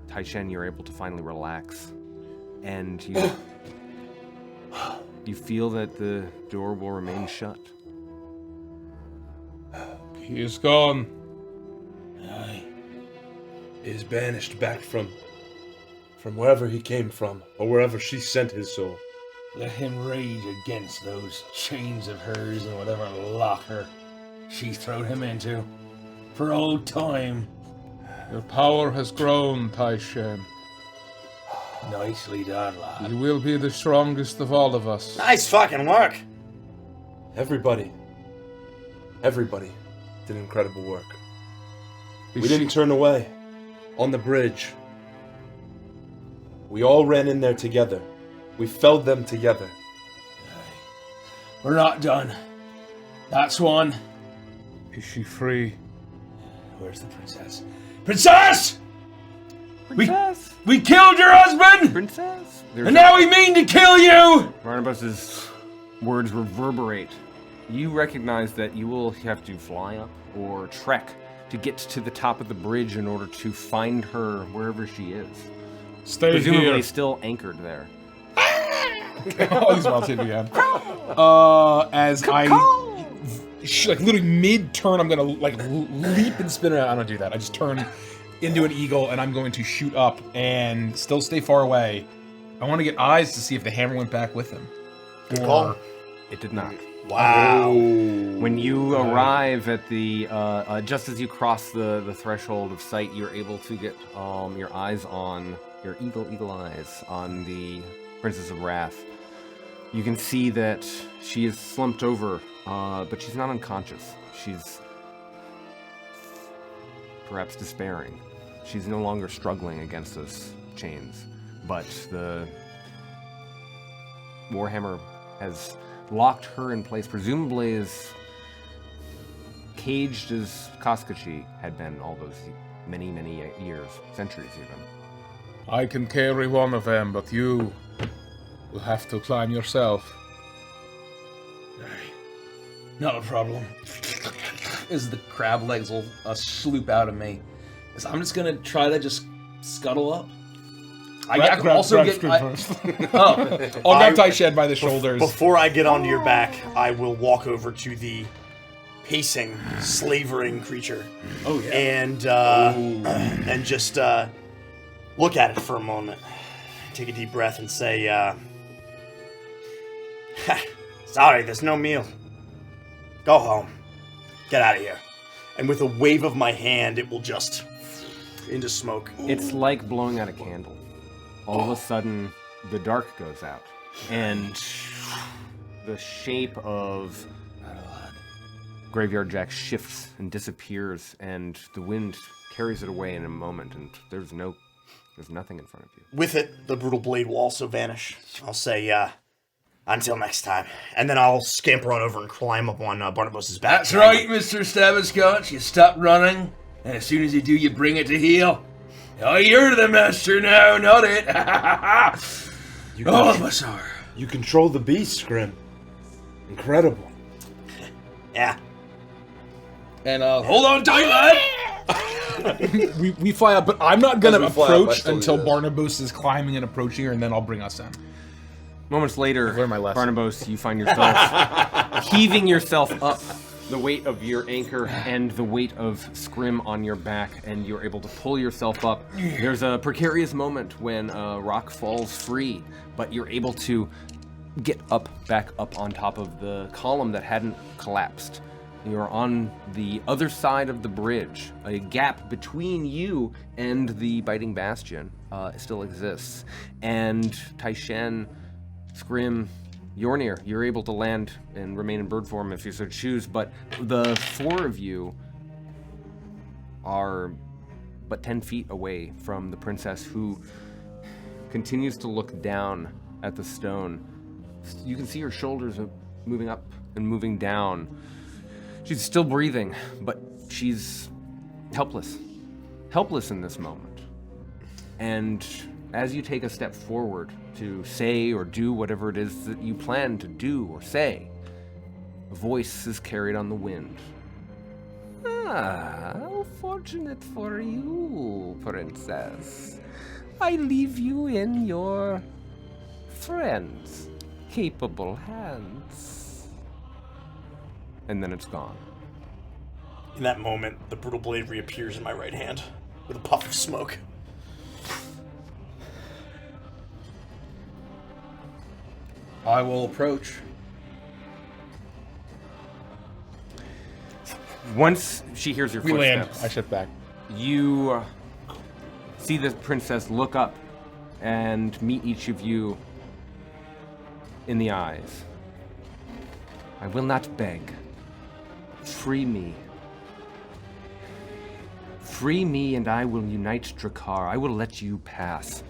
Taishen, you're able to finally relax, and you feel that the door will remain shut. He is gone. Aye. Is banished back from wherever he came from, or wherever she sent his soul. Let him rage against those chains of hers and whatever locker she throwed him into. For old time. Your power has grown, Taishen. Nicely done, lad. You will be the strongest of all of us. Nice fucking work. Everybody did incredible work. Is We didn't she- turn away. On the bridge, we all ran in there together. We felled them together. We're not done. That's one. Is she free? Where's the princess? Princess! Princess! We killed your husband! Princess! And now we mean to kill you! Barnabas's words reverberate. You recognize that you will have to fly up or trek to get to the top of the bridge in order to find her wherever she is. Stay Presumably here. still anchored there. All these mouths hit again. As I, like literally mid-turn, I'm gonna like leap and spin around. I don't do that. I just turn into an eagle and I'm going to shoot up and still stay far away. I want to get eyes to see if the hammer went back with him. Good call. It did not. Wow. When you arrive at the, just as you cross the threshold of sight, you're able to get your eyes on, your eagle eyes on the Princess of Wrath. You can see that she is slumped over, but she's not unconscious. She's perhaps despairing. She's no longer struggling against those chains, but the Warhammer has locked her in place, presumably as caged as Koskachi had been all those many years, centuries even. I can carry one of them, but you will have to climb yourself. Not a problem. As the crab legs will sloop out of me, is I'm just gonna try to just scuttle up. I can also get. first. I'll grab Taishen by the shoulders. Before I get onto your back, I will walk over to the pacing, slavering creature. Oh yeah. And just look at it for a moment. Take a deep breath and say, sorry, there's no meal. Go home. Get out of here. And with a wave of my hand, it will just into smoke. It's like blowing out a candle. All of a sudden, the dark goes out, and the shape of Graveyard Jack shifts and disappears, and the wind carries it away in a moment, and there's nothing in front of you. With it, the brutal blade will also vanish. I'll say, until next time. And then I'll scamper on over and climb up on Barnabas's back. That's right, Mr. Stabberscotch. You stop running, and as soon as you do, you bring it to heel. Oh, you're the master now, not it. Bassar. You control the beast, Grim. Incredible. Yeah. And hold on tight, lad. we fly up, but I'm not gonna As we fly up, I approach still do until this. Barnabas is climbing and approaching her, and then I'll bring us in. Moments later, learned my lesson. Barnabas, you find yourself heaving yourself up, the weight of your anchor and the weight of Scrim on your back, and you're able to pull yourself up. There's a precarious moment when a rock falls free, but you're able to get back up on top of the column that hadn't collapsed. You're on the other side of the bridge. A gap between you and the Biting Bastion still exists. And Taishen, Scrim, Yornir, you're able to land and remain in bird form if you so choose, but the four of you are but 10 feet away from the princess, who continues to look down at the stone. You can see her shoulders moving up and moving down. She's still breathing, but she's helpless in this moment. And as you take a step forward to say or do whatever it is that you plan to do or say, a voice is carried on the wind. Ah, how fortunate for you, princess. I leave you in your friends' capable hands. And then it's gone. In that moment, the brutal blade reappears in my right hand with a puff of smoke. I will approach. Once she hears your We land. footsteps, I shift back. you see the princess look up and meet each of you in the eyes. I will not beg. Free me. Free me and I will unite Drakkar. I will let you pass.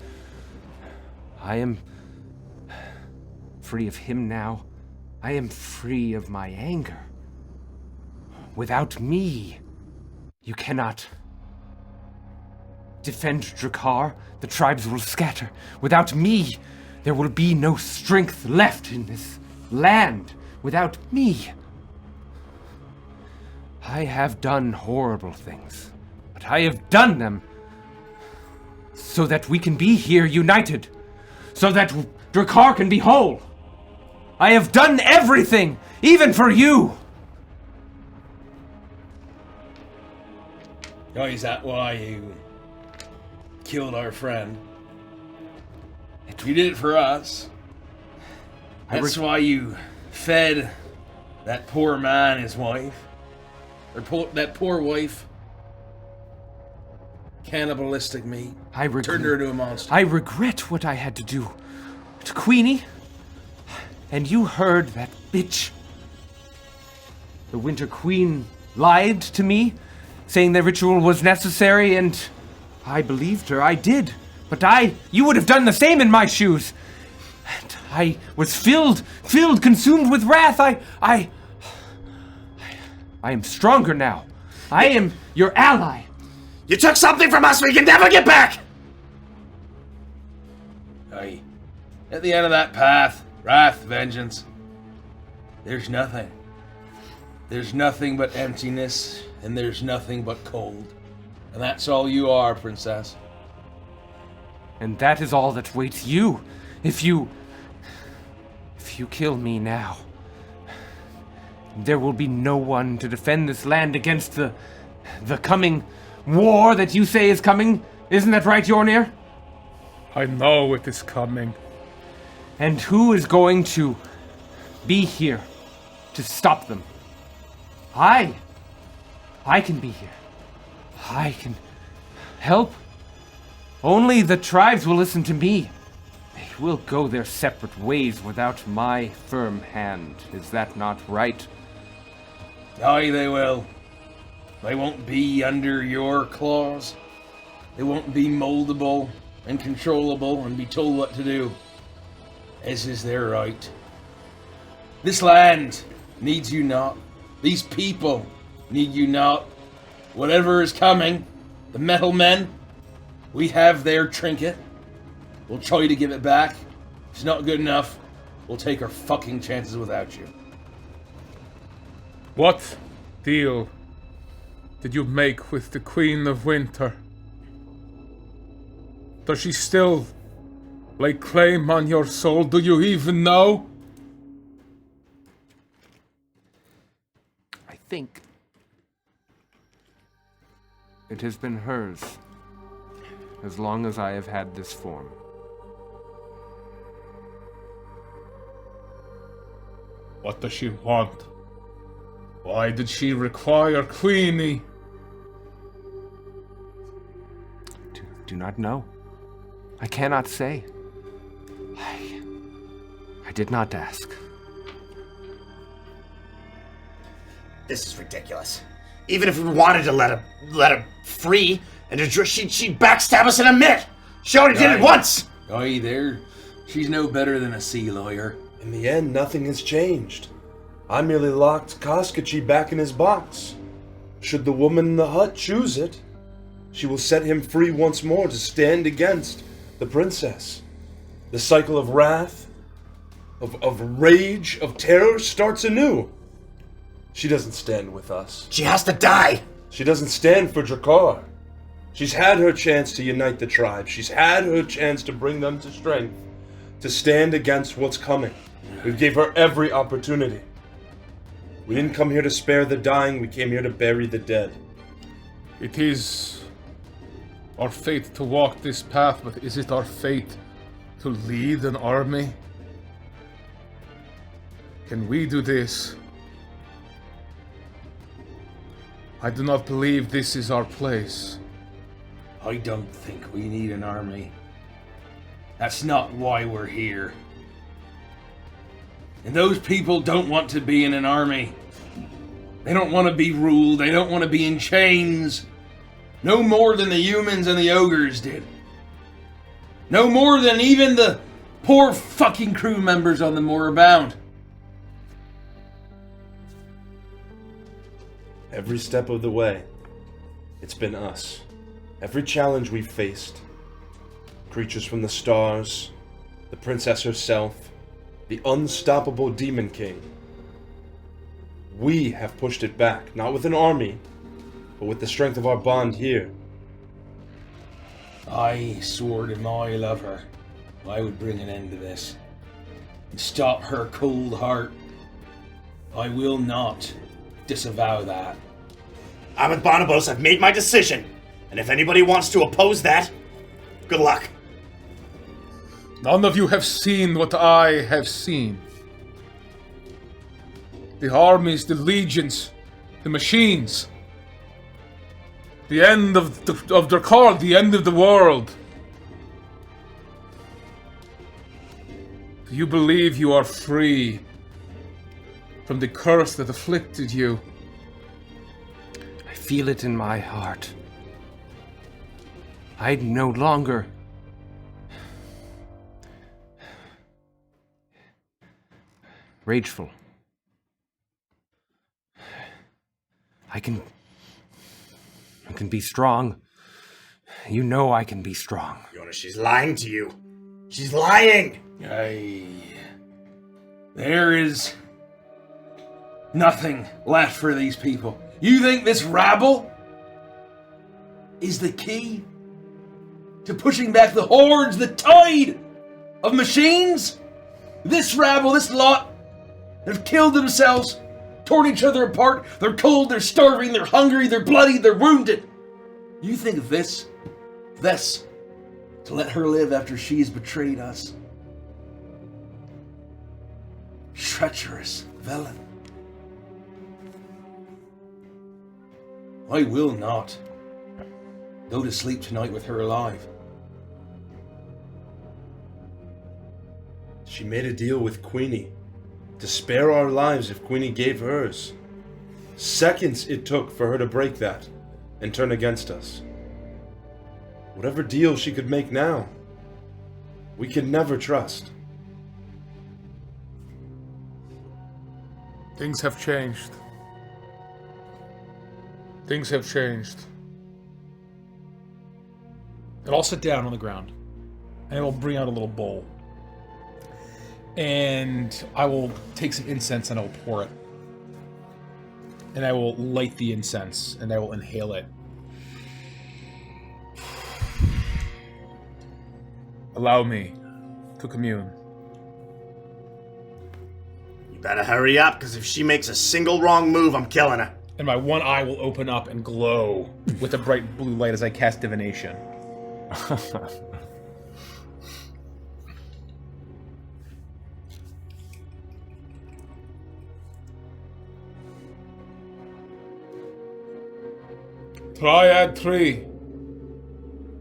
I am free of him now. I am free of my anger. Without me, you cannot defend Drakkar. The tribes will scatter. Without me, there will be no strength left in this land. Without me. I have done horrible things, but I have done them so that we can be here united, so that Drakkar can be whole. I have done everything, even for you. Oh, is that why you killed our friend? You did it for us. That's why you fed that poor man his wife. Or that poor wife. Cannibalistic meat. Turned her into a monster. I regret what I had to do to Queenie. And you heard that bitch. The Winter Queen lied to me, saying the ritual was necessary, and I believed her. I did. But you would have done the same in my shoes. And I was filled, consumed with wrath. I am stronger now. I am your ally. You took something from us we can never get back! Aye. At the end of that path, wrath, vengeance, there's nothing. There's nothing but emptiness, and there's nothing but cold. And that's all you are, princess. And that is all that waits you. If you kill me now, there will be no one to defend this land against the coming war that you say is coming. Isn't that right, Yornir? I know it is coming. And who is going to be here to stop them? I can be here. I can help. Only the tribes will listen to me. They will go their separate ways without my firm hand. Is that not right? Aye, they will. They won't be under your claws. They won't be moldable and controllable and be told what to do, as is their right. This land needs you not. These people need you not. Whatever is coming, the metal men, we have their trinket. We'll try to give it back. If it's not good enough, we'll take our fucking chances without you. What deal did you make with the Queen of Winter? Does she still lay claim on your soul? Do you even know? I think it has been hers as long as I have had this form. What does she want? Why did she require Queenie? Do not know. I cannot say. I did not ask. This is ridiculous. Even if we wanted to let her free, and she'd backstab us in a minute. She already did it once. Aye, there. She's no better than a sea lawyer. In the end, nothing has changed. I merely locked Koskachi back in his box. Should the woman in the hut choose it, she will set him free once more to stand against the princess. The cycle of wrath, of rage, of terror starts anew. She doesn't stand with us. She has to die. She doesn't stand for Drakkar. She's had her chance to unite the tribe. She's had her chance to bring them to strength, to stand against what's coming. We gave her every opportunity. We didn't come here to spare the dying, we came here to bury the dead. It is our fate to walk this path, but is it our fate to lead an army? Can we do this? I do not believe this is our place. I don't think we need an army. That's not why we're here. And those people don't want to be in an army. They don't want to be ruled. They don't want to be in chains. No more than the humans and the ogres did. No more than even the poor fucking crew members on the Moorbound. Every step of the way, it's been us. Every challenge we've faced. Creatures from the stars, the princess herself, the unstoppable Demon King. We have pushed it back, not with an army, but with the strength of our bond here. I swore to my lover I would bring an end to this and stop her cold heart. I will not disavow that. I'm with Bonobos. I've made my decision. And if anybody wants to oppose that, good luck. None of you have seen what I have seen. The armies, the legions, the machines. The end of their call, the end of the world. Do you believe you are free from the curse that afflicted you? I feel it in my heart. I no longer... rageful. I can be strong. You know I can be strong. Yona, she's lying to you. She's lying! There is nothing left for these people. You think this rabble is the key to pushing back the hordes, the tide of machines? This rabble, this lot, have killed themselves, torn each other apart. They're cold, they're starving, they're hungry, they're bloody, they're wounded. You think this, to let her live after she's betrayed us? Treacherous villain. I will not go to sleep tonight with her alive. She made a deal with Queenie to spare our lives if Queenie gave hers. Seconds it took for her to break that and turn against us. Whatever deal she could make now, we can never trust. Things have changed. Things have changed. And I'll sit down on the ground, and I will bring out a little bowl. And I will take some incense and I will pour it. And I will light the incense and I will inhale it. Allow me to commune. You better hurry up, because if she makes a single wrong move, I'm killing her. And my one eye will open up and glow with a bright blue light as I cast divination. Triad 3.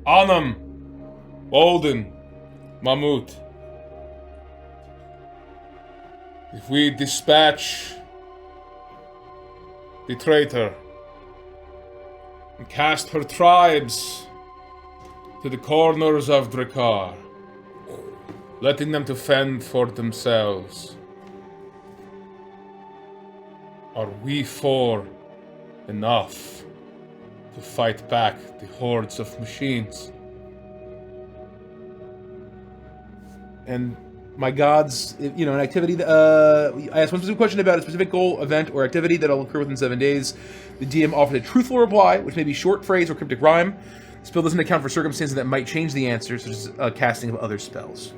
Anam. Odin. Mamut. If we dispatch the traitor and cast her tribes to the corners of Drakkar, letting them to fend for themselves, are we four enough to fight back the hordes of machines? And my gods, an activity that, I asked one specific question about a specific goal, event, or activity that'll occur within 7 days. The DM offered a truthful reply, which may be short phrase or cryptic rhyme. The spell doesn't account for circumstances that might change the answer, such as casting of other spells.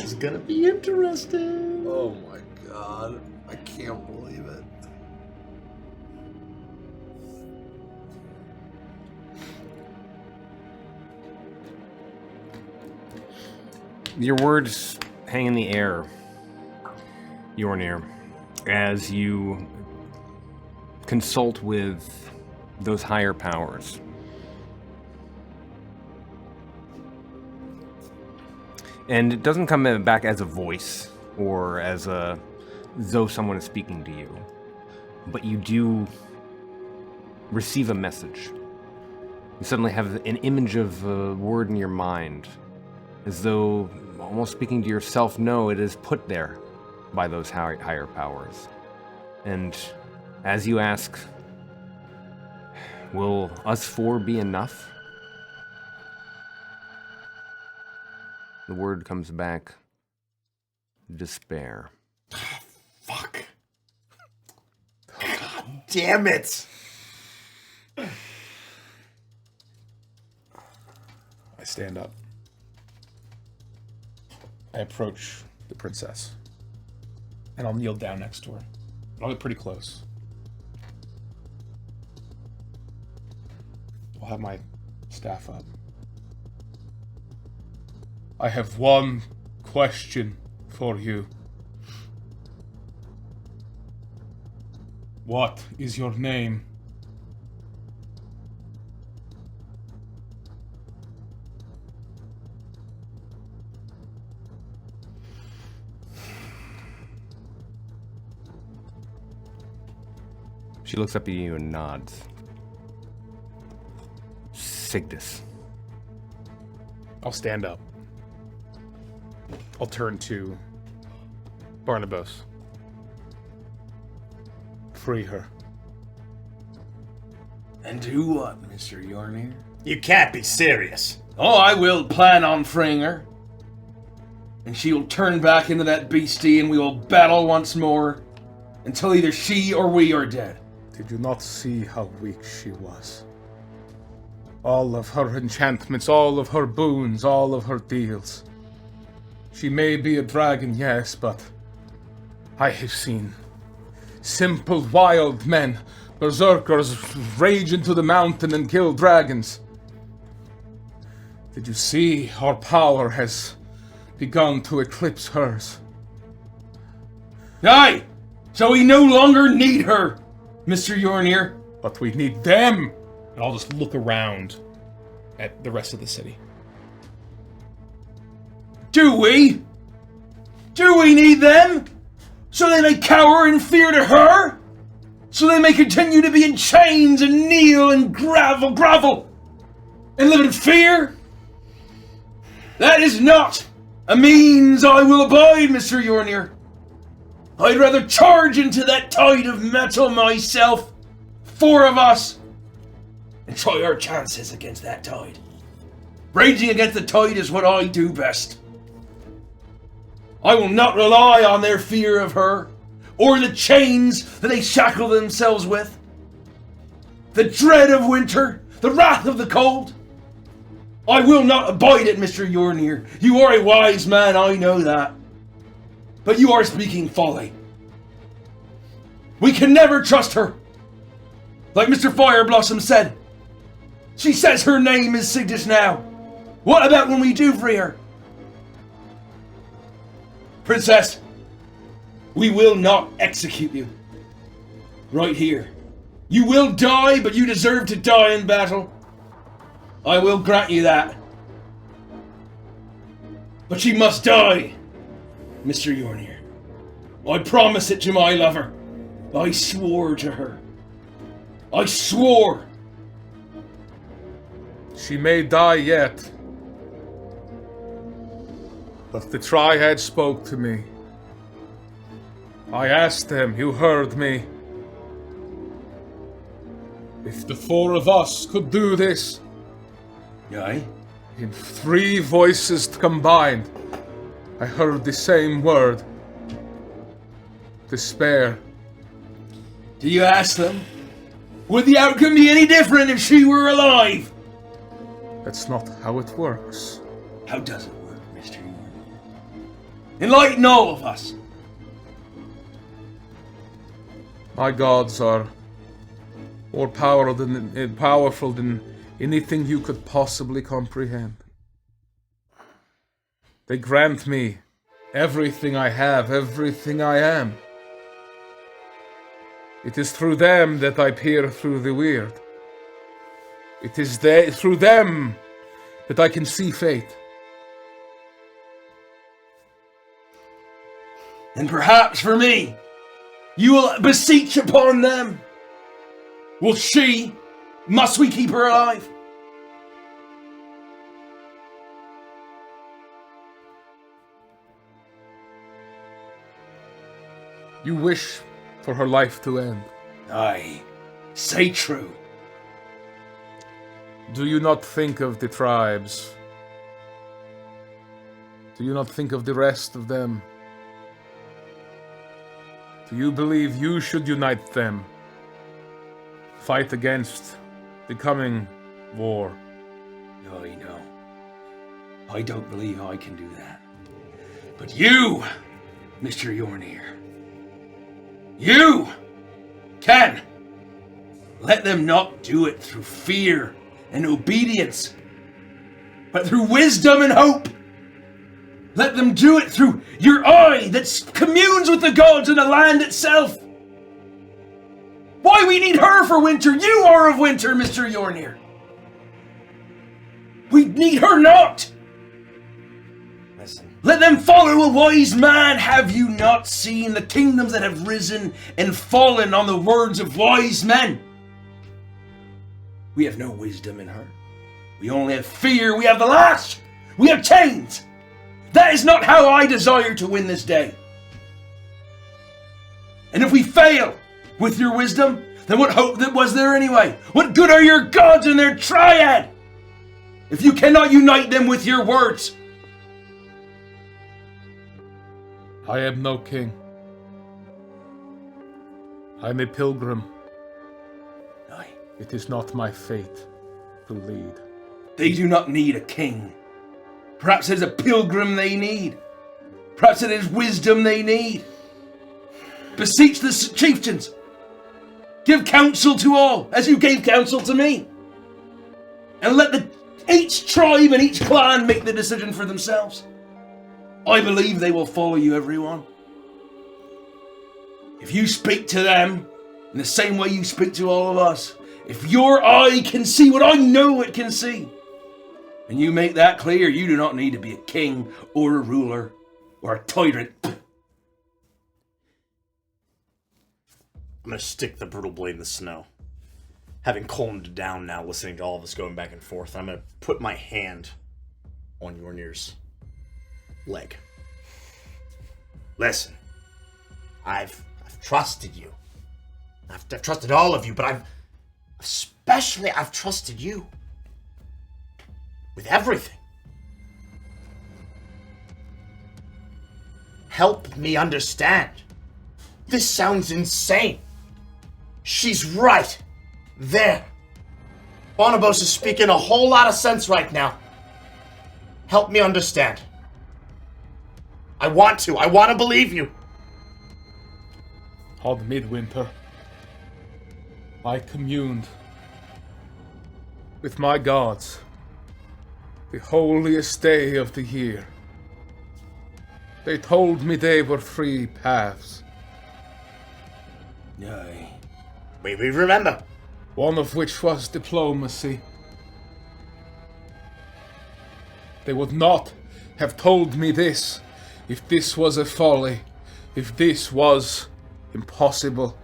is gonna be interesting. Oh my god. I can't believe it. Your words hang in the air, Yornir, as you consult with those higher powers. And it doesn't come back as a voice or as though someone is speaking to you, but you do receive a message. You suddenly have an image of a word in your mind, as though almost speaking to yourself. No, it is put there by those higher powers. And as you ask, will us four be enough? The word comes back, despair. Fuck. God damn it. I stand up. I approach the princess. And I'll kneel down next to her. I'll get pretty close. I'll have my staff up. I have one question for you. What is your name? She looks up at you and nods. Sigdus. I'll stand up. I'll turn to Barnabas. Free her. And do what, Mr. Yornir? You can't be serious. Oh, I will plan on freeing her. And she will turn back into that beastie and we will battle once more until either she or we are dead. Did you not see how weak she was? All of her enchantments, all of her boons, all of her deals. She may be a dragon, yes, but I have seen simple wild men, berserkers, rage into the mountain and kill dragons. Did you see our power has begun to eclipse hers? Aye! So we no longer need her, Mr. Yornir. But we need them! And I'll just look around at the rest of the city. Do we? Do we need them? So they may cower in fear to her? So they may continue to be in chains and kneel and grovel, and live in fear? That is not a means I will abide, Mr. Yornir. I'd rather charge into that tide of metal myself, four of us, and try our chances against that tide. Raging against the tide is what I do best. I will not rely on their fear of her, or the chains that they shackle themselves with. The dread of winter, the wrath of the cold. I will not abide it, Mr. Yornir. You are a wise man, I know that. But you are speaking folly. We can never trust her. Like Mr. Fireblossom said. She says her name is Sigdus now. What about when we do free her? Princess, we will not execute you. Right here. You will die, but you deserve to die in battle. I will grant you that. But she must die, Mr. Yornir. I promise it to my lover. I swore to her. I swore. She may die yet. But the Triad spoke to me. I asked them, you heard me. If the four of us could do this, Aye? in 3 voices combined, I heard the same word. Despair. Do you ask them? Would the outcome be any different if she were alive? That's not how it works. How does it work, Mr. Yornir? Enlighten all of us. My gods are more powerful than anything you could possibly comprehend. They grant me everything I have, everything I am. It is through them that I peer through the weird. It is through them that I can see fate. And perhaps for me, you will beseech upon them. Must we keep her alive? You wish for her life to end. Aye, say true. Do you not think of the tribes? Do you not think of the rest of them? Do you believe you should unite them? Fight against the coming war? I know. I don't believe I can do that. But you, Mr. Yornir, you can. Let them not do it through fear and obedience, but through wisdom and hope. Let them do it through your eye that communes with the gods and the land itself. Why we need her for winter? You are of winter, Mr. Yornir. We need her not. Listen. Let them follow a wise man. Have you not seen the kingdoms that have risen and fallen on the words of wise men? We have no wisdom in her. We only have fear. We have the lash. We have chains. That is not how I desire to win this day. And if we fail with your wisdom, then what hope was there anyway? What good are your gods and their triad if you cannot unite them with your words? I am no king. I'm a pilgrim. Aye. It is not my fate to lead. They do not need a king. Perhaps it is a pilgrim they need. Perhaps it is wisdom they need. Beseech the chieftains. Give counsel to all, as you gave counsel to me. And let each tribe and each clan make the decision for themselves. I believe they will follow you, everyone. If you speak to them in the same way you speak to all of us, if your eye can see what I know it can see, and you make that clear, you do not need to be a king or a ruler or a tyrant. I'm going to stick the brutal blade in the snow. Having calmed down now, listening to all of us going back and forth, I'm going to put my hand on Yornir's leg. Listen, I've trusted you. I've trusted all of you, but I've trusted you. With everything. Help me understand. This sounds insane. She's right. There. Bonobos is speaking a whole lot of sense right now. Help me understand. I want to believe you. On midwinter, I communed with my gods. The holiest day of the year. They told me they were 3 paths. Aye. We remember. One of which was diplomacy. They would not have told me this if this was a folly, if this was impossible.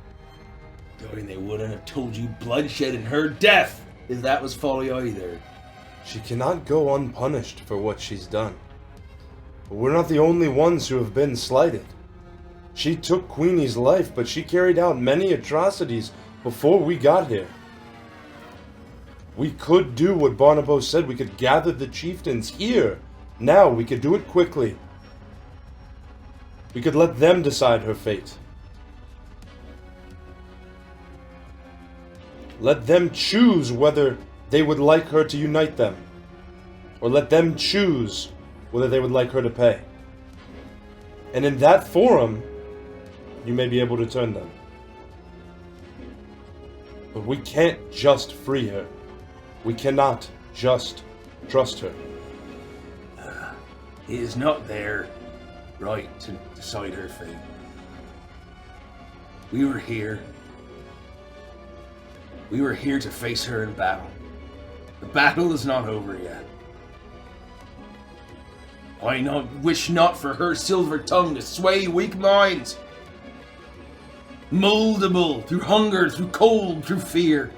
And they wouldn't have told you bloodshed and her death if that was folly either. She cannot go unpunished for what she's done. But we're not the only ones who have been slighted. She took Queenie's life, but she carried out many atrocities before we got here. We could do what Bonobo said. We could gather the chieftains here. Now, we could do it quickly. We could let them decide her fate. Let them choose whether they would like her to unite them. Or let them choose whether they would like her to pay. And in that forum, you may be able to turn them. But we can't just free her. We cannot just trust her. It is not their right to decide her fate. We were here. We were here to face her in battle. The battle is not over yet. I wish not for her silver tongue to sway weak minds. Moldable through hunger, through cold, through fear,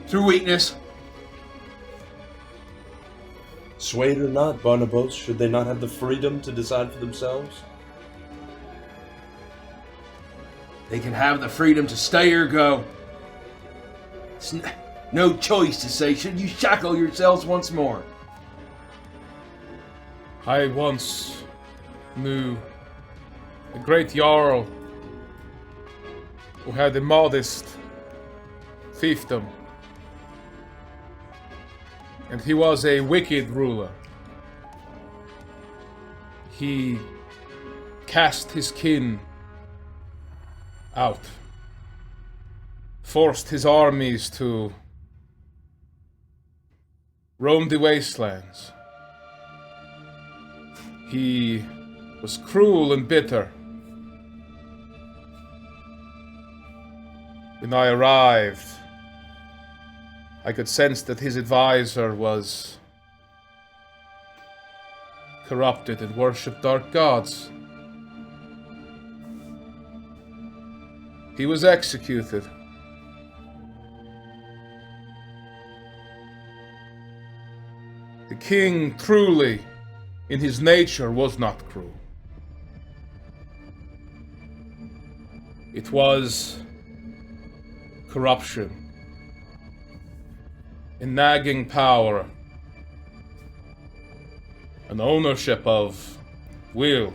through weakness. Swayed or not, Barnabas, should they not have the freedom to decide for themselves? They can have the freedom to stay or go. It's no choice to say, should you shackle yourselves once more? I once knew a great Jarl who had a modest fiefdom. And he was a wicked ruler. He cast his kin out, forced his armies to roam the wastelands. He was cruel and bitter. When I arrived, I could sense that his advisor was corrupted and worshipped dark gods. He was executed. The king, truly, in his nature, was not cruel. It was corruption, a nagging power, an ownership of will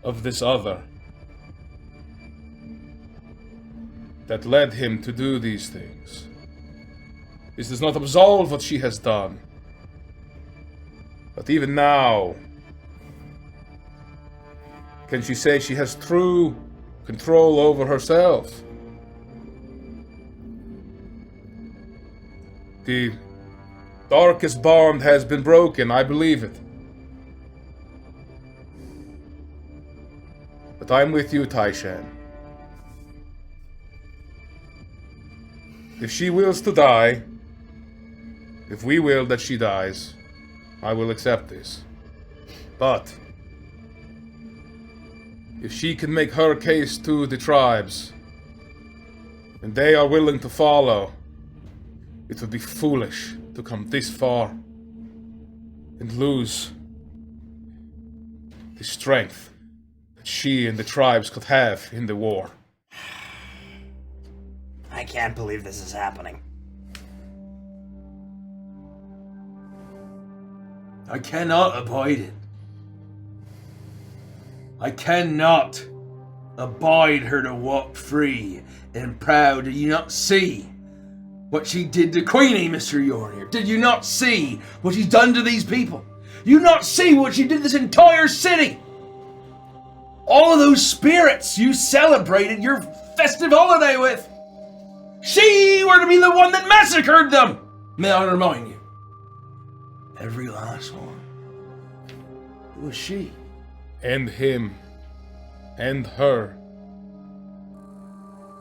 of this other that led him to do these things. This does not absolve what she has done. But even now, can she say she has true control over herself? The darkest bond has been broken, I believe it. But I'm with you, Taishan. If she wills to die, if we will that she dies, I will accept this. But if she can make her case to the tribes, and they are willing to follow, it would be foolish to come this far and lose the strength that she and the tribes could have in the war. I can't believe this is happening. I cannot abide it. I cannot abide her to walk free and proud. Did you not see what she did to Queenie, Mr. Yornir? Did you not see what she's done to these people? You not see what she did to this entire city? All of those spirits you celebrated your festive holiday with. She were to be the one that massacred them. May I remind you? Every last one. It was she. And him. And her.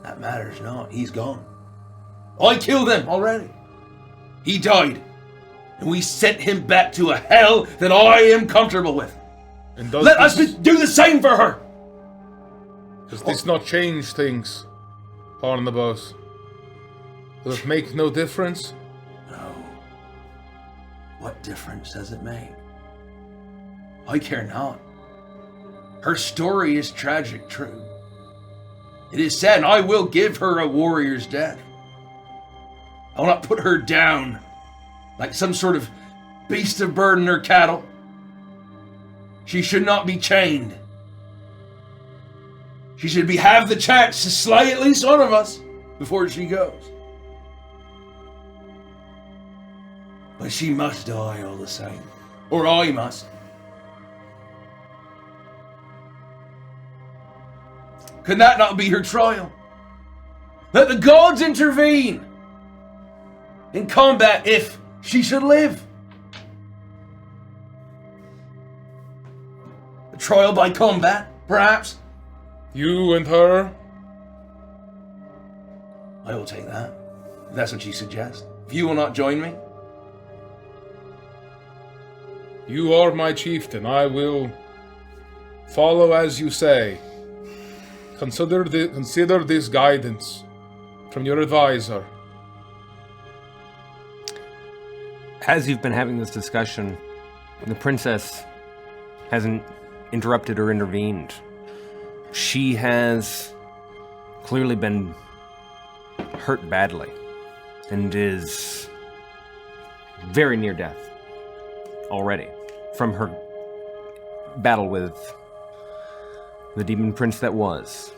That matters not. He's gone. I killed him already. He died. And we sent him back to a hell that I am comfortable with. And does Let us do the same for her. Does this not change things, Barnabas? Does it make no difference? No. What difference does it make? I care not. Her story is tragic, true. It is sad, and I will give her a warrior's death. I will not put her down like some sort of beast of burden or cattle. She should not be chained. She should have the chance to slay at least one of us before she goes. But she must die all the same. Or I must. Can that not be her trial? Let the gods intervene in combat if she should live. A trial by combat, perhaps? You and her? I will take that. If that's what you suggest. If you will not join me, You are my chieftain. I will follow as you say. Consider this guidance from your advisor. As you've been having this discussion, the princess hasn't interrupted or intervened. She has clearly been hurt badly and is very near death already from her battle with the demon prince that was.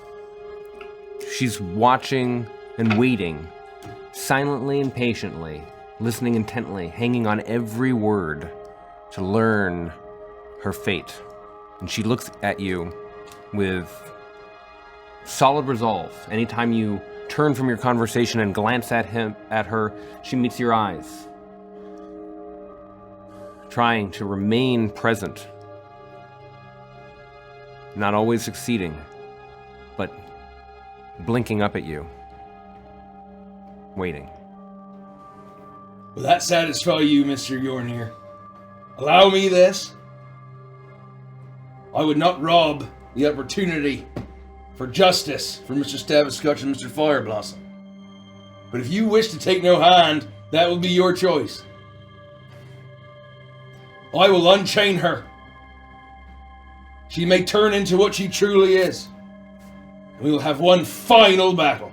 She's watching and waiting, silently and patiently, listening intently, hanging on every word to learn her fate. And she looks at you with solid resolve. Anytime you turn from your conversation and glance at her, she meets your eyes, trying to remain present. Not always succeeding, but blinking up at you, waiting. will that satisfy you, Mr. Yornir? Allow me this. I would not rob the opportunity for justice for Mr. Staviscotch and Mr. Fireblossom. But if you wish to take no hand, that will be your choice. I will unchain her. She may turn into what she truly is. And we will have one final battle.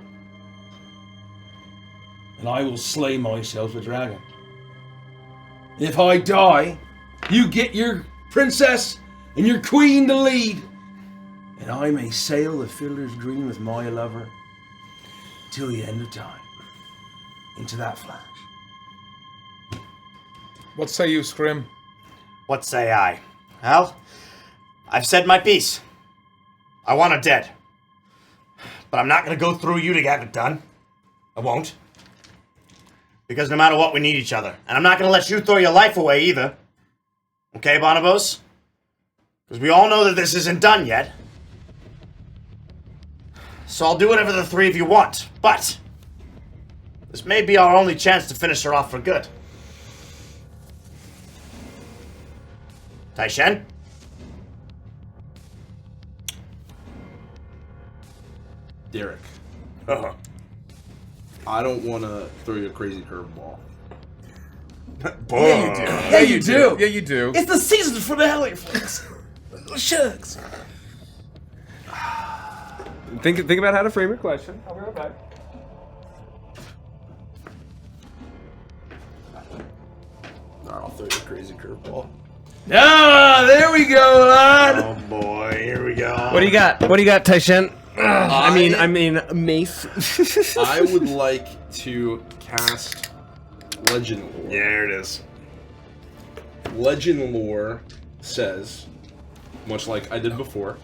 And I will slay myself a dragon. If I die, you get your princess and your queen to lead. And I may sail the fiddler's green with my lover till the end of time. Into that flash. What say you, Scrim? What say I? Well, I've said my piece. I want her dead. But I'm not going to go through you to get it done. I won't. Because no matter what, we need each other. And I'm not going to let you throw your life away either. Okay, Bonobos? Because we all know that this isn't done yet. So I'll do whatever the three of you want. But this may be our only chance to finish her off for good. Taishen? Derek, Uh-huh. I don't want to throw you a crazy curveball. Yeah, you do. Yeah, you do. It's the season for the Hellier Flicks. Shucks. Think about how to frame your question. I'll be right back. I'll throw you a crazy curveball. Ah, there we go, lad. Oh boy, here we go. What do you got? What do you got, Taishen? I mean, Mace. I would like to cast Legend Lore. Yeah, there it is. Legend Lore says, much like I did before,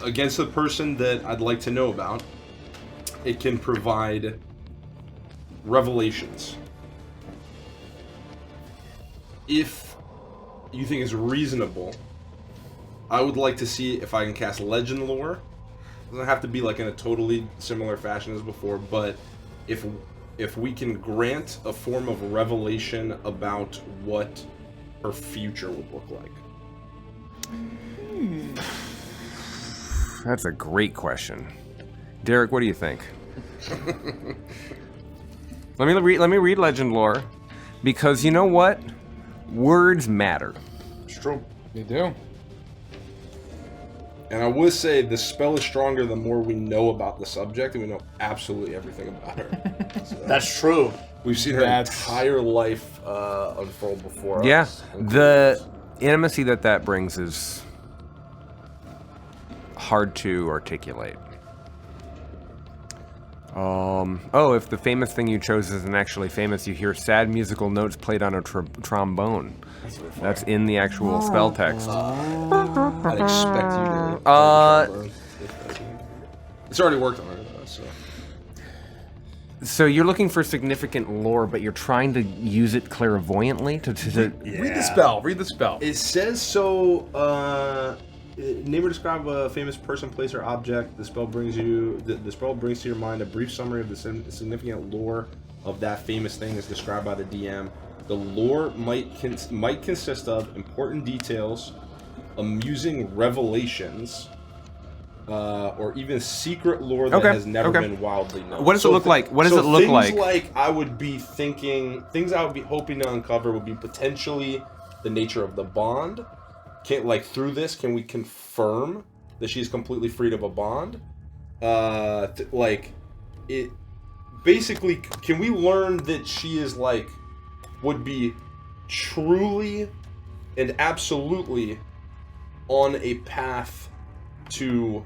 against the person that I'd like to know about, it can provide revelations. If you think it's reasonable, I would like to see if I can cast Legend Lore. It doesn't have to be like in a totally similar fashion as before, but if we can grant a form of revelation about what her future would look like. That's a great question. Derek, what do you think? Let me read Legend Lore, because you know what? Words matter. It's true. You do. And I would say the spell is stronger the more we know about the subject, and we know absolutely everything about her. So, That's true. we've seen her entire life unfold before Yeah, us. the intimacy that brings is hard to articulate. Oh, if the famous thing you chose isn't actually famous, you hear sad musical notes played on a trombone. That's in the actual spell text. I'd expect you to. It's already worked on it, though, so. So you're looking for significant lore, but you're trying to use it clairvoyantly to Read the spell. Read the spell. It says so. Name or describe a famous person, place, or object. The spell brings you. The spell brings to your mind a brief summary of the significant lore of that famous thing, as described by the DM. The lore might consist of important details, amusing revelations, or even secret lore that has never been wildly known. What does it look like? What does it look like? Things like I would be thinking, things I would be hoping to uncover would be potentially the nature of the bond. Through this, can we confirm that she's completely freed of a bond? Basically, can we learn that she is would be truly and absolutely on a path to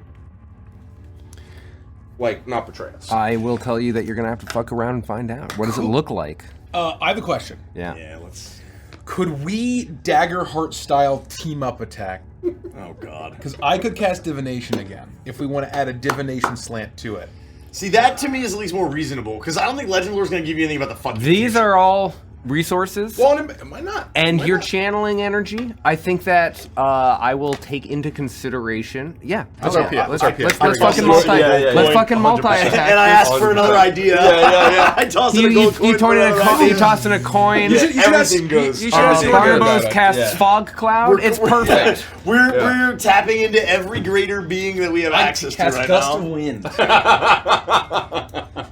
not betray us? I will tell you that you're gonna have to fuck around and find out. What does it look like? I have a question. Yeah. Yeah, let's... Could we Daggerheart style team up attack? Oh, God. Because I could cast Divination again if we want to add a Divination slant to it. See, that to me is at least more reasonable, because I don't think Legend Lore is going to give you anything about the fucking These future. are all resources. Well, am I not? And Why you're not? channeling energy. I think that I will take into consideration. Yeah, Let's okay. RP it. Let's RP it. let's fucking multi. Let's fucking multi attack. And I asked for another idea. Yeah. I tossed in a gold coin. You tossed in a coin. Everything goes. You should have seen Barnabas good. cast Yeah. Fog Cloud. It's perfect. We're tapping into every greater being that we have access to right Gust now. of wind. What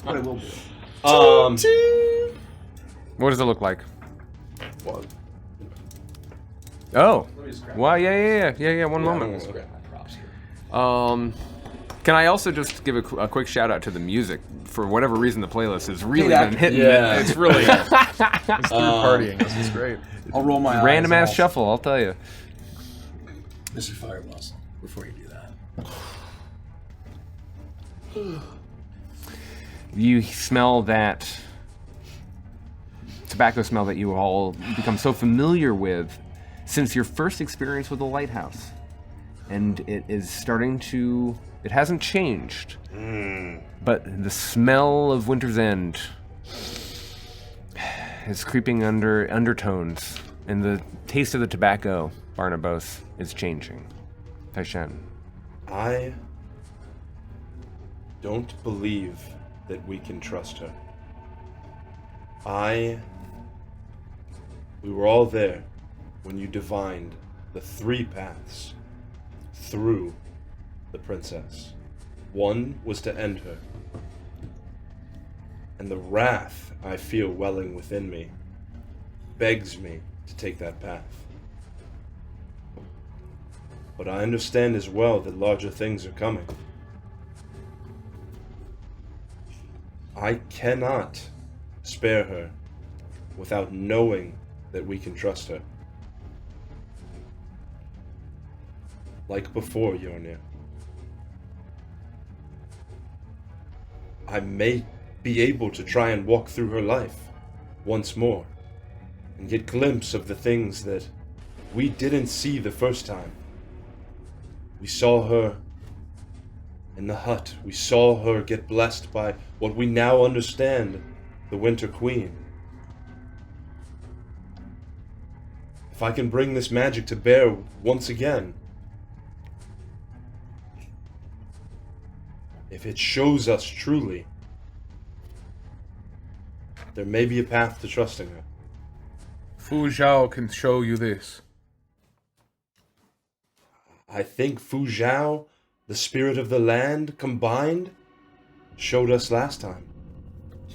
I will do. What does it look like? Oh. Wow, yeah. One moment. Can I also just give a quick shout out to the music? For whatever reason, the playlist has really been hitting. Yeah. It's really It's through partying. This is great. I'll roll my random eyes ass off. shuffle. I'll tell you. Mr. Fireballs, before you do that. You smell that tobacco smell that you all become so familiar with since your first experience with the lighthouse. And it is starting to... It hasn't changed. But the smell of Winter's End is creeping under undertones. And the taste of the tobacco, Barnabas, is changing. Taishan. I don't believe that we can trust her. We were all there when you divined the 3 paths through the princess. One was to end her. And the wrath I feel welling within me begs me to take that path. But I understand as well that larger things are coming. I cannot spare her without knowing that we can trust her. Like before, Yornir. I may be able to try and walk through her life once more and get a glimpse of the things that we didn't see the first time. We saw her in the hut. We saw her get blessed by what we now understand, the Winter Queen. If I can bring this magic to bear once again, if it shows us truly, there may be a path to trusting her. Fu Zhao can show you this. I think Fu Zhao, the spirit of the land combined, showed us last time.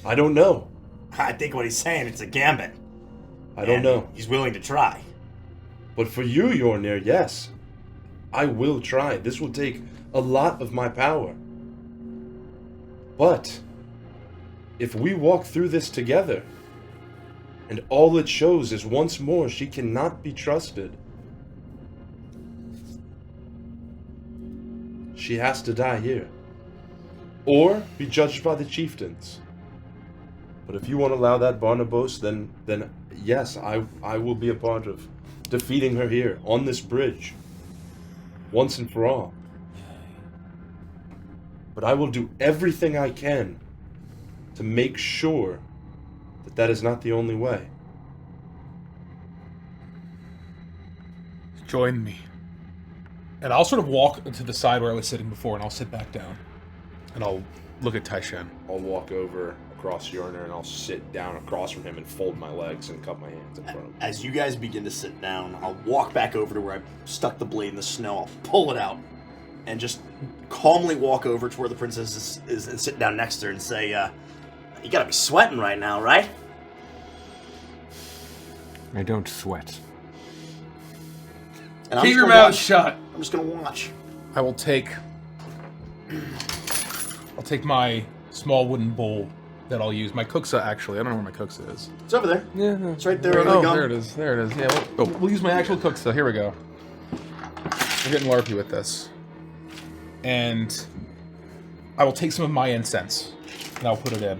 I don't know. I think what he's saying, it's a gambit. I don't know. He's willing to try. But for you, Yornir, yes. I will try. This will take a lot of my power. But if we walk through this together, and all it shows is once more she cannot be trusted, she has to die here. or be judged by the chieftains. But if you won't allow that, Barnabas, then yes, I will be a part of defeating her here on this bridge, once and for all. But I will do everything I can to make sure that that is not the only way. Join me. And I'll sort of walk to the side where I was sitting before, and I'll sit back down. And I'll look at Taishan. I'll walk over across Yorner and I'll sit down across from him and fold my legs and cup my hands in front of him. As you guys begin to sit down, I'll walk back over to where I stuck the blade in the snow. I'll pull it out and just calmly walk over to where the princess is and sit down next to her and say, you gotta be sweating right now, right? I don't sweat. And I'm Keep just your gonna mouth watch. shut. I'm just gonna watch. I will take... I'll take my small wooden bowl that I'll use. My kuksa, actually. I don't know where my kuksa is. It's over there. Yeah. It's right there under the gum. There it is. There it is. Yeah, we'll use my actual kuksa. Here we go. We're getting LARPy with this. And I will take some of my incense, and I'll put it in.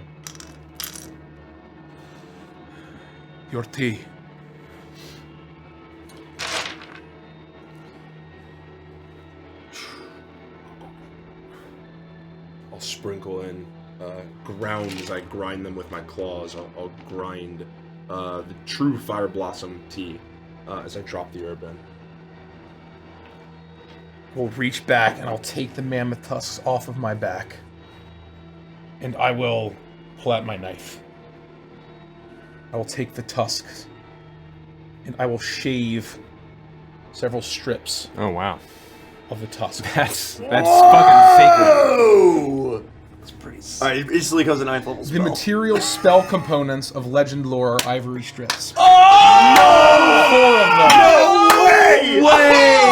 Your tea. I'll sprinkle in ground as I grind them with my claws. I'll grind the true Fire Blossom tea as I drop the herb in. We'll reach back, and I'll take the mammoth tusks off of my back. And I will pull out my knife. I will take the tusks, and I will shave several strips Oh wow. of the tusk. That's fucking sacred. Oh! That's pretty sick. Alright, it instantly goes a 9th level The spell. material spell components of Legend Lore are ivory strips. Oh! 4 of them. No way!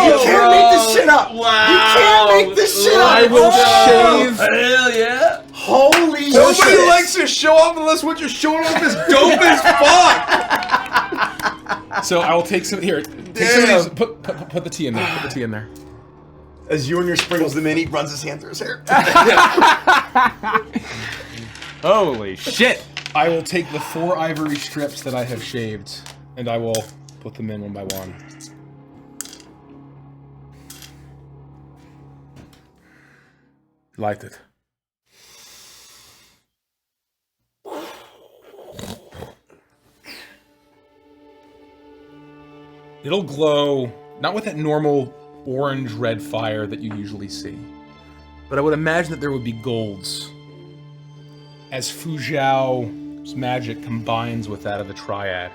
You can't make this shit up! Wow. You can't make this shit up! I will shave. Hell yeah. Holy Nobody shit! likes to show off unless what you're showing off is dope as fuck! So I will take some here. Take some of these. Put the tea in there. Put the tea in there. As Yorner sprinkles them in, he runs his hand through his hair. Holy shit! I will take the 4 ivory strips that I have shaved, and I will put them in one by one. Light it. It'll glow, not with that normal orange-red fire that you usually see, but I would imagine that there would be golds as Fu Zhao's magic combines with that of the Triad.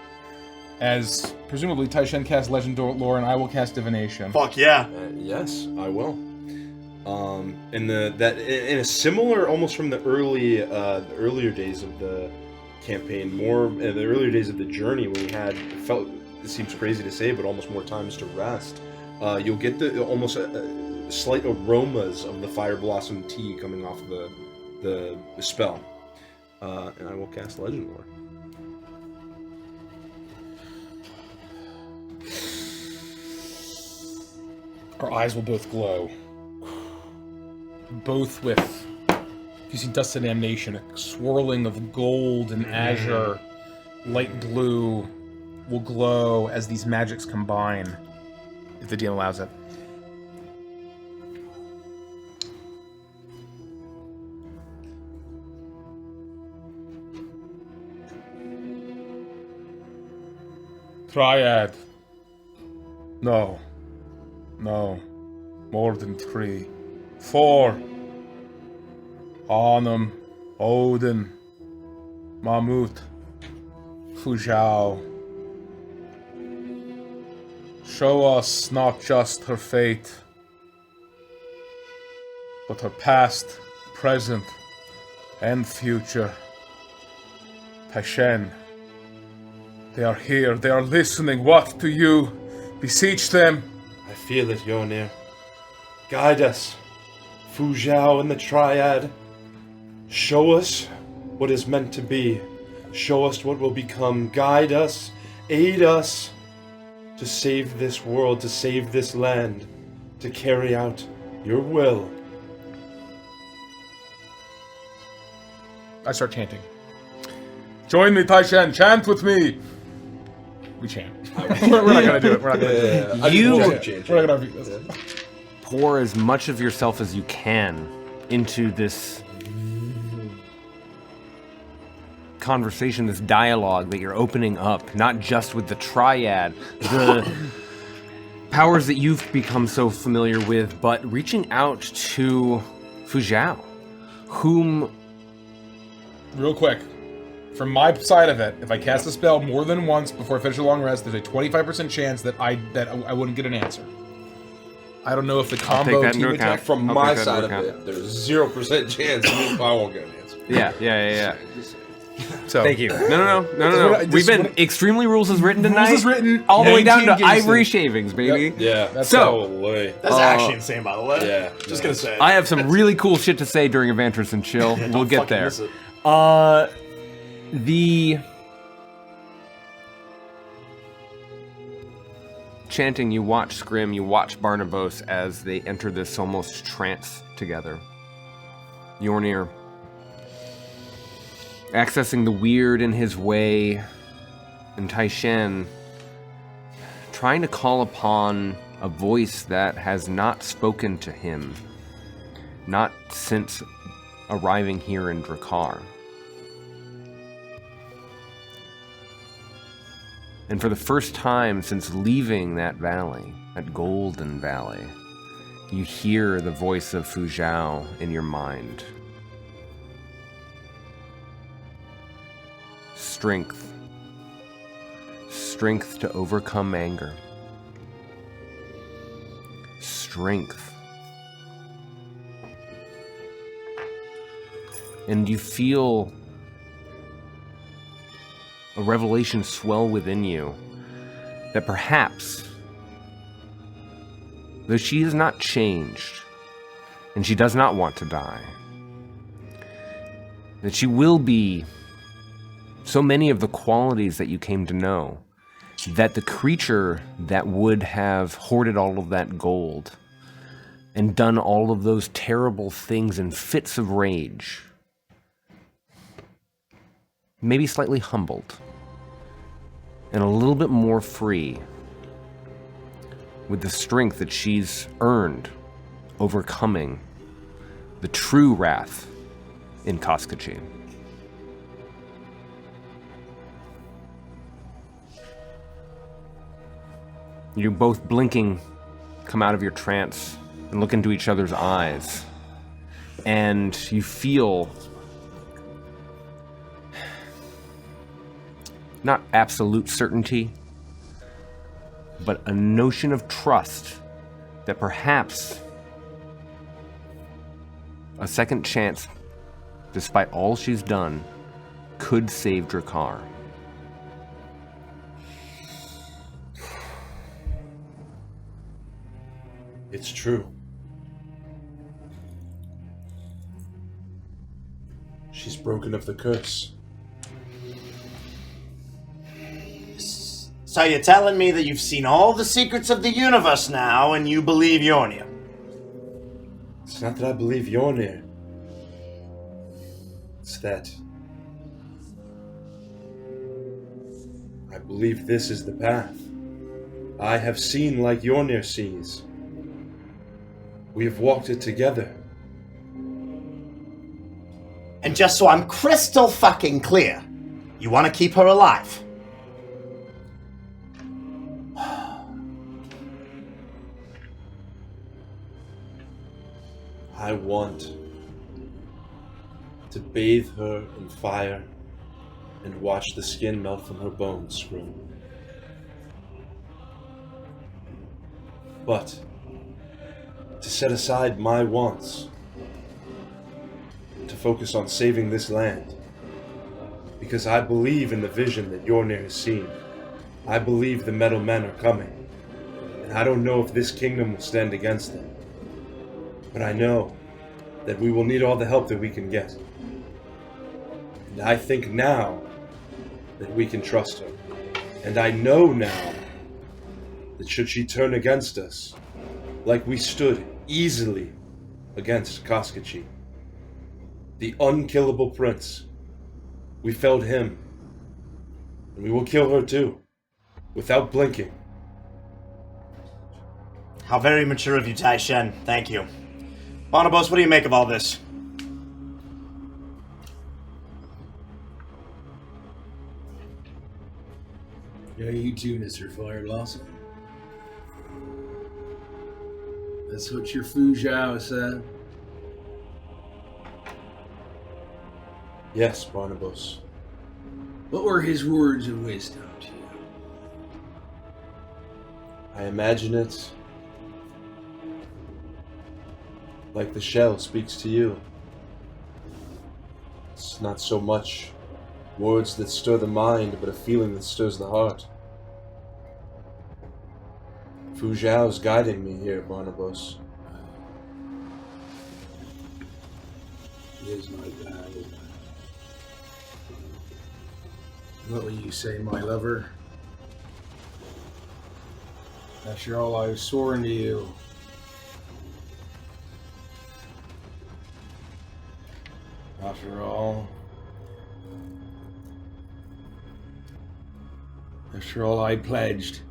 As, presumably, Taishan casts Legend Lore and I will cast Divination. Fuck yeah. Yes, I will. In a similar, almost from the earlier days of the campaign, more the earlier days of the journey, when we had felt, it seems crazy to say, but almost more times to rest. You'll get the almost slight aromas of the Fire Blossom tea coming off the spell, and I will cast Legend Lore. Our eyes will both glow. Both with, using Dust and Damnation, a swirling of gold and azure, light blue will glow as these magics combine, if the DM allows it. Triad. No. No. More than 3. 4. Arnhem, Odin, Mahmut, Fu Zhao. Show us not just her fate, but her past, present, and future. Taishan, they are here, they are listening. What do you beseech them? I feel it, Yonir. Guide us, Fu Zhao and the Triad. Show us what is meant to be. Show us what will become. Guide us, aid us to save this world, to save this land, to carry out your will. I start chanting. Join me, Taishan. Chant with me. We chant. We're not gonna do it. We're not gonna do it. You We're not gonna do this. pour as much of yourself as you can into this conversation, this dialogue that you're opening up, not just with the triad, the powers that you've become so familiar with, but reaching out to Fuzhou, whom... Real quick, from my side of it, if I cast a spell more than once before I finish a long rest, there's a 25% chance that I wouldn't get an answer. I don't know if the combo that team into account. attack From I'll my take that side into of account. it, there's 0% chance I won't get an answer. Yeah. So Thank you. No. We've been extremely rules is written tonight. Rules is written. all the way down to 19 games ivory in. shavings, baby. Yeah. That's So- Holy. That's actually insane, by the way. Yeah. Just gonna say. I have some really cool shit to say during Adventures and Chill. Yeah, We'll don't get fucking there. miss it. The chanting, you watch Scrim, you watch Barnabas as they enter this almost trance together. Yornir accessing the weird in his way, and Taishen trying to call upon a voice that has not spoken to him, not since arriving here in Drakkar. And for the first time since leaving that valley, that golden valley, you hear the voice of Fuzhou in your mind. Strength. Strength to overcome anger. Strength. And you feel a revelation swell within you that perhaps, though she is not changed, and she does not want to die, that she will be so many of the qualities that you came to know, that the creature that would have hoarded all of that gold and done all of those terrible things in fits of rage, maybe slightly humbled, and a little bit more free with the strength that she's earned overcoming the true wrath in Koskachi. You both blinking come out of your trance and look into each other's eyes, and you feel not absolute certainty, but a notion of trust that perhaps a second chance, despite all she's done, could save Drakkar. It's true. She's broken of the curse. So you're telling me that you've seen all the secrets of the universe now, and you believe Yornia? It's not that I believe Yornir. It's that I believe this is the path. I have seen like Yornir sees. We have walked it together. And just so I'm crystal fucking clear, you want to keep her alive? I want to bathe her in fire and watch the skin melt from her bones, Scrim. But to set aside my wants, to focus on saving this land, because I believe in the vision that Yornir has seen. I believe the Metal Men are coming, and I don't know if this kingdom will stand against them. But I know that we will need all the help that we can get. And I think now that we can trust her. And I know now that should she turn against us, like we stood easily against Koskachi, the unkillable prince We felled him. And we will kill her too. Without blinking. How very mature of you, Tai Shen. Thank you. Bonobos, what do you make of all this? Yeah, you too, Mr. Fireblossom. That's what your Fu Zhao said. Yes, Barnabas. What were his words of wisdom to you? I imagine it like the shell speaks to you. It's not so much words that stir the mind, but a feeling that stirs the heart. Fu Zhao's guiding me here, Barnabas. It is like that, isn't it? What will you say, my lover? After all I've sworn to you. After all I pledged.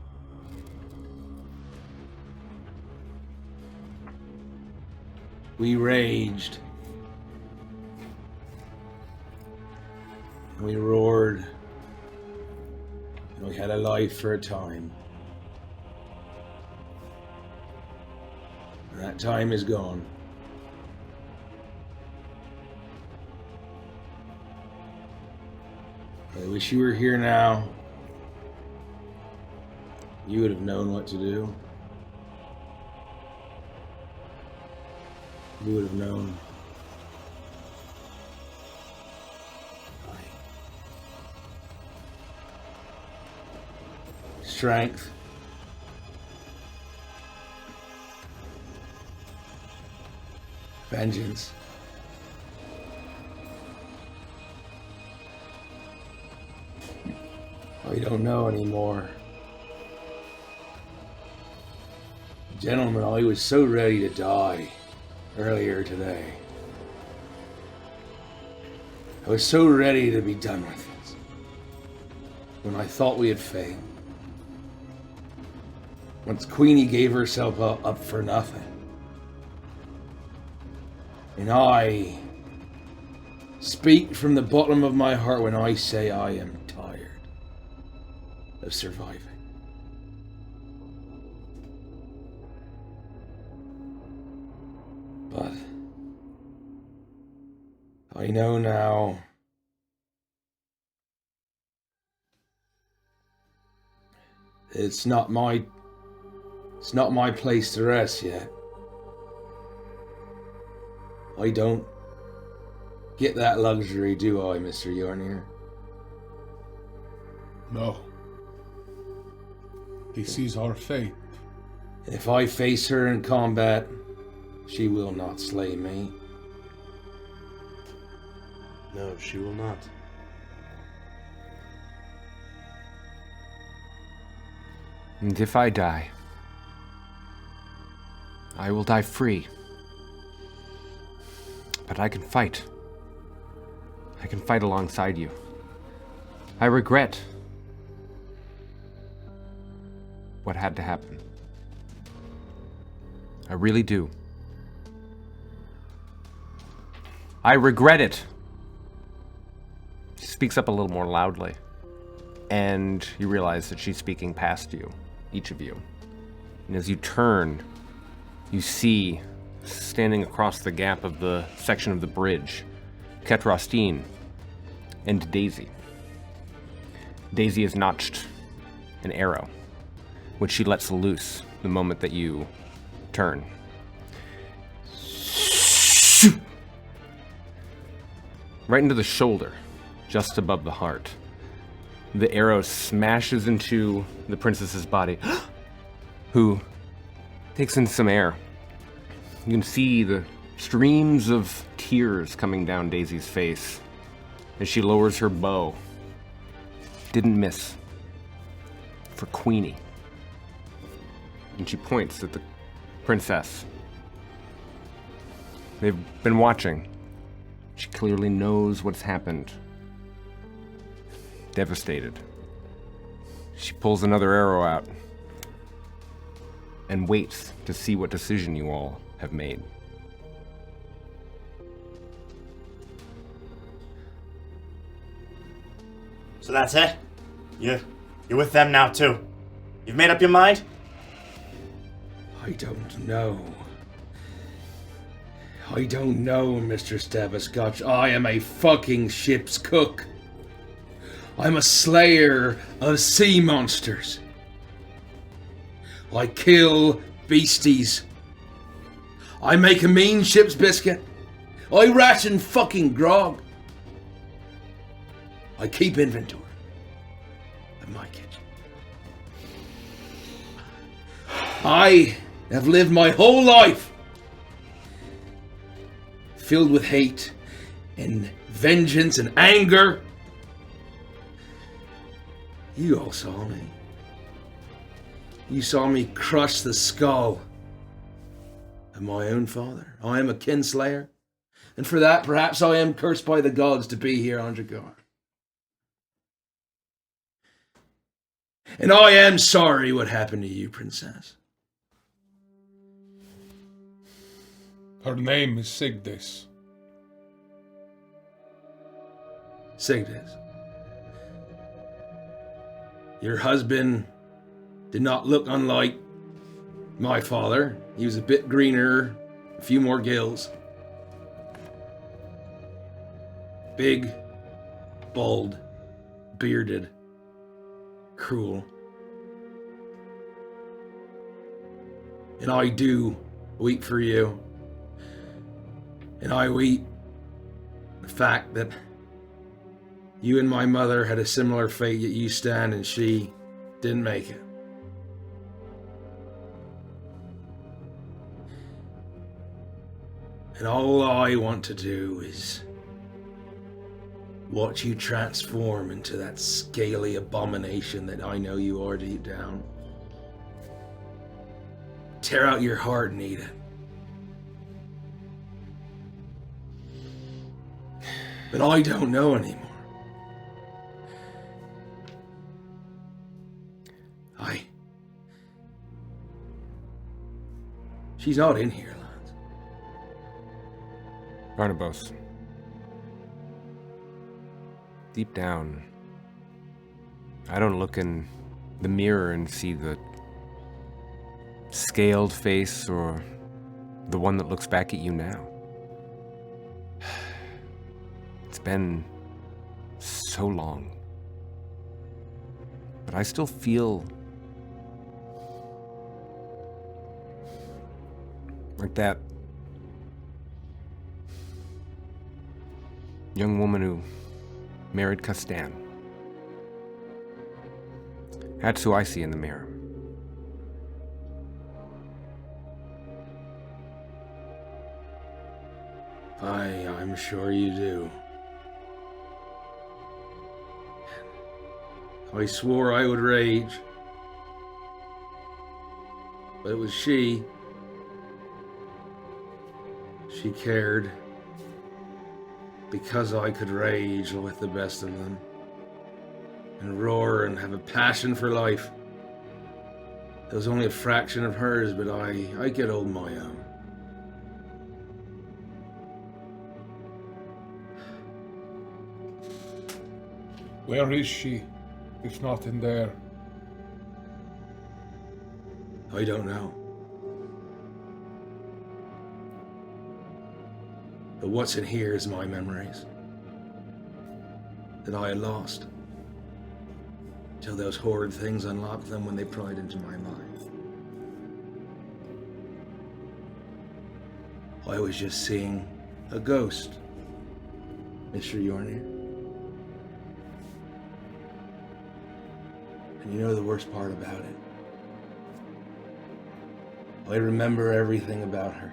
We raged. We roared. And we had a life for a time. And that time is gone. I wish you were here now. You would have known what to do. You would have known. Strength. Vengeance. I don't know anymore. Gentlemen, I was so ready to die earlier today. I was so ready to be done with this. When I thought we had failed. Once Queenie gave herself up for nothing. And I speak from the bottom of my heart when I say I am tired of surviving. But I know now it's not my place to rest yet. I don't get that luxury, do I, Mr. Yarnir? No. He sees our fate. If I face her in combat, she will not slay me. No, she will not. And if I die, I will die free. But I can fight. I can fight alongside you. I regret what had to happen. I really do. I regret it. She speaks up a little more loudly, and you realize that she's speaking past you, each of you. And as you turn, you see, standing across the gap of the section of the bridge, Ketrostine and Daisy. Daisy has notched an arrow, which she lets loose the moment that you turn. Right into the shoulder, just above the heart. The arrow smashes into the princess's body, who takes in some air. You can see the streams of tears coming down Daisy's face as she lowers her bow. Didn't miss. For Queenie. And she points at the princess. They've been watching. She clearly knows what's happened. devastated. She pulls another arrow out and waits to see what decision you all have made. So that's it? You're with them now, too. You've made up your mind? I don't know. I don't know, Mr. Stabascotch. I am a fucking ship's cook. I'm a slayer of sea monsters. I kill beasties. I make a mean ship's biscuit. I ration fucking grog. I keep inventory of my kitchen. I have lived my whole life filled with hate and vengeance and anger. You all saw me. You saw me crush the skull of my own father. I am a kinslayer, and for that, perhaps I am cursed by the gods to be here on Dragar. And I am sorry what happened to you, Princess. Her name is Sigdis. Sigdis. Your husband did not look unlike my father. He was a bit greener, a few more gills. Big, bald, bearded, cruel. And I do weep for you. And I weep the fact that you and my mother had a similar fate, yet you stand and she didn't make it. And all I want to do is watch you transform into that scaly abomination that I know you are deep down. Tear out your heart and eat it. But I don't know anymore. She's not in here, Lance. Barnabas. Deep down, I don't look in the mirror and see the scaled face or the one that looks back at you now. It's been so long. But I still feel like that young woman who married Castan. That's who I see in the mirror. I'm sure you do. I swore I would rage. But it was she. She cared. Because I could rage with the best of them. And roar and have a passion for life. It was only a fraction of hers, but I get hold my own. Where is she, if not in there? I don't know. But what's in here is my memories. That I had lost. Till those horrid things unlocked them when they pried into my mind. I was just seeing a ghost, Mr. Yornir. And you know the worst part about it? I remember everything about her.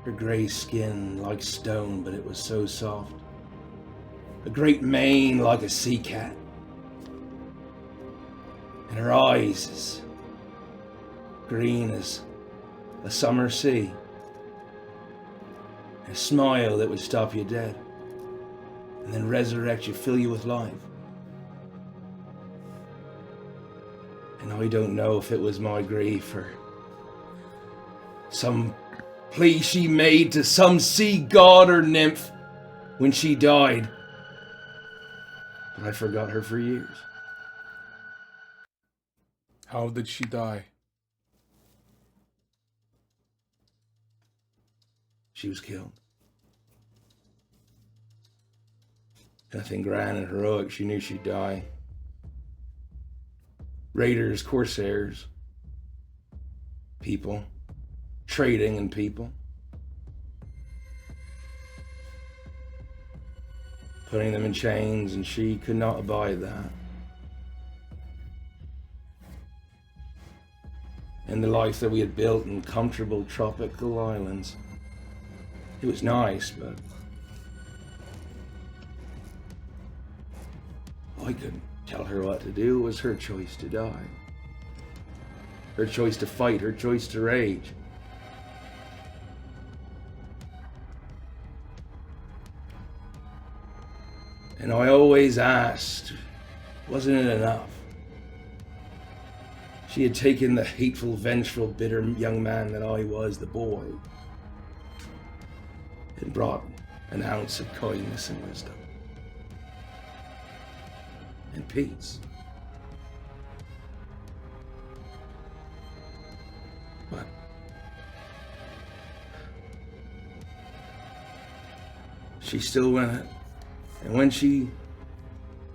Her gray skin like stone, but it was so soft. A great mane like a sea cat. And her eyes as green as a summer sea. A smile that would stop you dead. and then resurrect you, fill you with life. And I don't know if it was my grief or some plea she made to some sea god or nymph when she died. But I forgot her for years. How did she die? She was killed. Nothing grand and heroic, she knew she'd die. Raiders, corsairs, people, trading in people. Putting them in chains, and she could not abide that. And the life that we had built in comfortable tropical islands, it was nice, but I couldn't tell her what to do. It was her choice to die. Her choice to fight, her choice to rage. And I always asked, wasn't it enough? She had taken the hateful, vengeful, bitter young man that I was, the boy, and brought an ounce of kindness and wisdom. And peace. But she still went, and when she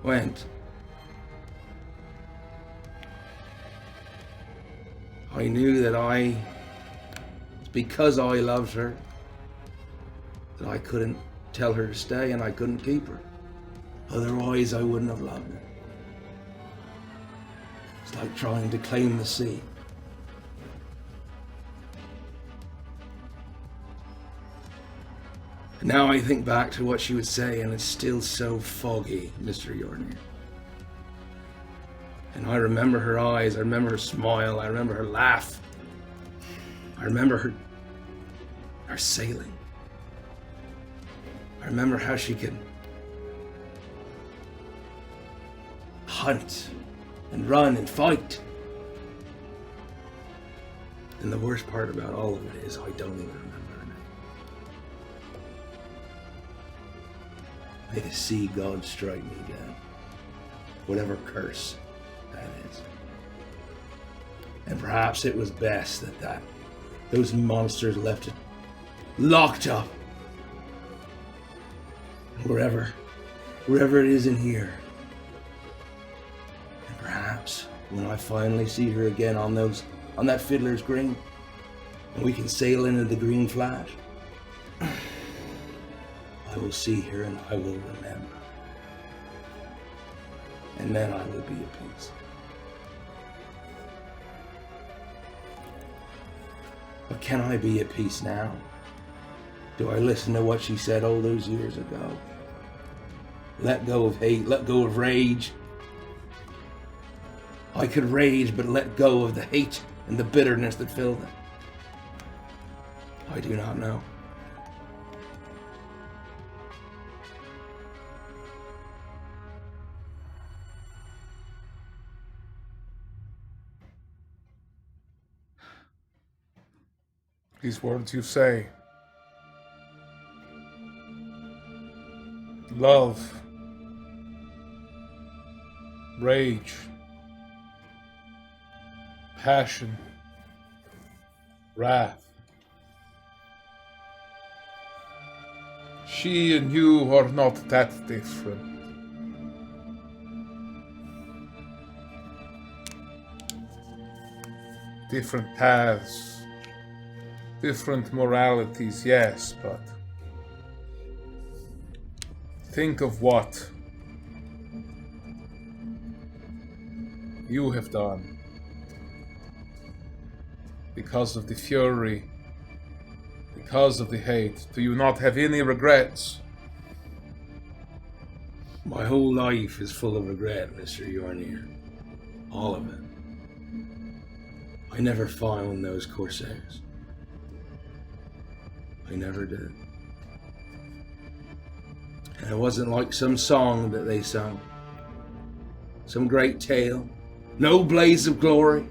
went, I knew that because I loved her, that I couldn't tell her to stay and I couldn't keep her. Otherwise, I wouldn't have loved her. It's like trying to claim the sea. And now I think back to what she would say, and it's still so foggy, Mr. Yornir. And I remember her eyes, I remember her smile, I remember her laugh. I remember her sailing. I remember how she could hunt and run and fight. And the worst part about all of it is I don't even remember her name. May the sea god strike me down. Whatever curse that is. And perhaps it was best that those monsters left it locked up. Wherever it is in here. And perhaps when I finally see her again on that Fiddler's Green, and we can sail into the green flash, I will see her and I will remember. And then I will be at peace. But can I be at peace now? Do I listen to what she said all those years ago? Let go of hate, let go of rage. I could rage, but let go of the hate and the bitterness that filled it. I do not know. These words you say. Love. Rage. Passion. Wrath. She and you are not that different. Different paths. Different moralities, yes, but think of what you have done because of the fury, because of the hate. Do you not have any regrets? My whole life is full of regret, Mr. Yornir. All of it. I never found those corsairs. I never did. And it wasn't like some song that they sung, some great tale, no blaze of glory.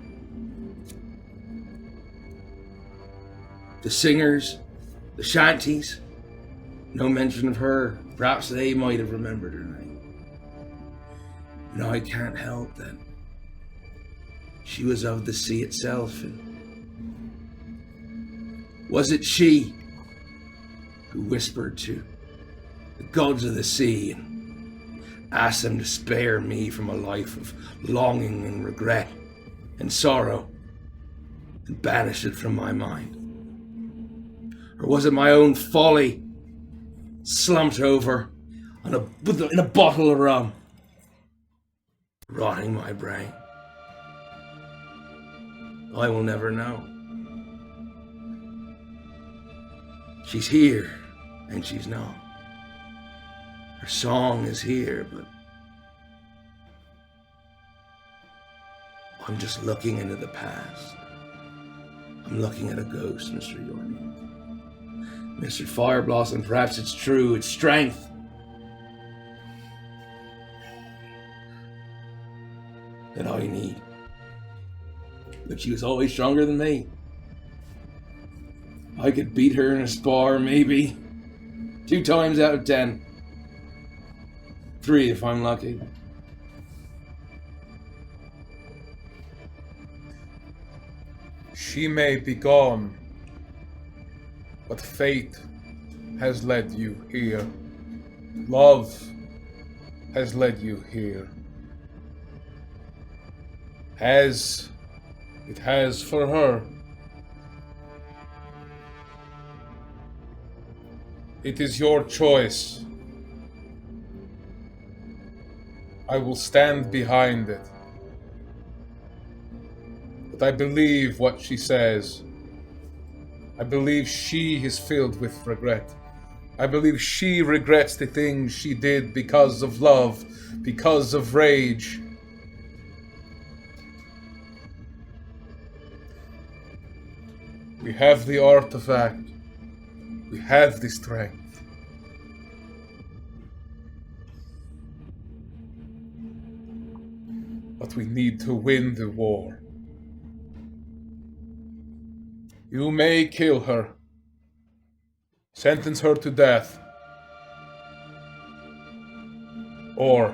The singers, the shanties, no mention of her. Perhaps they might have remembered her name. And I can't help that she was of the sea itself. And was it she who whispered to the gods of the sea and asked them to spare me from a life of longing and regret and sorrow and banish it from my mind? Or was it my own folly slumped over in a bottle of rum, rotting my brain? I will never know. She's here and she's not. Her song is here, but I'm just looking into the past. I'm looking at a ghost, Mr. Yorney. Mr. Fireblossom, perhaps it's true, it's strength. That I need. But she was always stronger than me. I could beat her in a spar, maybe 2 times out of 10. 3 if I'm lucky. She may be gone, but fate has led you here. Love has led you here. As it has for her. It is your choice. I will stand behind it. But I believe what she says. I believe she is filled with regret. I believe she regrets the things she did because of love, because of rage. We have the artifact. We have the strength. But we need to win the war. You may kill her. Sentence her to death. Or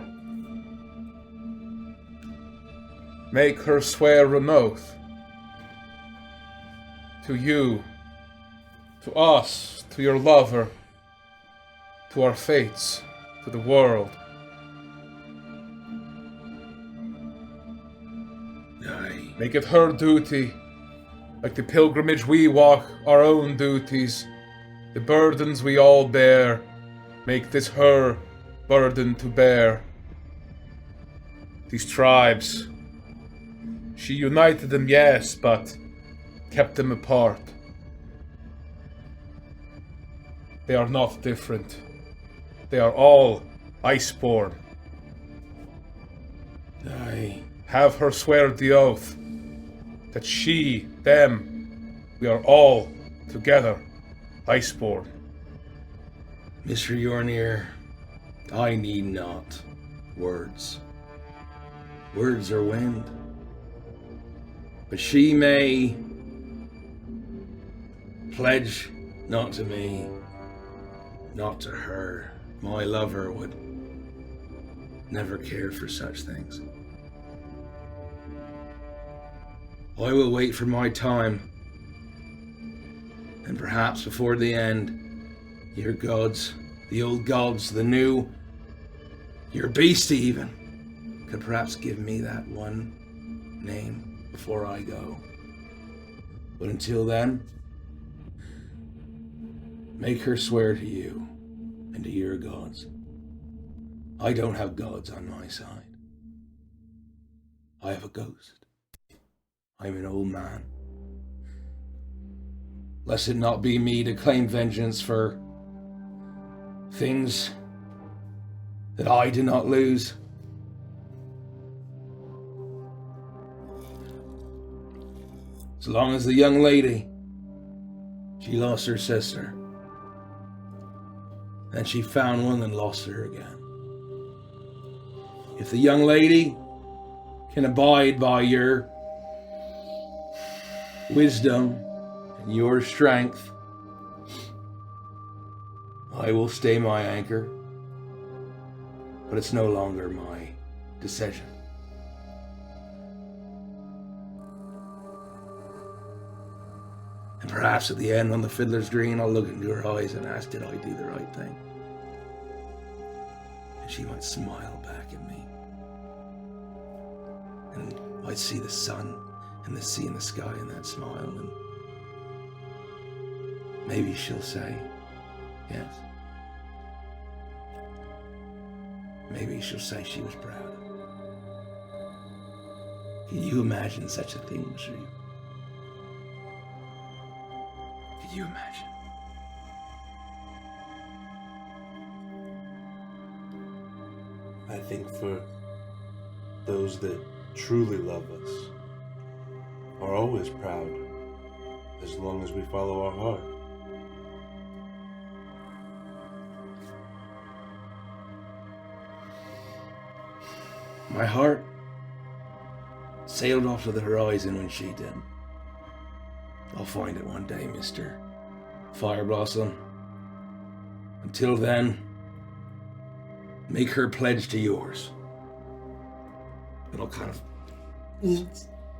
make her swear an oath. To you, to us, to your lover, to our fates, to the world. Aye. Make it her duty, like the pilgrimage we walk, our own duties, the burdens we all bear. Make this her burden to bear. These tribes, she united them, yes, but kept them apart. They are not different. They are all Iceborn. Aye. Have her swear the oath that she, them, we are all together Iceborn. Mr. Yornir, I need not words. Words are wind. But she may pledge not to me, not to her. My lover would never care for such things. I will wait for my time, and perhaps before the end, your gods, the old gods, the new, your beast even, could perhaps give me that one name before I go. But until then, make her swear to you and to your gods. I don't have gods on my side. I have a ghost. I'm an old man. Lest it not be me to claim vengeance for things that I did not lose. As long as the young lady, she lost her sister. and she found one and lost her again. If the young lady can abide by your wisdom and your strength, I will stay my anchor, but it's no longer my decision. And perhaps at the end on the Fiddler's Green, I'll look into her eyes and ask, did I do the right thing? And she might smile back at me. And I'd see the sun and the sea and the sky in that smile, and maybe she'll say, yes. Maybe she'll say she was proud. Can you imagine such a thing, Sri? Can you imagine? I think for those that truly love us are always proud as long as we follow our heart. My heart sailed off to the horizon when she did. I'll find it one day, Mr. Fire Blossom. Until then, make her pledge to yours. And I'll kind of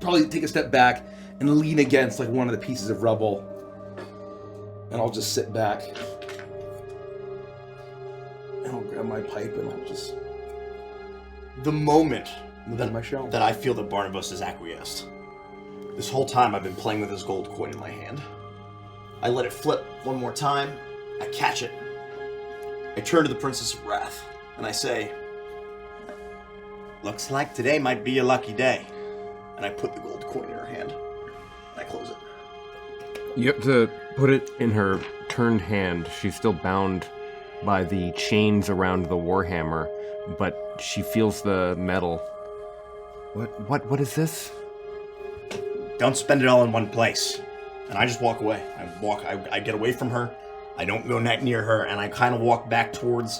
probably take a step back and lean against like one of the pieces of rubble. And I'll just sit back. And I'll grab my pipe and I'll just The moment move to my shell. that I feel that Barnabas has acquiesced, this whole time I've been playing with this gold coin in my hand. I let it flip one more time. I catch it. I turn to the Princess of Wrath, and I say, looks like today might be a lucky day. And I put the gold coin in her hand, and I close it. You have to put it in her turned hand. She's still bound by the chains around the warhammer, but she feels the metal. What is this? Don't spend it all in one place. And I just walk away. I get away from her. I don't go near her, and I kind of walk back towards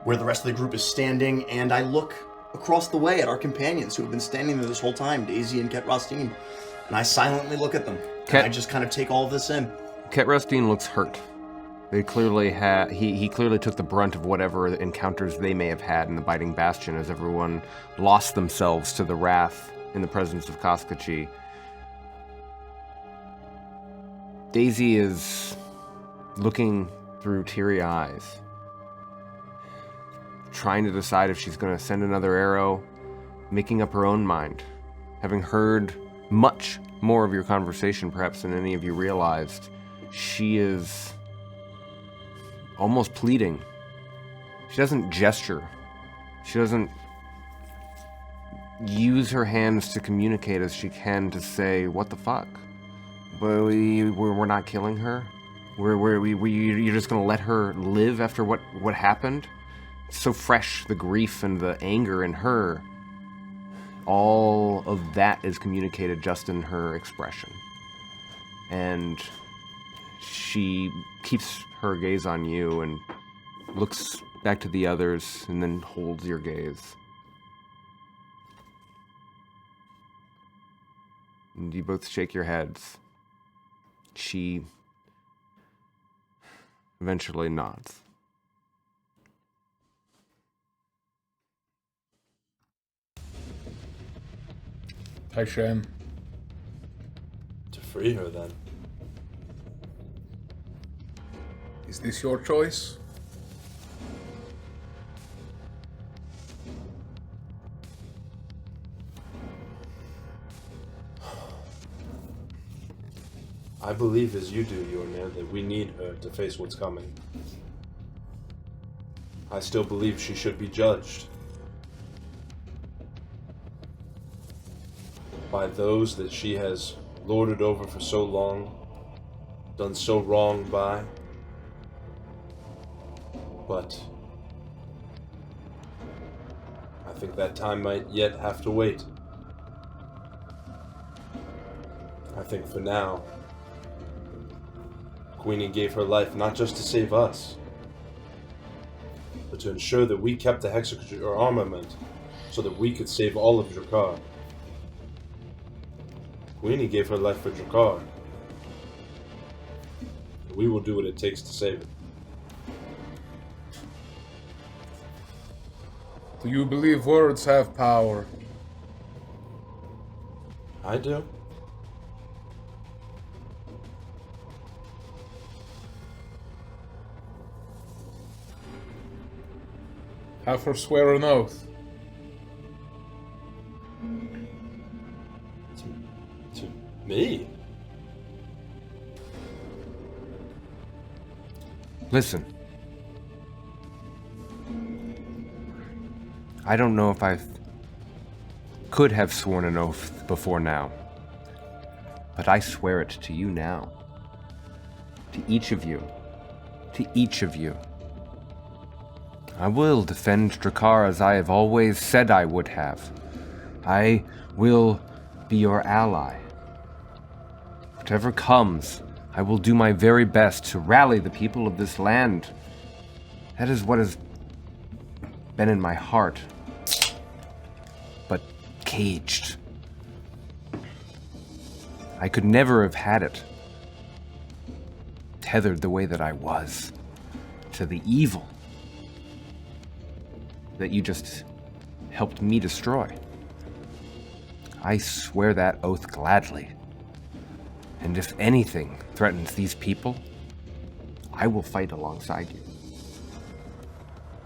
where the rest of the group is standing, and I look across the way at our companions who have been standing there this whole time, Daisy and Ket Rostin, and I silently look at them. And I just kind of take all of this in. Ket Rostin looks hurt. They clearly he clearly took the brunt of whatever encounters they may have had in the Biting Bastion as everyone lost themselves to the wrath in the presence of Koskachi. Daisy is looking through teary eyes, trying to decide if she's going to send another arrow, making up her own mind, having heard much more of your conversation perhaps than any of you realized. She is almost pleading. She doesn't gesture. She doesn't use her hands to communicate as she can to say, what the fuck? We're not killing her? You're just gonna let her live after what happened? It's so fresh, the grief and the anger in her. All of that is communicated just in her expression. And she keeps her gaze on you and looks back to the others and then holds your gaze. And you both shake your heads. She eventually nods. Hashem. To free her, then. Is this your choice? I believe as you do, Yornir, that we need her to face what's coming. I still believe she should be judged by those that she has lorded over for so long, done so wrong by. But I think that time might yet have to wait. I think for now, Queenie gave her life not just to save us, but to ensure that we kept the Hexagon armament so that we could save all of Drakkar. Queenie gave her life for Drakkar. We will do what it takes to save it. Do you believe words have power? I do. Have her swear an oath. To me? Listen. I don't know if I could have sworn an oath before now, but I swear it to you now. To each of you. To each of you. I will defend Drakkar as I have always said I would have. I will be your ally. Whatever comes, I will do my very best to rally the people of this land. That is what has been in my heart, but caged. I could never have had it tethered the way that I was to the evil that you just helped me destroy. I swear that oath gladly. And if anything threatens these people, I will fight alongside you.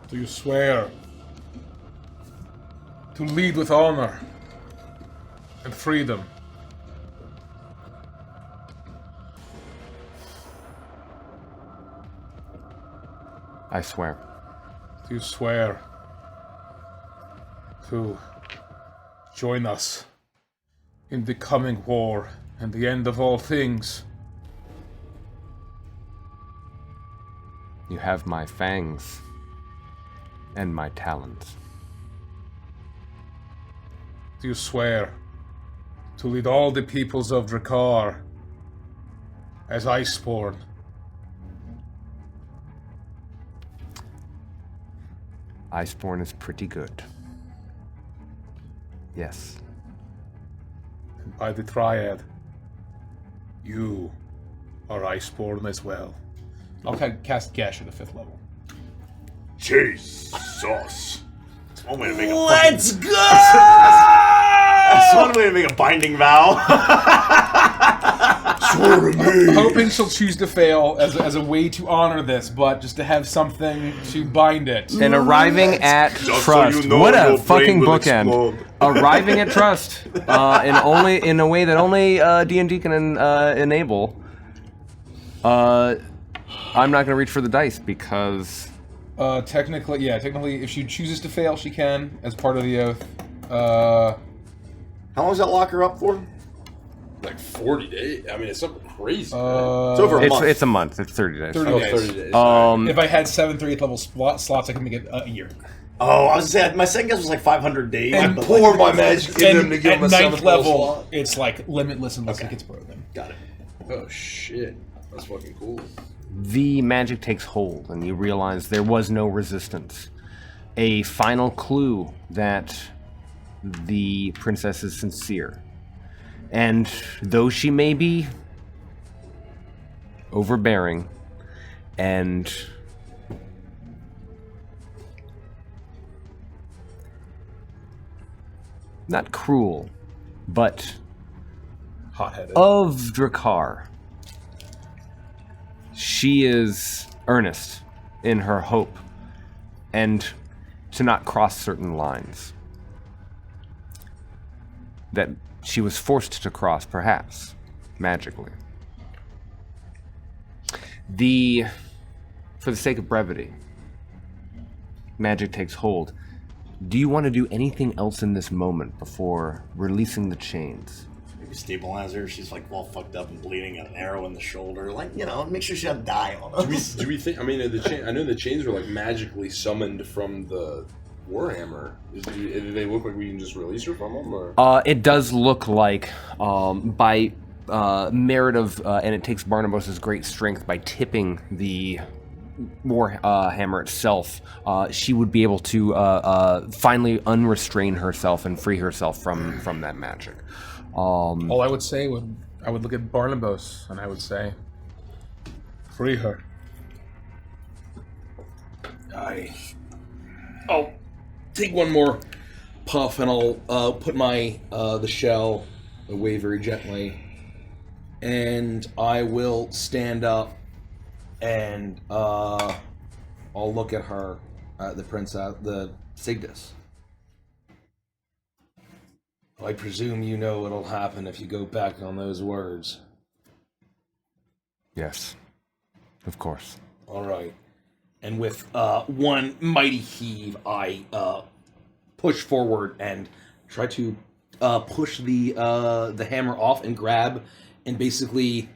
Do you swear to lead with honor and freedom? I swear. Do you swear to join us in the coming war and the end of all things? You have my fangs and my talons. Do you swear to lead all the peoples of Drakkar as Iceborn? Iceborn is pretty good. Yes. And by the Triad, you are Iceborn as well. I'll cast Gash at the 5th level. Jesus. That's one way to make a Let's go! That's one way to make a binding vow. I'm hoping she'll choose to fail as a way to honor this, but just to have something to bind it. And arriving at so trust. you know What a your fucking brain will bookend. explode. Arriving at trust, in a way that only D&D can enable. I'm not gonna reach for the dice because Technically, if she chooses to fail, she can, as part of the oath. How long does that locker up for? Like 40 days. I mean, it's something crazy. It's over a month. it's a month. It's 30 days. 30 oh, days. 30 days. If I had 7 30th level slots, I could make it a year. Oh, I was gonna say my second guess was like 500 days. And but Pour like, my magic in them to give At them a 9th 7th level, slot. it's like limitless unless Okay. it gets broken. Got it. Oh shit, that's fucking cool. The magic takes hold, and you realize there was no resistance. A final clue that the princess is sincere. And though she may be overbearing and not cruel, but Hot-headed. of Drakkar, she is earnest in her hope and to not cross certain lines that she was forced to cross, perhaps, magically. For the sake of brevity, magic takes hold. Do you want to do anything else in this moment before releasing the chains? Maybe stabilize her. She's like all fucked up and bleeding, got an arrow in the shoulder. Like, make sure she doesn't die on us. Do we think? I mean, I know the chains were like magically summoned from the Warhammer. Do they look like we can just release her from them, or? It does look like, by merit of, and it takes Barnabas' great strength by tipping the Warhammer itself, she would be able to finally unrestrain herself and free herself from that magic. All I would say I would look at Barnabas and I would say, free her. I'll take one more puff and I'll put my the shell away very gently, and I will stand up and I'll look at her, the princess, the Sigdus. I presume you know what'll happen if you go back on those words. Yes, of course. All right. And with one mighty heave, I push forward and try to push the hammer off and grab and basically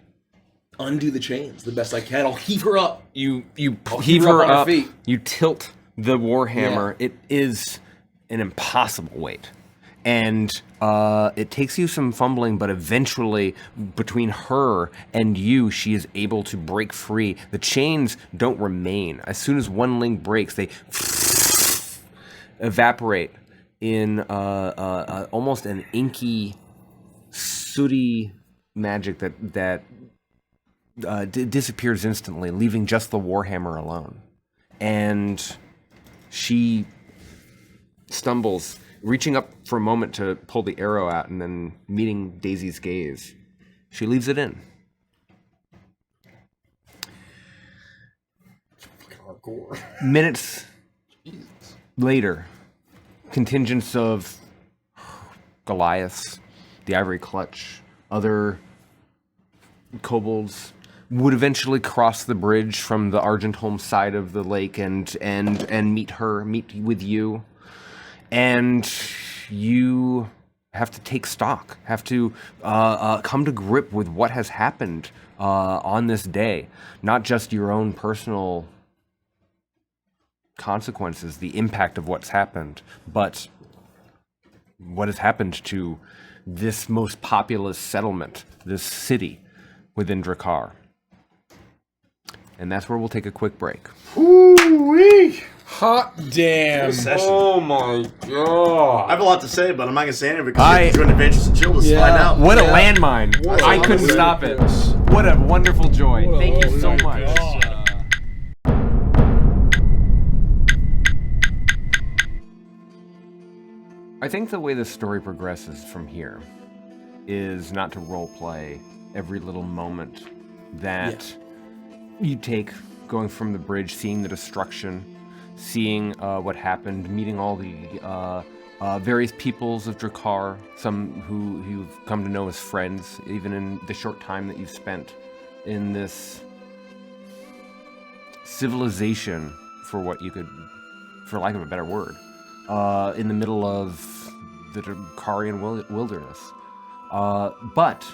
undo the chains the best I can. I'll heave her up. You I'll heave her on her up. feet. You tilt the warhammer. Yeah. It is an impossible weight. And it takes you some fumbling, but eventually, between her and you, she is able to break free. The chains don't remain. As soon as one link breaks, they evaporate in almost an inky, sooty magic that disappears instantly, leaving just the warhammer alone. And she stumbles, reaching up for a moment to pull the arrow out, and then meeting Daisy's gaze. She leaves it in. Minutes later, contingents of Goliaths, the Ivory Clutch, other kobolds would eventually cross the bridge from the Argentholm side of the lake and meet with you. And you have to take stock, have to come to grip with what has happened on this day. Not just your own personal consequences, the impact of what's happened, but what has happened to this most populous settlement, this city within Drakkar. And that's where we'll take a quick break. Ooh-wee! Hot damn. Oh my god. I have a lot to say, but I'm not going to say anything because you have to join Adventures and Chill to find out. What a landmine. I couldn't stop it. What a wonderful joy. Thank you so much. I think the way the story progresses from here is not to roleplay every little moment that you take going from the bridge, seeing the destruction, seeing what happened, meeting all the various peoples of Drakkar, some who you've come to know as friends, even in the short time that you've spent in this civilization, for lack of a better word, in the middle of the Drakkarian wilderness. But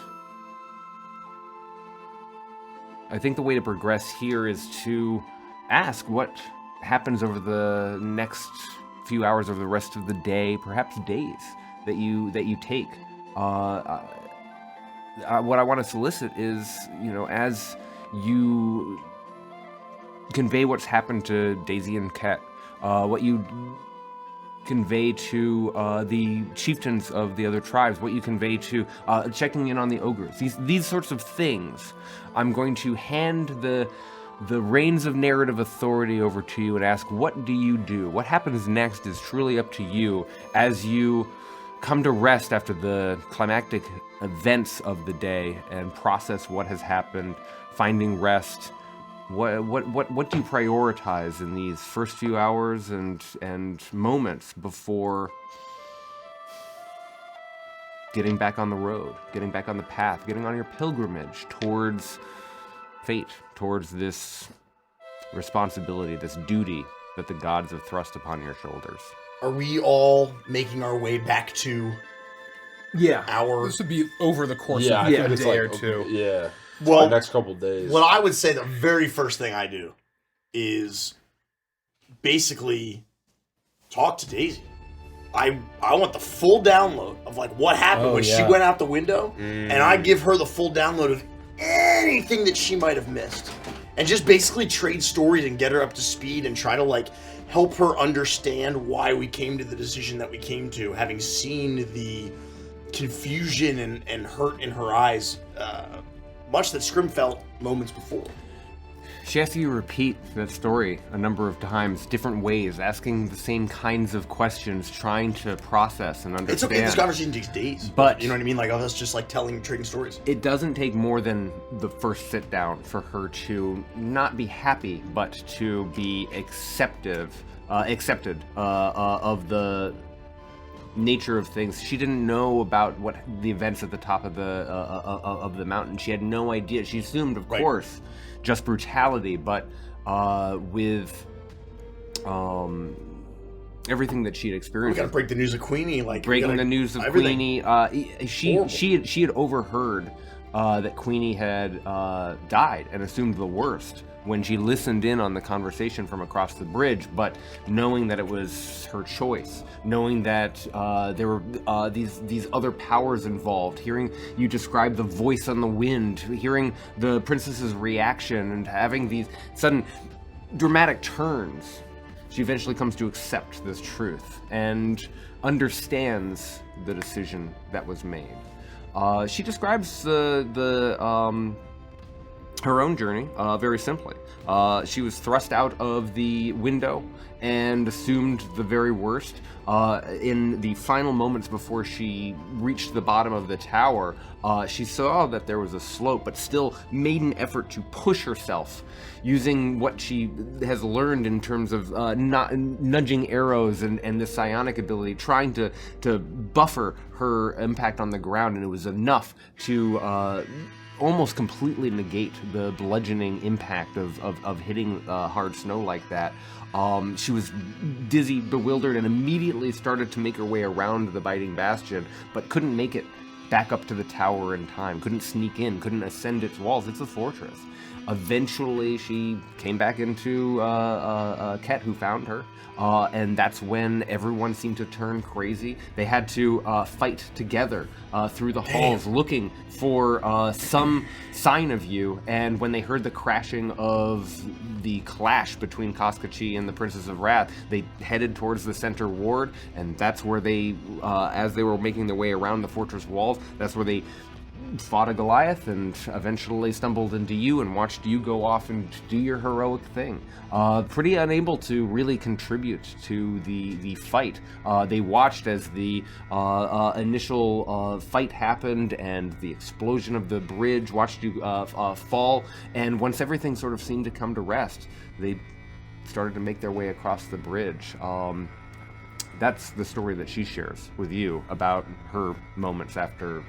I think the way to progress here is to ask what happens over the next few hours, over the rest of the day, perhaps days that you take. What I want to solicit is, as you convey what's happened to Daisy and Ket, what you convey to the chieftains of the other tribes, what you convey to checking in on the ogres, these sorts of things. I'm going to hand the reins of narrative authority over to you and ask, what do you do? What happens next is truly up to you as you come to rest after the climactic events of the day and process what has happened, finding rest. What do you prioritize in these first few hours and moments before getting back on the road, getting back on the path, getting on your pilgrimage towards fate, towards this responsibility, this duty that the gods have thrust upon your shoulders? Are we all making our way back to our... This would be over the course of I a think it's day like, or two. Yeah. Well, the next couple days. What I would say the very first thing I do is basically talk to Daisy. I want the full download of like what happened when she went out the window, and I give her the full download of anything that she might have missed. and just basically trade stories and get her up to speed and try to like help her understand why we came to the decision that we came to, having seen the confusion and hurt in her eyes, much that Scrim felt moments before. She has you repeat that story a number of times, different ways, asking the same kinds of questions, trying to process and understand. It's okay, this conversation takes days. But you know what I mean? Like, us just like trading stories. It doesn't take more than the first sit down for her to not be happy, but to be accepted of the nature of things. She didn't know about what the events at the top of the mountain. She had no idea. She assumed, of course, just brutality, but with everything that she had experienced. We gotta break the news of Queenie, like breaking the news of everything. Queenie. She had overheard that Queenie had died and assumed the worst when she listened in on the conversation from across the bridge, but knowing that it was her choice, knowing that there were these other powers involved, hearing you describe the voice on the wind, hearing the princess's reaction, and having these sudden dramatic turns, she eventually comes to accept this truth and understands the decision that was made. She describes her own journey very simply. She was thrust out of the window and assumed the very worst. In the final moments before she reached the bottom of the tower, she saw that there was a slope, but still made an effort to push herself, using what she has learned in terms of not nudging arrows and the psionic ability, trying to buffer her impact on the ground, and it was enough to almost completely negate the bludgeoning impact of hitting hard snow like that. She was dizzy, bewildered, and immediately started to make her way around the biting bastion, but couldn't make it back up to the tower in time, couldn't sneak in, couldn't ascend its walls. It's a fortress. Eventually, she came back into Ket, who found her, and that's when everyone seemed to turn crazy. They had to fight together through the halls, looking for some sign of you, and when they heard the crashing of the clash between Koskachi and the Princess of Wrath, they headed towards the center ward, and that's where they, as they were making their way around the fortress walls, that's where they fought a Goliath and eventually stumbled into you and watched you go off and do your heroic thing. Pretty unable to really contribute to the fight. They watched as the initial fight happened and the explosion of the bridge, watched you fall, and once everything sort of seemed to come to rest, they started to make their way across the bridge. That's the story that she shares with you about her moments after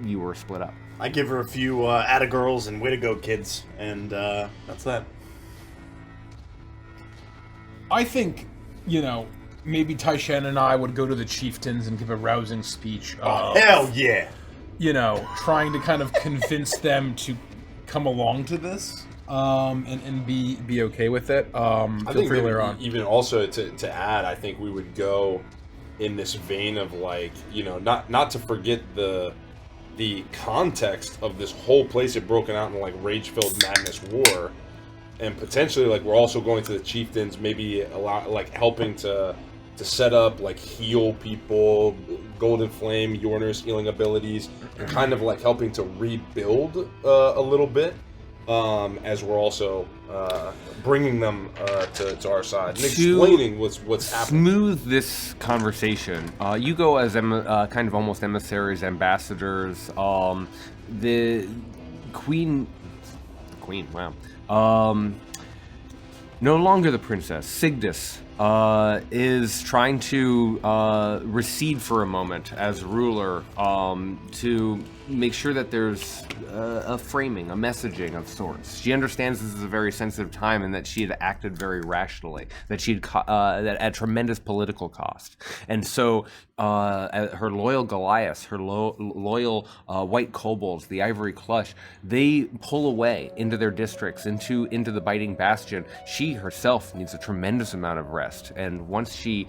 you were split up. I give her a few atta girls and way to go, kids, and that's that. I think, maybe Taishan and I would go to the chieftains and give a rousing speech. Hell yeah! Trying to kind of convince them to come along to this, and be okay with it. I think later on. Even also to add, I think we would go in this vein of like, not to forget the context of this whole place had broken out in like rage-filled madness war, and potentially like we're also going to the chieftains, maybe helping to set up like heal people, golden flame, Yorner's healing abilities, and kind of like helping to rebuild a little bit, as we're also bringing them to our side and explaining what's happening. Smooth this conversation. You go as kind of almost emissaries, ambassadors. The queen. Wow. No longer the princess. Sigdis is trying to recede for a moment as ruler, to make sure that there's a framing, a messaging of sorts. She understands this is a very sensitive time and that she had acted very rationally, that she'd that at tremendous political cost. And so her loyal Goliaths, her loyal white kobolds, the ivory clutch, they pull away into their districts, into the biting bastion. She herself needs a tremendous amount of rest. rest. And once she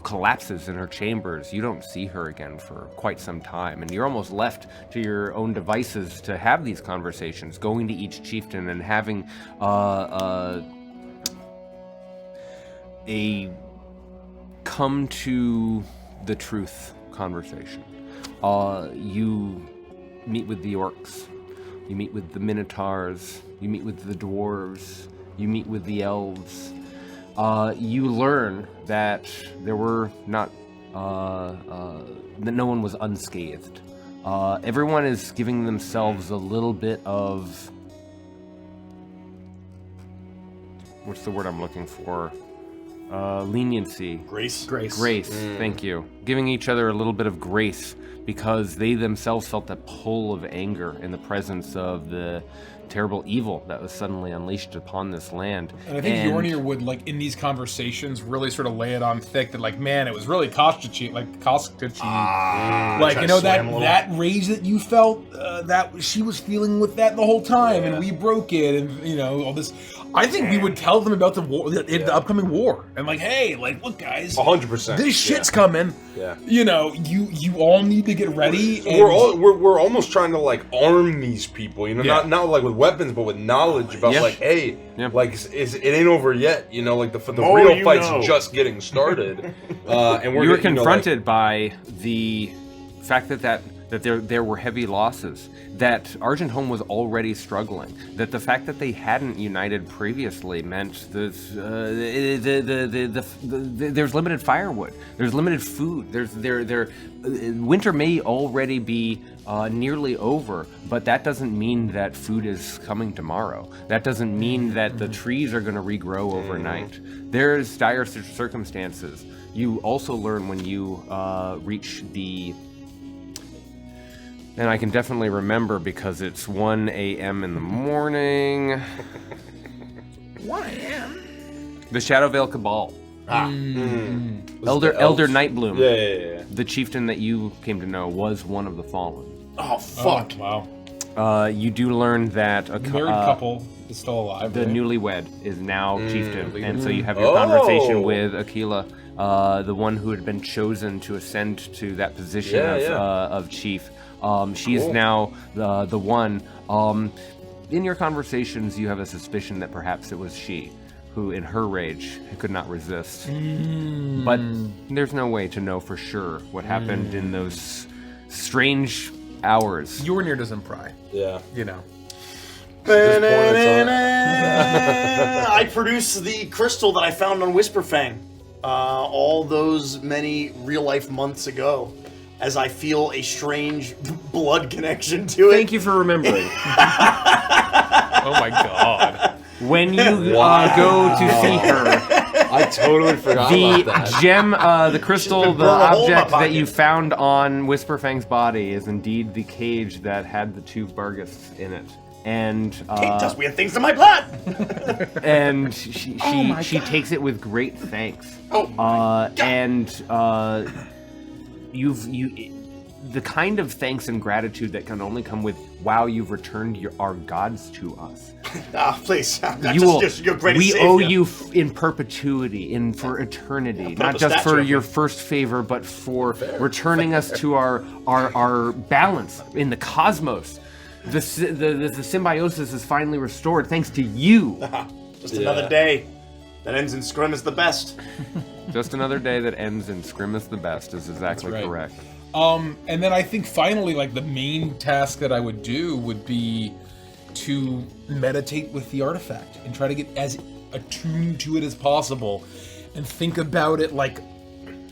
collapses in her chambers, you don't see her again for quite some time, and you're almost left to your own devices to have these conversations, going to each chieftain and having a come to the truth conversation. You meet with the orcs, you meet with the minotaurs, you meet with the dwarves, you meet with the elves. You learn that there were not, that no one was unscathed. Everyone is giving themselves a little bit of, what's the word I'm looking for? Leniency. Grace. Thank you. Giving each other a little bit of grace because they themselves felt that pull of anger in the presence of the terrible evil that was suddenly unleashed upon this land. And I think Yornir would, like, in these conversations, really sort of lay it on thick that, like, man, it was really Koskachi, like, you know, that rage that you felt, that she was feeling with that the whole time, and we broke it, and, you know, all this. I think we would tell them about the war, the upcoming war, and like, hey, like, look, guys, 100%. this shit's coming. Yeah. You know, you all need to get ready. We're almost trying to, like, arm these people, you know, not like with weapons, but with knowledge about like, hey, like, it ain't over yet, you know, like the real fight's just getting started. And you were confronted by the fact that there were heavy losses, that Argentholm was already struggling, that the fact that they hadn't united previously meant there's limited firewood, there's limited food, winter may already be nearly over, but that doesn't mean that food is coming tomorrow. That doesn't mean that the trees are going to regrow overnight. There's dire circumstances. You also learn when you reach the... And I can definitely remember because it's 1 a.m. in the morning. 1 a.m.? The Shadowvale Cabal. Elder Nightbloom. Yeah. The chieftain that you came to know was one of the fallen. Oh, fuck. Oh, wow. You do learn that a married couple is still alive. The right? newlywed is now chieftain. And so you have your conversation with Aquila, the one who had been chosen to ascend to that position of chief. She is now the one. In your conversations, you have a suspicion that perhaps it was she who, in her rage, could not resist. But there's no way to know for sure what happened in those strange hours. Yornir doesn't pry. Yeah. You know. I produced the crystal that I found on Whisperfang all those many real-life months ago, as I feel a strange blood connection to it. Thank you for remembering. Oh my god. When you go to see her, I totally forgot about that. the gem, the crystal, the burn a hole in my object that pocket. you found on Whisperfang's body is indeed the cage that had the two Bargists in it. And Kate does weird things to my blood. and she takes it with great thanks. Oh my God. And the kind of thanks and gratitude that can only come with, wow, you've returned our gods to us. Please. You're great we savior. owe you in perpetuity, for eternity, not just for your first favor, but for returning us to our balance in the cosmos. The symbiosis is finally restored thanks to you. Just another day that ends in scrim is the best. Just another day that ends in scrim is the best is exactly That's right. correct. And then I think finally, like, the main task that I would do would be to meditate with the artifact and try to get as attuned to it as possible and think about it like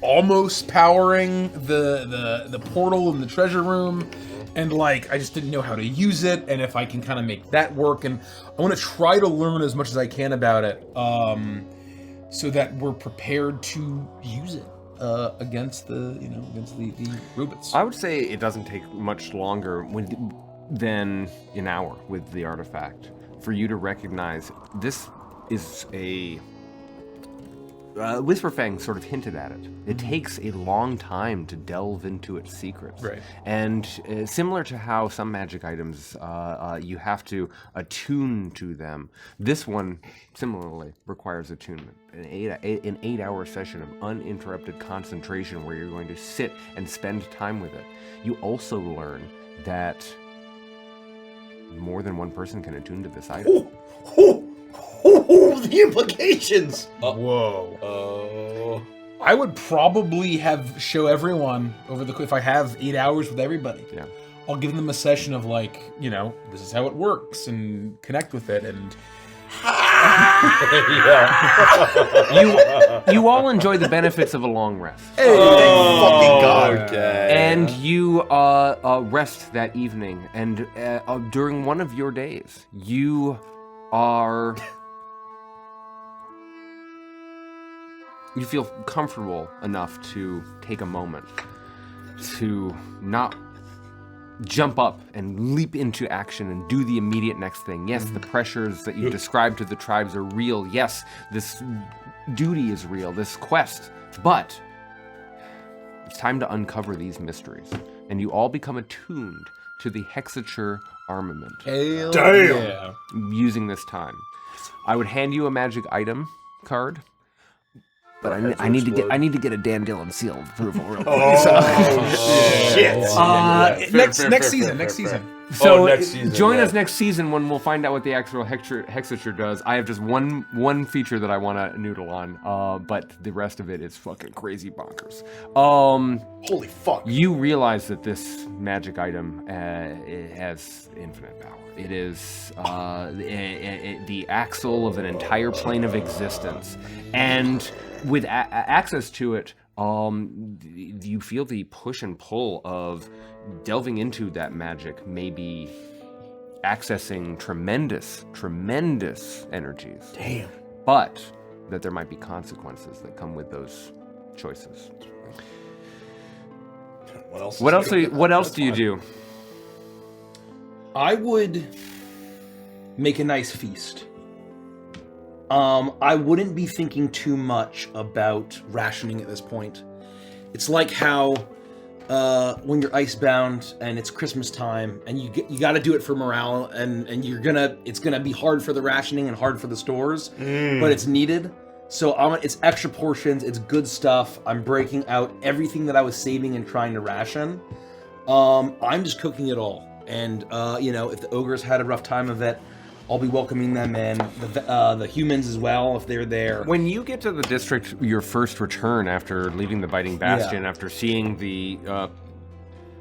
almost powering the portal in the treasure room. And, like, I just didn't know how to use it, and if I can kind of make that work, and I want to try to learn as much as I can about it, so that we're prepared to use it against the Rubits. I would say it doesn't take much longer than an hour with the artifact for you to recognize this is a Whisperfang sort of hinted at it. It takes a long time to delve into its secrets. Right. And similar to how some magic items, you have to attune to them, this one similarly requires attunement. An 8-hour session of uninterrupted concentration where you're going to sit and spend time with it. You also learn that more than one person can attune to this item. The implications! Whoa. I would probably show everyone if I have 8 hours with everybody. Yeah. I'll give them a session of this is how it works and connect with it and You all enjoy the benefits of a long rest. Thank fucking God. Okay. And you rest that evening, and during one of your days, you are... You feel comfortable enough to take a moment to not jump up and leap into action and do the immediate next thing. Yes, the pressures that you described to the tribes are real. Yes, this duty is real, this quest. But it's time to uncover these mysteries. And you all become attuned to the Hexature armament. Damn. Yeah. Using this time. I would hand you a magic item card. But I need to get a Dan Dillon seal of approval real quick. Shit! Next season. So next season, join yeah. us next season when we'll find out what the actual Hexature does. I have just one feature that I want to noodle on, but the rest of it is fucking crazy bonkers. Holy fuck. You realize that this magic item it has infinite power. It is the axle of an entire plane of existence, and with access to it, you feel the push and pull of delving into that magic, maybe accessing tremendous energies. Damn. But that there might be consequences that come with those choices. What else do you do? I would make a nice feast. I wouldn't be thinking too much about rationing at this point. It's like how when you're icebound and it's Christmas time and you got to do it for morale and it's gonna be hard for the rationing and hard for the stores, but it's needed. So it's extra portions, it's good stuff. I'm breaking out everything that I was saving and trying to ration. I'm just cooking it all. And if the ogres had a rough time of it, I'll be welcoming them in. The humans as well, if they're there. When you get to the district, your first return after leaving the Biting Bastion, after seeing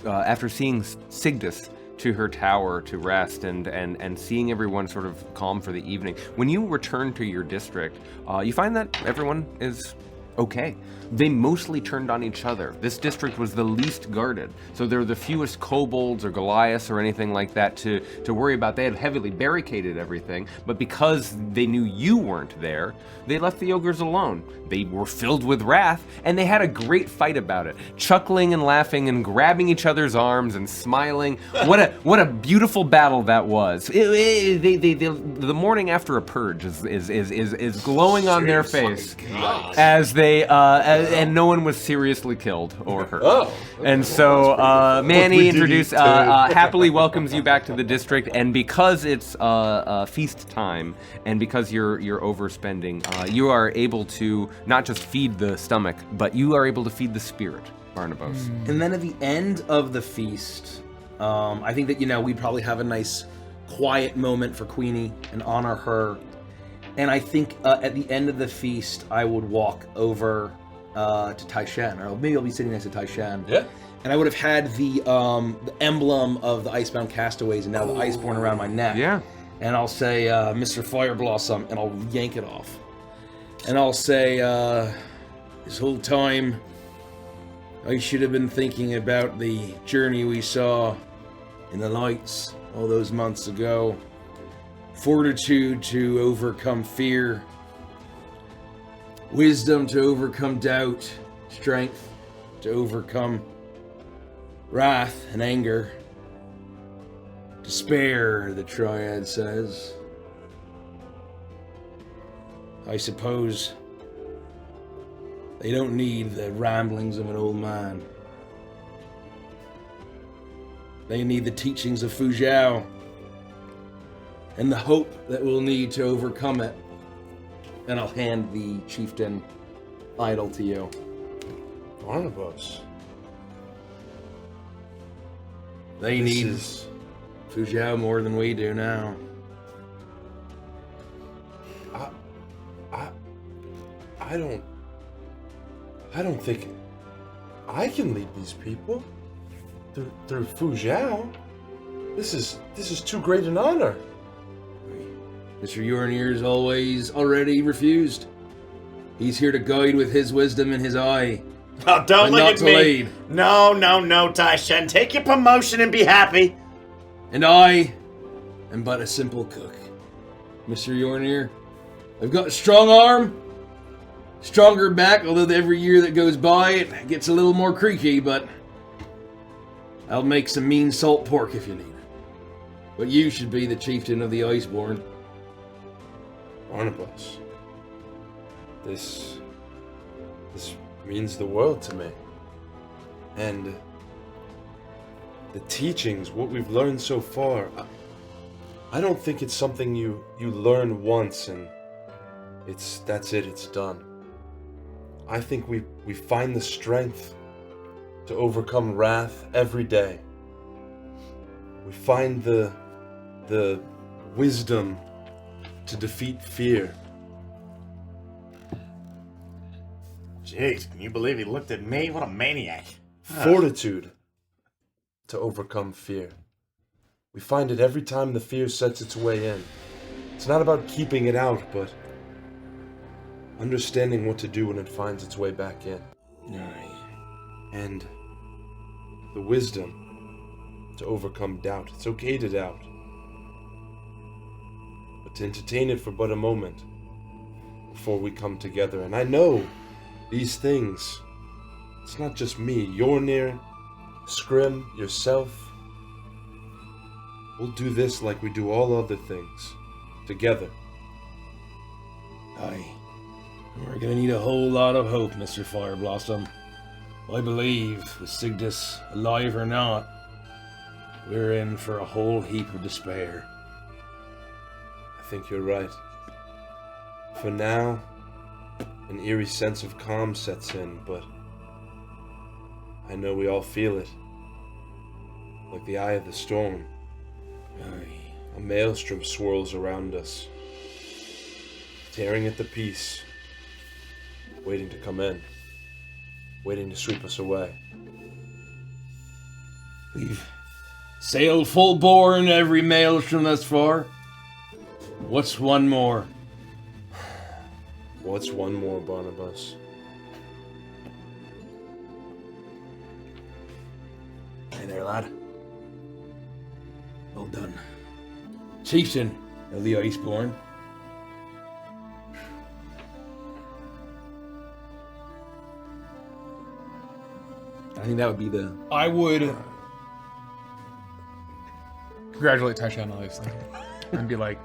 Sigdus to her tower to rest and seeing everyone sort of calm for the evening, when you return to your district, you find that everyone is okay. They mostly turned on each other. This district was the least guarded, so there were the fewest kobolds or Goliaths or anything like that to worry about. They had heavily barricaded everything, but because they knew you weren't there, they left the ogres alone. They were filled with wrath, and they had a great fight about it, chuckling and laughing and grabbing each other's arms and smiling. What a beautiful battle that was. The morning after a purge is glowing on their face as they and no one was seriously killed or hurt. And so Manny happily welcomes you back to the district, and because it's feast time and because you're overspending, you are able to not just feed the stomach, but you are able to feed the spirit, Barnabas. And then at the end of the feast, I think that we'd probably have a nice quiet moment for Queenie and honor her. And I think at the end of the feast, I would walk over to Taishan, or maybe I'll be sitting next to Taishan. Yeah. And I would have had the emblem of the Icebound castaways and now the Iceborne around my neck. Yeah. And I'll say, Mr. Fire Blossom, and I'll yank it off. And I'll say, this whole time, I should have been thinking about the journey we saw in the lights all those months ago. Fortitude to overcome fear. Wisdom to overcome doubt. Strength to overcome wrath and anger. Despair, the Triad says. I suppose They don't need the ramblings of an old man. They need the teachings of Fuzhou and the hope that we'll need to overcome it. And I'll hand the chieftain idol to you. Barnabas. They This need is... Fuzhou more than we do now. I don't think I can lead these people through Fuzhou. This is too great an honor. Mr. Urinier's already refused. He's here to guide with his wisdom in his eye. Oh, don't and look not at to me. lead. No, Tai-Shen. Take your promotion and be happy. And I am but a simple cook. Mr. Urinir, I've got a strong arm, stronger back, although every year that goes by it gets a little more creaky, but I'll make some mean salt pork if you need it. But you should be the chieftain of the Iceborne. Barnabas. This means the world to me. And the teachings, what we've learned so far, I don't think it's something you learn once and that's it, it's done. I think we find the strength to overcome wrath every day. We find the wisdom to defeat fear. Jeez, can you believe he looked at me? What a maniac. Fortitude to overcome fear. We find it every time the fear sets its way in. It's not about keeping it out, but understanding what to do when it finds its way back in. And the wisdom to overcome doubt. It's okay to doubt, but to entertain it for but a moment before we come together. And I know these things, it's not just me, Yornir, Scrim, yourself. We'll do this like we do all other things, together. Aye. We're gonna need a whole lot of hope, Mr. Fireblossom. I believe, with Sigdus alive or not, we're in for a whole heap of despair. I think you're right. For now, an eerie sense of calm sets in, but I know we all feel it. Like the eye of the storm. Aye. A maelstrom swirls around us, tearing at the peace, waiting to come in, waiting to sweep us away. We've sailed full bore in every maelstrom thus far. What's one more? What's one more, Barnabas? Hey there, lad. Well done. Chieftain of the Iceborne. I think that would be the... I would congratulate Tai-Shen on this thing and be like,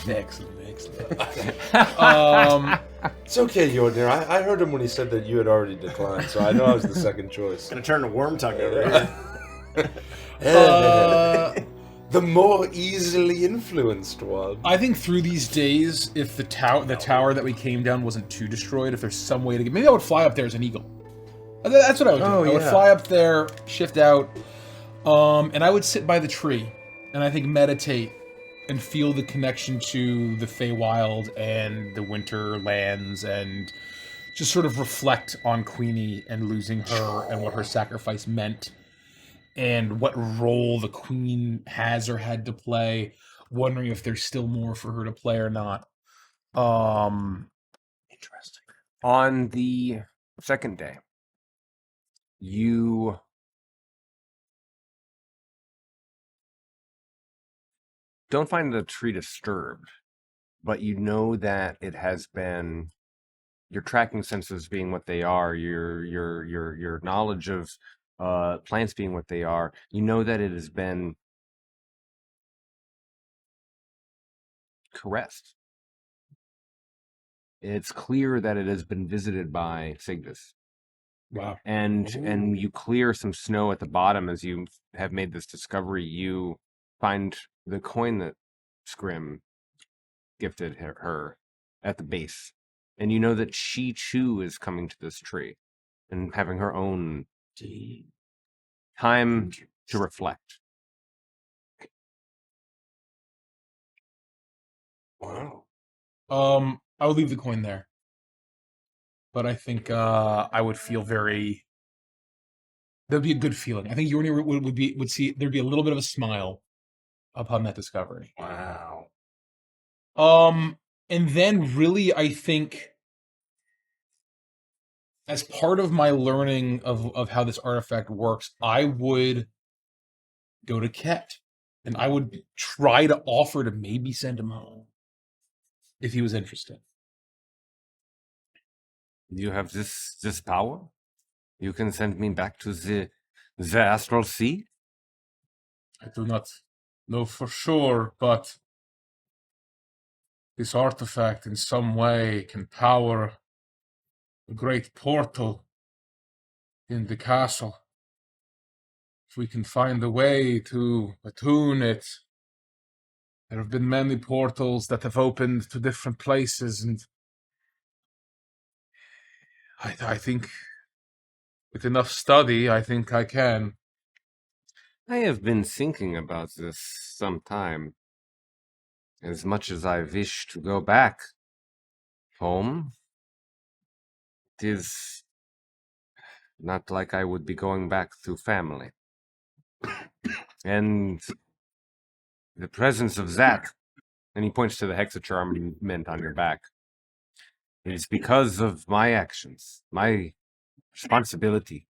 Excellent, excellent. It's okay, Jordan. I heard him when he said that you had already declined, so I know I was the second choice. Gonna turn to Wormtongue over here. The more easily influenced one. I think through these days, if the tower that we came down wasn't too destroyed, if there's some way to get, maybe I would fly up there as an eagle. That's what I would do. I would fly up there, shift out, and I would sit by the tree, and I think meditate and feel the connection to the Feywild and the winter lands, and just sort of reflect on Queenie and losing her and what her sacrifice meant, and what role the Queen has or had to play, wondering if there's still more for her to play or not. Interesting. On the second day, you don't find the tree disturbed, but you know that it has been, your tracking senses being what they are, your knowledge of plants being what they are, you know that it has been caressed. it's clear that it has been visited by Cygnus. Wow. And you clear some snow at the bottom as you have made this discovery. You find the coin that Scrim gifted her at the base, and you know that she too is coming to this tree and having her own time to reflect. Wow. I would leave the coin there, but I think I would feel very. There'd be a good feeling. I think Yorni would see there'd be a little bit of a smile upon that discovery. Wow. And then really, I think as part of my learning of how this artifact works, I would go to Ket and I would try to offer to maybe send him home if he was interested. You have this power? You can send me back to the astral sea? I do not know for sure, but this artifact in some way can power a great portal in the castle. If we can find a way to attune it, there have been many portals that have opened to different places, and I think with enough study, I think I can. I have been thinking about this some time. As much as I wish to go back home, it is not like I would be going back to family. And the presence of that, and he points to the hexacharm on your back, is because of my actions, my responsibility.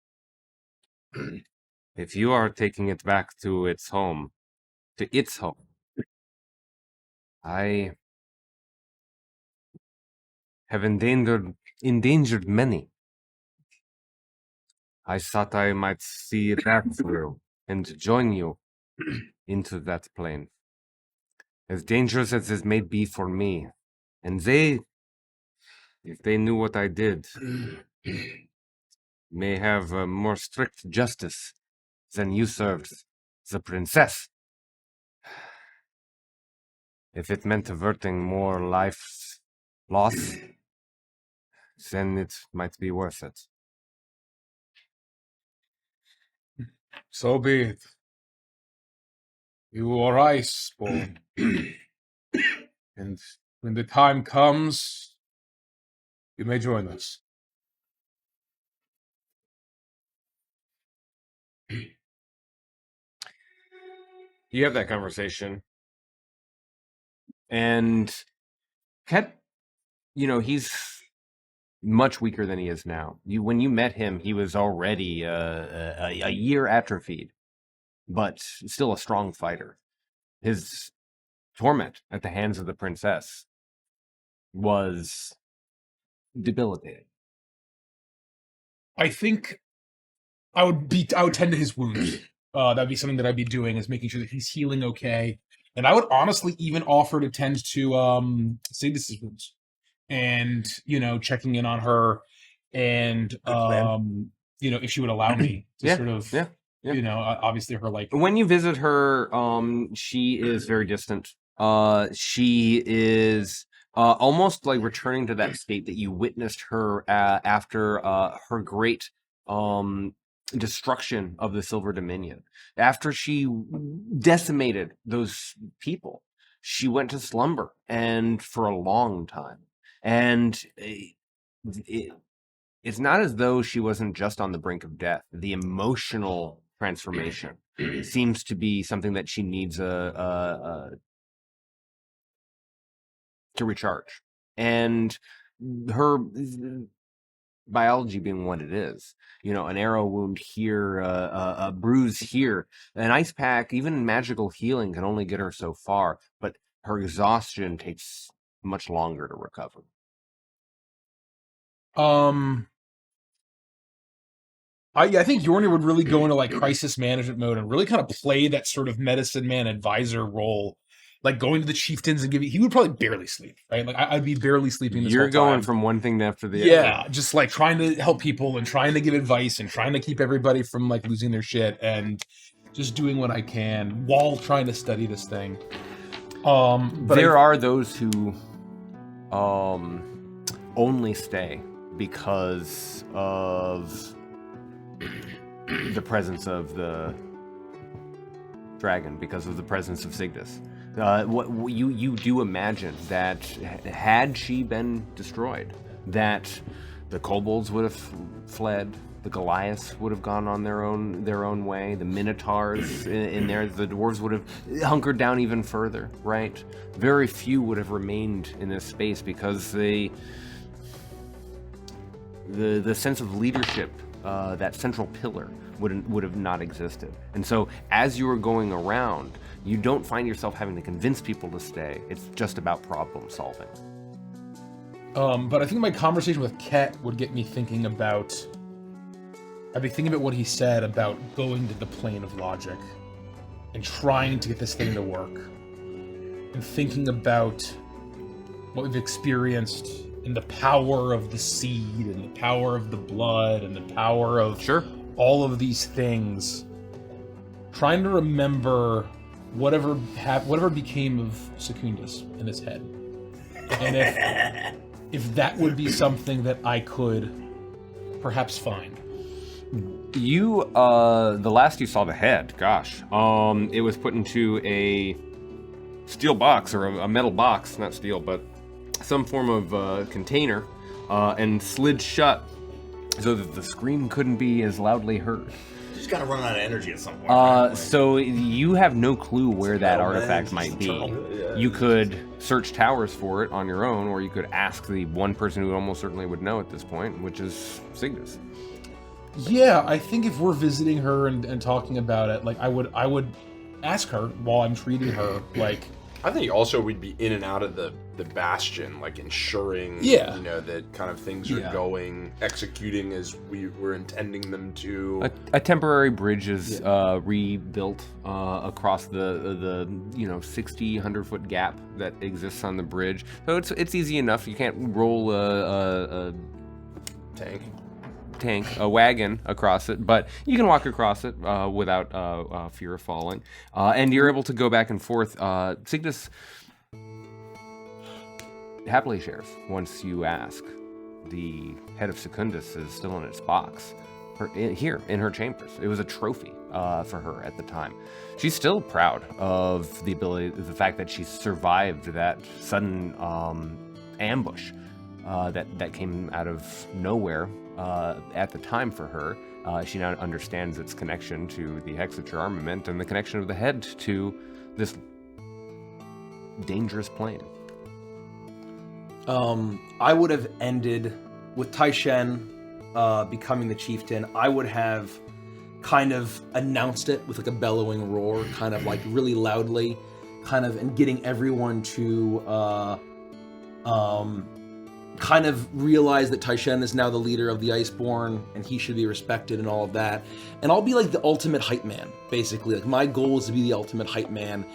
If you are taking it back to its home, I have endangered many. I thought I might see that through and join you into that plane. As dangerous as this may be for me, and they, if they knew what I did, may have a more strict justice than you served the princess. If it meant averting more life's loss, then it might be worth it. So be it. You are Iceborn. And when the time comes, you may join us. You have that conversation, and Ket, he's much weaker than he is now. When you met him, he was already a year atrophied, but still a strong fighter. His torment at the hands of the princess was debilitating. I think I would tend to his wounds. That'd be something that I'd be doing, is making sure that he's healing okay. And I would honestly even offer to tend to Cygnus's wounds, and checking in on her, and if she would allow me to sort of obviously her, like, when you visit her, she is very distant. She is almost like returning to that state that you witnessed her after her great destruction of the Silver Dominion. After she decimated those people, she went to slumber, and for a long time. And it's not as though she wasn't just on the brink of death. The emotional transformation seems to be something that she needs to recharge. And her biology being what it is, an arrow wound here, a bruise here, an ice pack, even magical healing can only get her so far, but her exhaustion takes much longer to recover. I think Yorni would really go into like crisis management mode and really kind of play that sort of medicine man advisor role. like going to the chieftains and giving. He would probably barely sleep, right? Like I'd be barely sleeping. This You're whole going time. from one thing after the other. Yeah, just like trying to help people and trying to give advice and trying to keep everybody from like losing their shit and just doing what I can while trying to study this thing. But There are those who only stay because of the presence of the dragon, because of the presence of Cygnus. What you do imagine that had she been destroyed, that the kobolds would have fled, the Goliaths would have gone on their own way, the Minotaurs in there, the dwarves would have hunkered down even further, right? Very few would have remained in this space because the sense of leadership, that central pillar, would have not existed. And so as you are going around, you don't find yourself having to convince people to stay. It's just about problem solving. But I think my conversation with Ket would get me thinking about. I'd be thinking about what he said about going to the plane of logic and trying to get this thing to work, and thinking about what we've experienced in the power of the seed and the power of the blood and the power of all of these things. Trying to remember whatever became of Secundus in his head, and if that would be something that I could perhaps find. You, the last you saw the head, gosh, it was put into a steel box, or a metal box, not steel, but some form of container, and slid shut so that the scream couldn't be as loudly heard. You just gotta run out of energy at some point. So you have no clue where that artifact might be. You could search towers for it on your own, or you could ask the one person who almost certainly would know at this point, which is Cygnus. Yeah, I think if we're visiting her and talking about it, like I would ask her while I'm treating her, like. I think also we'd be in and out of the bastion, like ensuring, that kind of things are going, executing as we were intending them to. A temporary bridge is rebuilt across the 60, 100-foot gap that exists on the bridge. So it's easy enough. You can't roll a a wagon across it, but you can walk across it without fear of falling, and you're able to go back and forth. Cygnus happily shares once you ask. The head of Secundus is still in its box here in her chambers. It was a trophy for her at the time. She's still proud of the fact that she survived that sudden ambush that came out of nowhere. At the time for her, she now understands its connection to the Hexature armament and the connection of the head to this dangerous plane. I would have ended with Taishen becoming the chieftain. I would have kind of announced it with like a bellowing roar, kind of like really loudly, and getting everyone to kind of realize that Taishen is now the leader of the Iceborne and he should be respected and all of that. And I'll be like the ultimate hype man, basically. Like my goal is to be the ultimate hype man.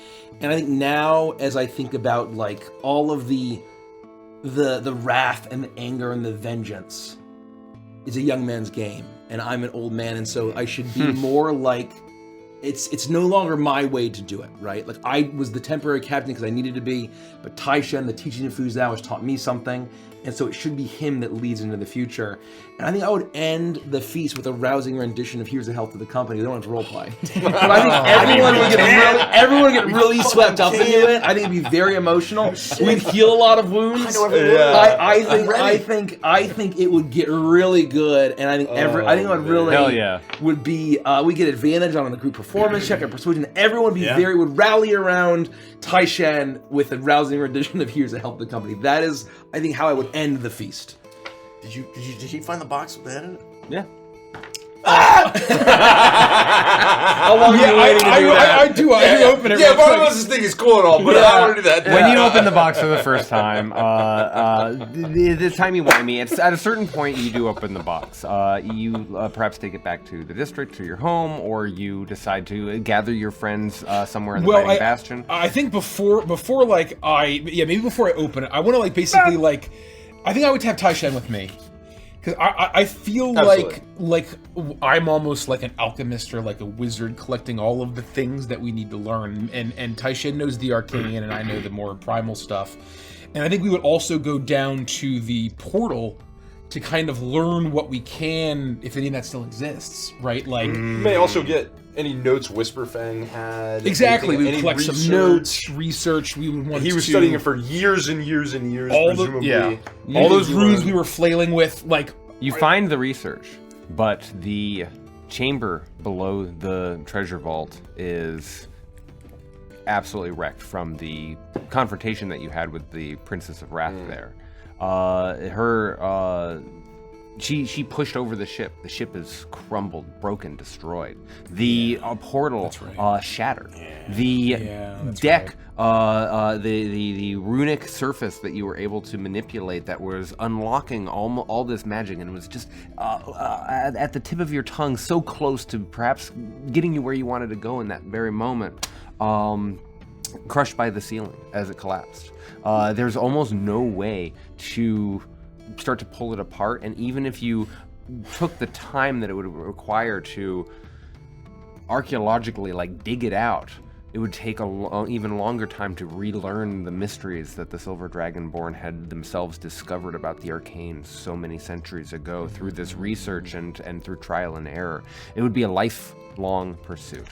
And I think now, as I think about like all of the wrath and the anger and the vengeance, is a young man's game, and I'm an old man, and so I should be more like. It's no longer my way to do it, right? Like I was the temporary captain because I needed to be, but Taishen, the teaching of Fuzhou, has taught me something, and so it should be him that leads into the future. And I think I would end the feast with a rousing rendition of "Here's the Health of the Company." They don't have to roleplay, but I think everyone would get really swept up into it. I think it'd be very emotional. We'd heal a lot of wounds. I know everyone. I think it would get really good, and I think it would really would be we get advantage on the group performance check and persuasion. Everyone would rally around Taishen with a rousing rendition of "Here's the Health of the Company." That is, I think, how I would end the feast. Did he find the box with the head in it? Yeah. How long are you waiting to do that? I do open it. Yeah, real part quick. of us is thinking it's cool and all, but I want to do that. When you open the box for the first time, the timey-wimey, at a certain point you do open the box. You perhaps take it back to the district, to your home, or you decide to gather your friends somewhere in the Fighting Bastion. I think before maybe before I open it, I want to like basically like, I think I would have Tai-Shen with me. Because I feel like I'm almost like an alchemist or like a wizard collecting all of the things that we need to learn. And Tai-Shen knows the arcane and I know the more primal stuff. And I think we would also go down to the portal to kind of learn what we can, if any of that still exists, right? Like, You may also get any notes Whisperfang had. Exactly, we would any collect some notes, research. We would want He was studying it for years and years and years, presumably. All those runes we were flailing with, like... You find the research, but the chamber below the treasure vault is absolutely wrecked from the confrontation that you had with the Princess of Wrath there. She pushed over the ship. The ship is crumbled, broken, destroyed. The portal shattered. The deck, the runic surface that you were able to manipulate that was unlocking all this magic, and it was just at the tip of your tongue, so close to perhaps getting you where you wanted to go in that very moment, crushed by the ceiling as it collapsed. There's almost no way to start to pull it apart, and even if you took the time that it would require to archaeologically like dig it out, it would take even longer time to relearn the mysteries that the Silver Dragonborn had themselves discovered about the arcane so many centuries ago through this research and through trial and error. It would be a lifelong pursuit.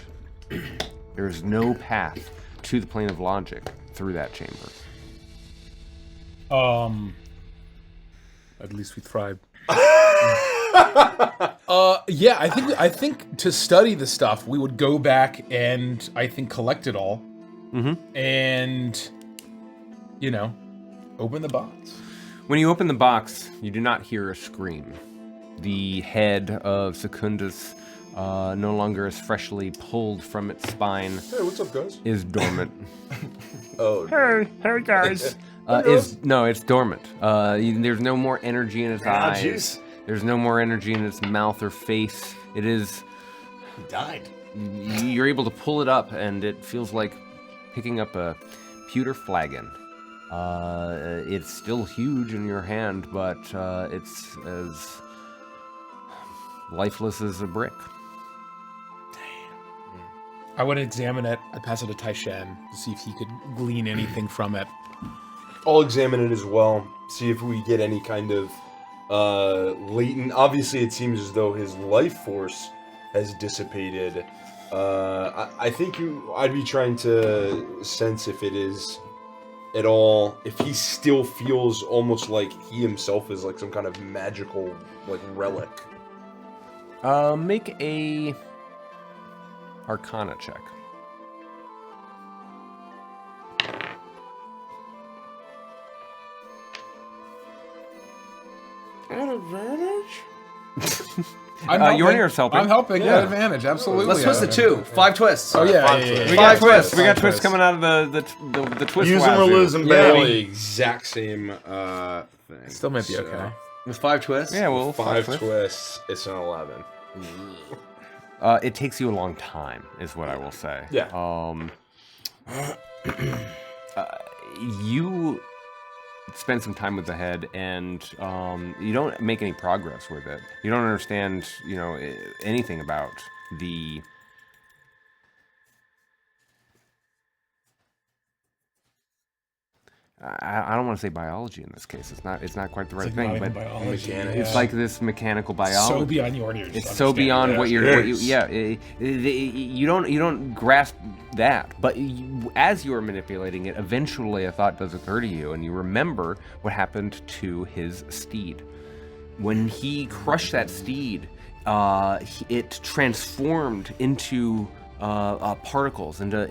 There is no path to the plane of logic through that chamber. At least we tried. Yeah, I think to study the stuff, we would go back and I think collect it all, and open the box. When you open the box, you do not hear a scream. The head of Secundus, no longer as freshly pulled from its spine, Hey, what's up, guys? is dormant. Hey guys. It's dormant. There's no more energy in its eyes. Juice. There's no more energy in its mouth or face. It is. He died. You're able to pull it up, and it feels like picking up a pewter flagon. It's still huge in your hand, but it's as lifeless as a brick. I would examine it. I'd pass it to Tai-Shen to see if he could glean anything from it. I'll examine it as well, see if we get any kind of latent... Obviously, it seems as though his life force has dissipated. I think I'd be trying to sense if it is at all... If he still feels almost like he himself is like some kind of magical like relic. Make a Arcana check. At advantage? Yournir's helping. I'm helping at advantage, absolutely. Let's twist it too. 5 twists. Oh yeah, We got twists. We got twists coming out of the twist. Use them or lose them, The baby. exact same thing. Still might be okay. With 5 twists? Yeah, well, 5 twists, it's an 11. It takes you a long time, is what I will say. Yeah. You spend some time with the head, and you don't make any progress with it. You don't understand, anything about the... I don't want to say biology in this case. It's not quite the right thing, but it's like this mechanical biology. So beyond Yournir's. It's so beyond what you don't grasp that. But as you are manipulating it, eventually a thought does occur to you, and you remember what happened to his steed. When he crushed that steed, it transformed into particles, into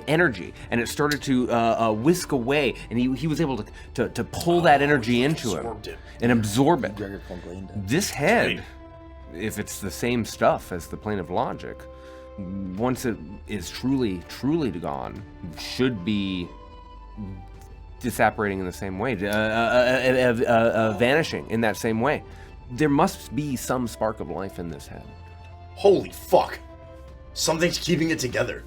energy, and it started to whisk away, and he was able to pull that energy into him and absorb it. This head if it's the same stuff as the plane of logic, once it is truly gone, should be disapparating in the same way, vanishing in that same way. There must be some spark of life in this head. Holy fuck. Something's keeping it together.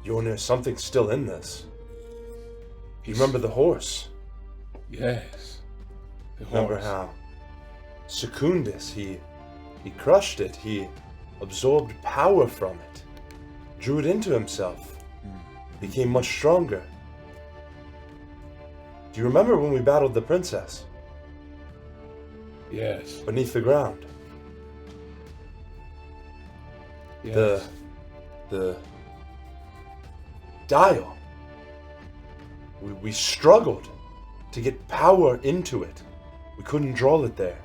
Yonir, something's still in this. You remember the horse? Yes. The Remember horse. how Secundus, he crushed it, he absorbed power from it, drew it into himself, became much stronger. Do you remember when we battled the princess? Yes. Beneath the ground. Yes. The dial. We struggled to get power into it. We couldn't draw it there.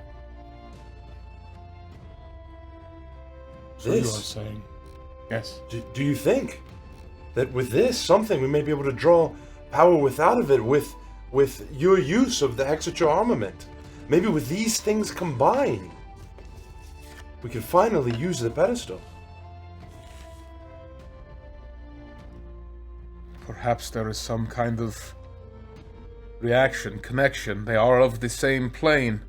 So you are This, saying. Yes. do you think that with this, something we may be able to draw power without of it with your use of the Hexature armament? Maybe with these things combined, we can finally use the pedestal. Perhaps there is some kind of reaction, connection. They are of the same plane.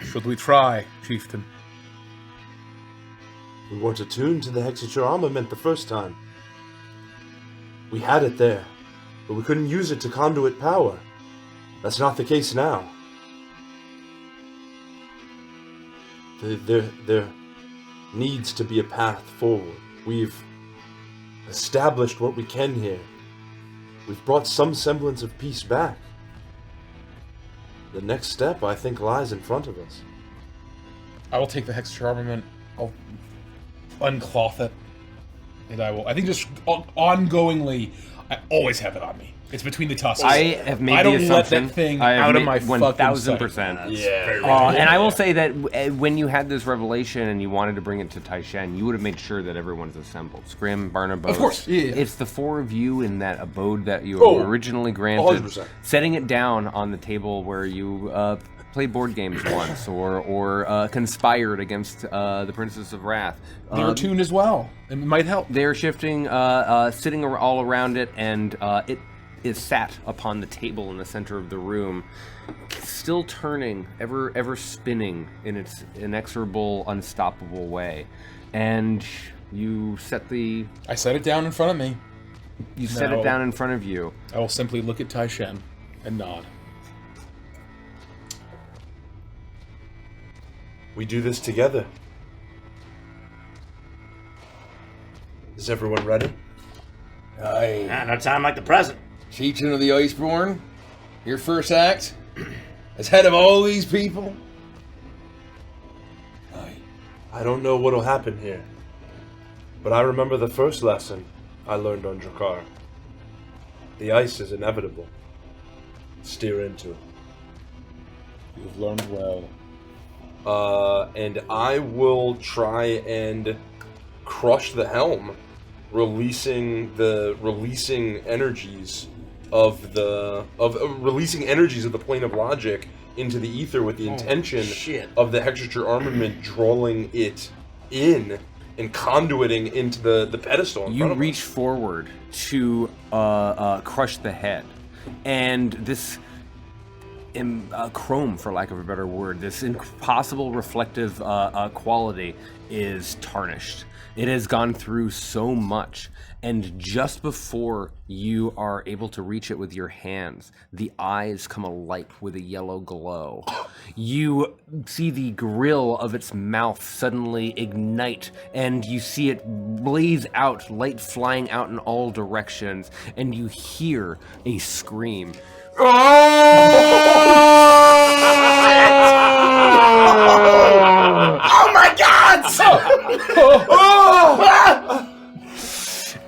Should we try, Chieftain? We weren't attuned to the Hexature armament the first time. We had it there, but we couldn't use it to conduit power. That's not the case now. There needs to be a path forward. We've established what we can here. We've brought some semblance of peace back. The next step, I think, lies in front of us. I will take the Hexature armament. I'll uncloth it, and I think just ongoingly, I always have it on me. It's between the tusks. I have made I the don't let assumption. that thing I have out of made my fucking sight. 1000%. Yeah. And I will say that when you had this revelation and you wanted to bring it to Taishan, you would have made sure that everyone's assembled. Scrim, Barnabas. Of course, yeah. It's the four of you in that abode that you were originally granted. 100%. Setting it down on the table where you played board games once or conspired against the Princess of Wrath. They're attuned as well. It might help. They're shifting, sitting all around it, and it is sat upon the table in the center of the room, still turning, ever spinning in its inexorable, unstoppable way. And you set the... I set it down in front of me. You set it down in front of you. I will simply look at Taishan and nod. We do this together. Is everyone ready? Aye. No time like the present. Chieftain of the Iceborne, your first act, as head of all these people. Aye. I don't know what'll happen here, but I remember the first lesson I learned on Drakkar. The ice is inevitable. Steer into it. You've learned well. And I will try and crush the helm, releasing energies of the plane of logic into the ether with the intention of the Hexature armament drawing it in and conduiting into the pedestal in front You of us. reach forward to crush the head, and this chrome, for lack of a better word, this impossible reflective quality is tarnished. It has gone through so much, and just before you are able to reach it with your hands, the eyes come alight with a yellow glow. You see the grill of its mouth suddenly ignite, and you see it blaze out, light flying out in all directions, and you hear a scream. Oh my God!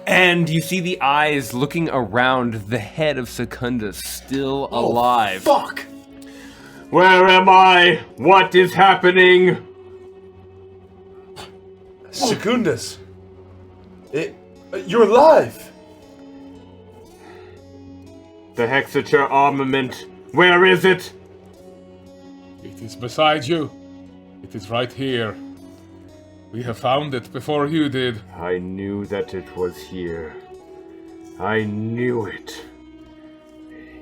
And you see the eyes looking around the head of Secundus, still alive. Fuck! Where am I? What is happening? Secundus, you're alive. The Hexature armament. Where is it? It is beside you. It is right here. We have found it before you did. I knew that it was here. I knew it.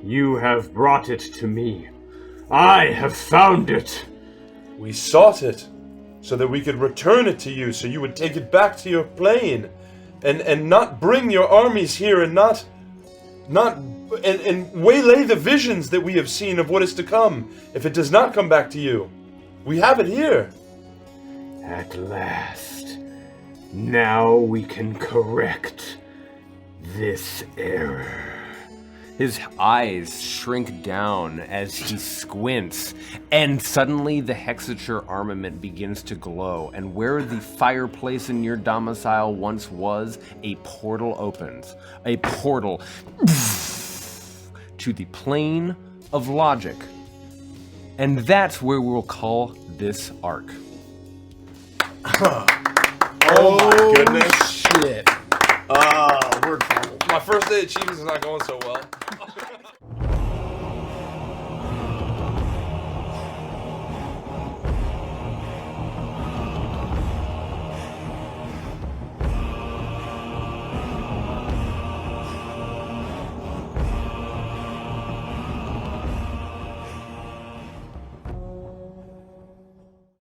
You have brought it to me. I have found it. We sought it so that we could return it to you, so you would take it back to your plane, and not bring your armies here, and not waylay the visions that we have seen of what is to come. If it does not come back to you, we have it here. At last. Now we can correct this error. His eyes shrink down as he squints, and suddenly the Hexature armament begins to glow, and where the fireplace in your domicile once was, a portal opens. A portal to the plane of logic. And that's where we'll call this arc. Oh my goodness. Shit. Word fumble. My first day at Achievements is not going so well.